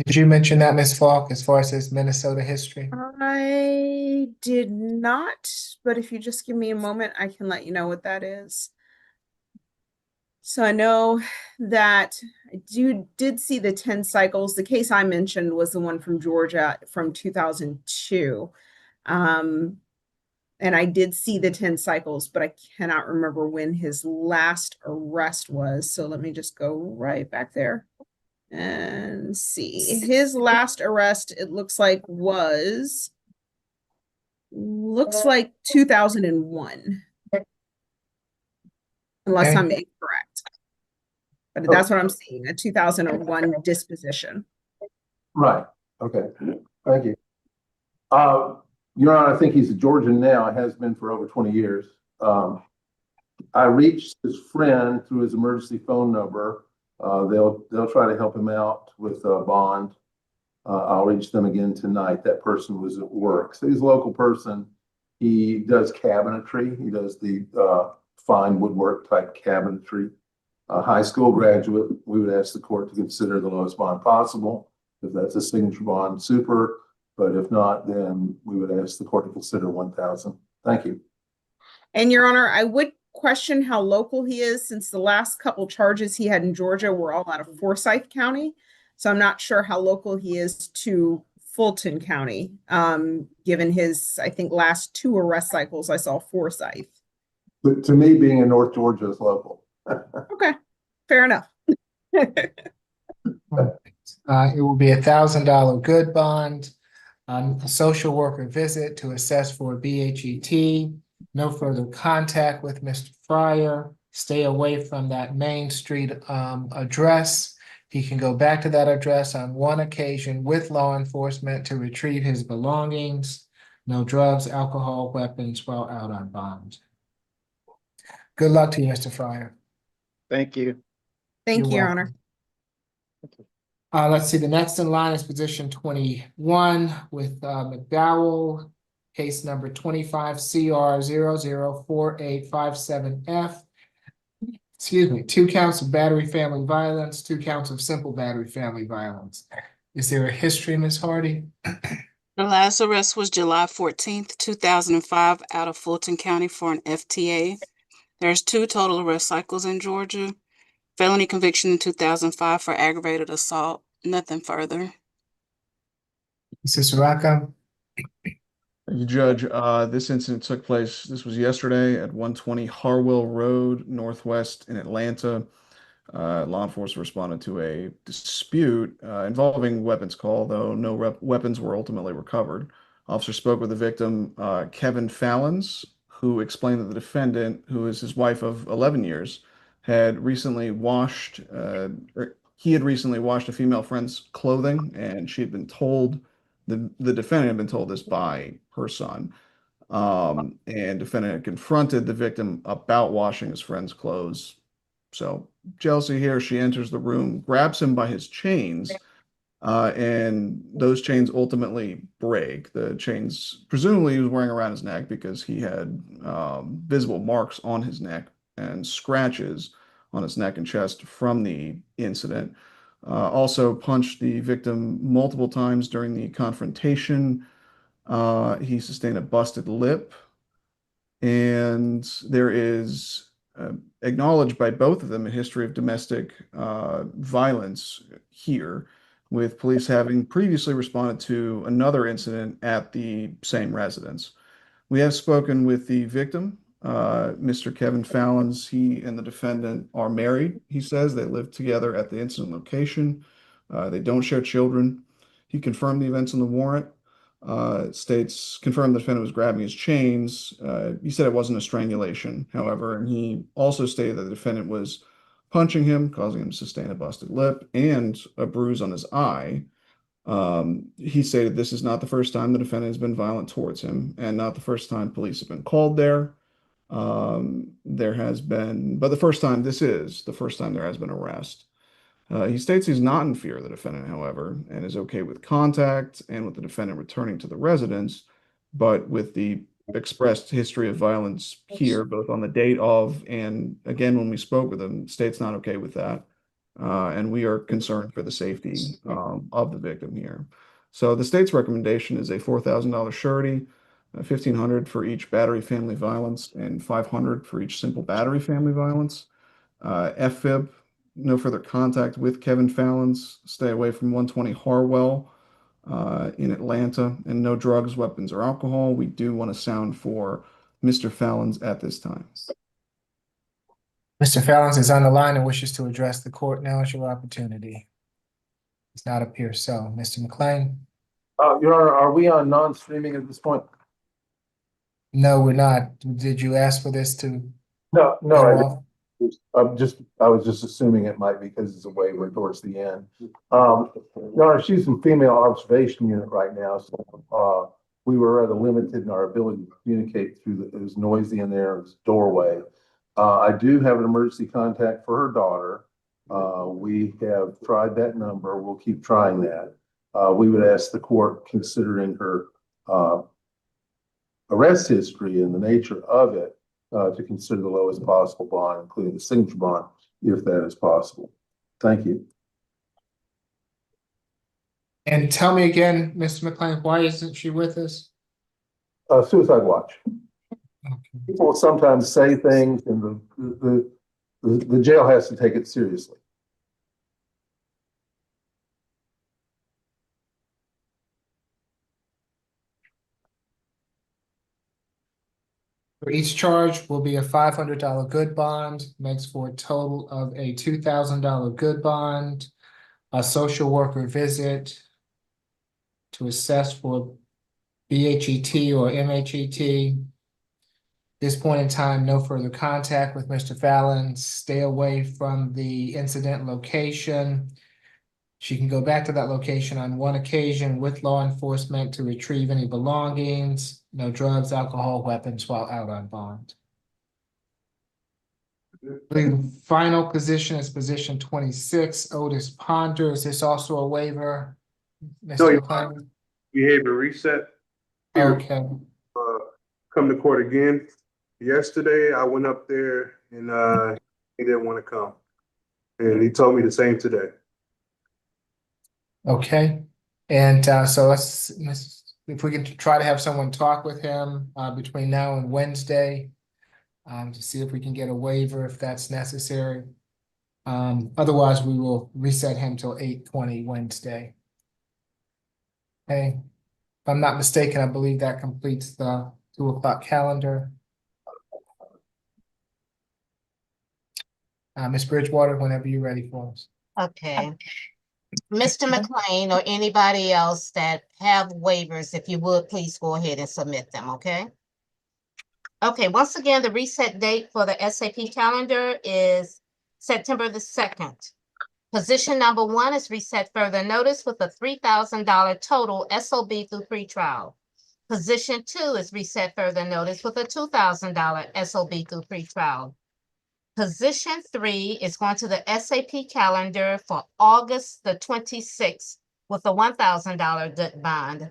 Did you mention that, Ms. Falk, as far as his Minnesota history? I did not, but if you just give me a moment, I can let you know what that is. So I know that I did see the 10 cycles. The case I mentioned was the one from Georgia from 2002. And I did see the 10 cycles, but I cannot remember when his last arrest was. So let me just go right back there and see. His last arrest, it looks like 2001. Unless Okay. I'm incorrect. But that's what I'm seeing, a 2001 disposition. Right, okay, thank you. Your Honor, I think he's a Georgian now, has been for over 20 years. I reached his friend through his emergency phone number. They'll try to help him out with a bond. I'll reach them again tonight. That person was at work. So he's a local person. He does cabinetry. He does the fine woodwork type cabinetry. A high school graduate. We would ask the court to consider the lowest bond possible. If that's a signature bond, super. But if not, then we would ask the court to consider 1,000. Thank you. And Your Honor, I would question how local he is, since the last couple charges he had in Georgia were all out of Forsyth County. So I'm not sure how local he is to Fulton County, given his, I think, last 2 arrest cycles I saw Forsyth. But to me, being in North Georgia is local. Okay, fair enough. It will be $1,000 good bond, a social worker visit to assess for BHET, no further contact with Mr. Fryer, stay away from that Main Street address. He can go back to that address on one occasion with law enforcement to retrieve his belongings. No drugs, alcohol, weapons while out on bond. Good luck to you, Mr. Fryer. Thank you. Thank You're you, Your welcome. Honor. Let's see, the next in line is position 21 with McDowell, case number 25 CR 004857F. Excuse me, 2 counts of battery family violence, 2 counts of simple battery family violence. Is there a history, Ms. Hardy? The last arrest was July 14th, 2005, out of Fulton County for an FTA. There's 2 total arrest cycles in Georgia. Felony conviction in 2005 for aggravated assault. Nothing further. Mrs. Raka? Thank you, Judge. This incident took place, this was yesterday at 120 Harwell Road, Northwest in Atlanta. Law enforcement responded to a dispute involving weapons call, though no weapons were ultimately recovered. Officer spoke with the victim, Kevin Fallons, who explained that the defendant, who is his wife of 11 years, had recently washed, he had recently washed a female friend's clothing, and she had been told, the defendant had been told this by her son. And defendant had confronted the victim about washing his friend's clothes. So jealousy here, she enters the room, grabs him by his chains, and those chains ultimately break. The chains, presumably he was wearing around his neck because he had visible marks on his neck and scratches on his neck and chest from the incident. Also punched the victim multiple times during the confrontation. He sustained a busted lip. And there is acknowledged by both of them a history of domestic violence here, with police having previously responded to another incident at the same residence. We have spoken with the victim, Mr. Kevin Fallons. He and the defendant are married, he says. They live together at the incident location. They don't share children. He confirmed the events in the warrant. Confirmed the defendant was grabbing his chains. He said it wasn't a strangulation, however, and he also stated that the defendant was punching him, causing him to sustain a busted lip and a bruise on his eye. He stated this is not the first time the defendant has been violent towards him, and not the first time police have been called there. There has been, but this is the first time there has been arrest. He states he's not in fear of the defendant, however, and is okay with contact and with the defendant returning to the residence, but with the expressed history of violence here, both on the date of and again when we spoke with him, state's not okay with that. And we are concerned for the safety of the victim here. So the state's recommendation is a $4,000 surety, $1,500 for each battery family violence, and $500 for each simple battery family violence. FFIB, no further contact with Kevin Fallons, stay away from 120 Harwell in Atlanta, and no drugs, weapons, or alcohol. We do want to sound for Mr. Fallons at this time. Mr. Fallons is on the line and wishes to address the court. Now is your opportunity. Does not appear so. Mr. McLean? Your Honor, are we on non-streaming at this point? No, we're not. Did you ask for this to? No, go I off? I was just assuming it might be because it's a waiver towards the end. Your Honor, she's in female observation unit right now, so we were rather limited in our ability to communicate through it was noisy in there, it was doorway. I do have an emergency contact for her daughter. We have tried that number. We'll keep trying that. We would ask the court, considering her arrest history and the nature of it, to consider the lowest possible bond, including the signature bond, if that is possible. Thank you. And tell me again, Mr. McLean, why isn't she with us? Suicide watch. People sometimes say things and the jail has to take it seriously. For each charge will be a $500 good bond, makes for a total of a $2,000 good bond, a social worker visit to assess for BHET or MHET. This point in time, no further contact with Mr. Fallon. Stay away from the incident location. She can go back to that location on one occasion with law enforcement to retrieve any belongings, no drugs, alcohol, weapons while out on bond. The final position is position 26, Otis Ponder. Is this also a waiver? No, Mr. Your McLean? behavior reset. Okay, Come to court again. Yesterday, I went up there and he didn't want to come. And he told me the same today. okay. And so let's, if we can try to have someone talk with him between now and Wednesday to see if we can get a waiver if that's necessary. Otherwise, we will reset him till 8:20 Wednesday. Okay. If I'm not mistaken, I believe that completes the 2 o'clock calendar. Ms. Bridgewater, whenever you're ready for us. Okay. Mr. McLean or anybody else that have waivers, if you would, please go ahead and submit them, okay? Okay, once again, the reset date for the SAP calendar is September the 2nd. Position number 1 is reset further notice with a $3,000 total SOB through pretrial. Position 2 is reset further notice with a $2,000 SOB through pretrial. Position 3 is going to the SAP calendar for August the 26th with a $1,000 good bond.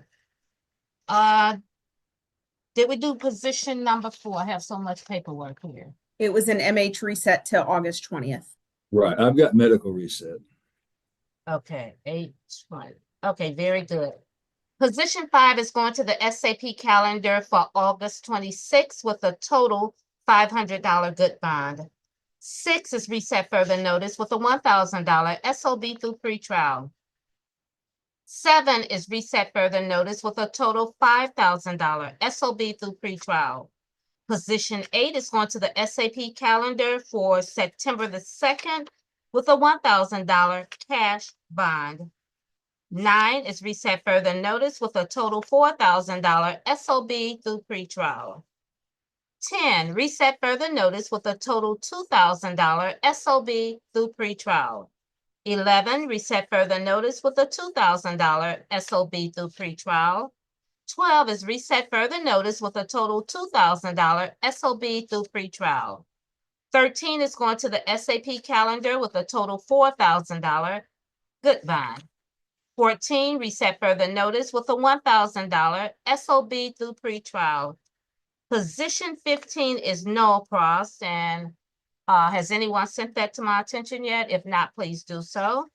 Did we do position number 4? I have so much paperwork here. It was an MH reset till August 20th. Right. I've got medical reset. Okay, 8:20. Okay, very good. Position 5 is going to the SAP calendar for August 26th with a total $500 good bond. 6 is reset further notice with a $1,000 SOB through pretrial. 7 is reset further notice with a total $5,000 SOB through pretrial. Position 8 is going to the SAP calendar for September the 2nd with a $1,000 cash bond. 9 is reset further notice with a total $4,000 SOB through pretrial. 10, reset further notice with a total $2,000 SOB through pretrial. 11, reset further notice with a $2,000 SOB through pretrial. 12 is reset further notice with a total $2,000 SOB through pretrial. 13 is going to the SAP calendar with a total $4,000 good bond. 14, reset further notice with a $1,000 SOB through pretrial. Position 15 is null pros, and has anyone sent that to my attention yet? If not, please do so.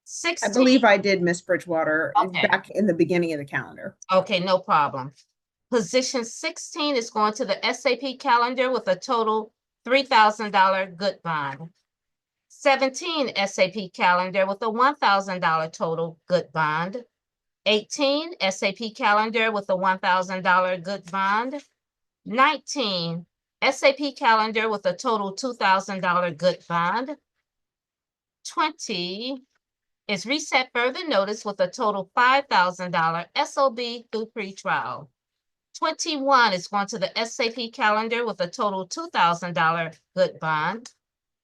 16. I believe I did, Miss Bridgewater, Okay. back in the beginning of the calendar. Okay, no problem. Position 16 is going to the SAP calendar with a total $3,000 good bond. 17, SAP calendar with a $1,000 total good bond. 18, SAP calendar with a $1,000 good bond. 19, SAP calendar with a total $2,000 good bond. 20 is reset further notice with a total $5,000 SOB through pretrial. 21 is going to the SAP calendar with a total $2,000 good bond.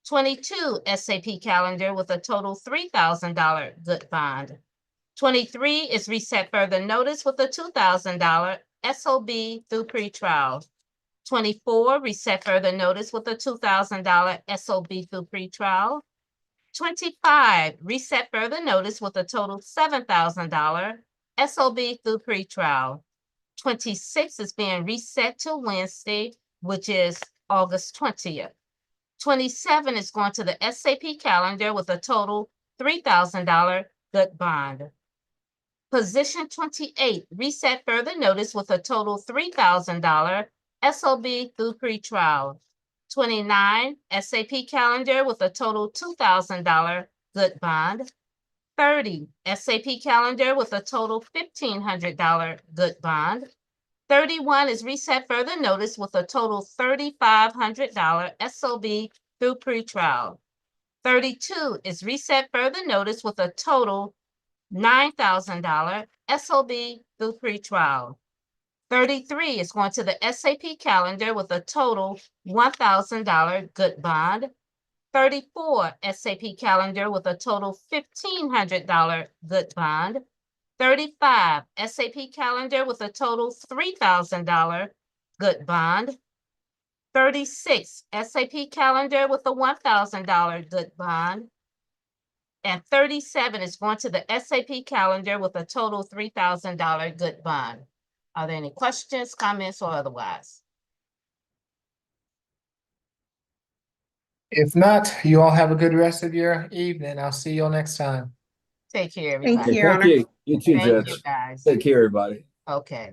22, SAP calendar with a total $3,000 good bond. 23 is reset further notice with a $2,000 SOB through pretrial. 24, reset further notice with a $2,000 SOB through pretrial. 25, reset further notice with a total $7,000 SOB through pretrial. 26 is being reset to Wednesday, which is August 20th. 27 is going to the SAP calendar with a total $3,000 good bond. Position 28, reset further notice with a total $3,000 SOB through pretrial. 29, SAP calendar with a total $2,000 good bond. 30, SAP calendar with a total $1,500 good bond. 31 is reset further notice with a total $3,500 SOB through pretrial. 32 is reset further notice with a total $9,000 SOB through pretrial. 33 is going to the SAP calendar with a total $1,000 good bond. 34 SAP calendar with a total $1,500 good bond. 35 SAP calendar with a total $3,000 good bond. 36 SAP calendar with a $1,000 good bond. And 37 is going to the SAP calendar with a total $3,000 good bond. Are there any questions, comments, or otherwise? If not, you all have a good rest of your evening. I'll see you all next time. Take care, Thank everybody. you, Your Thank Honor. you. You too, Thank you, Judge. guys. Take care, everybody. Okay.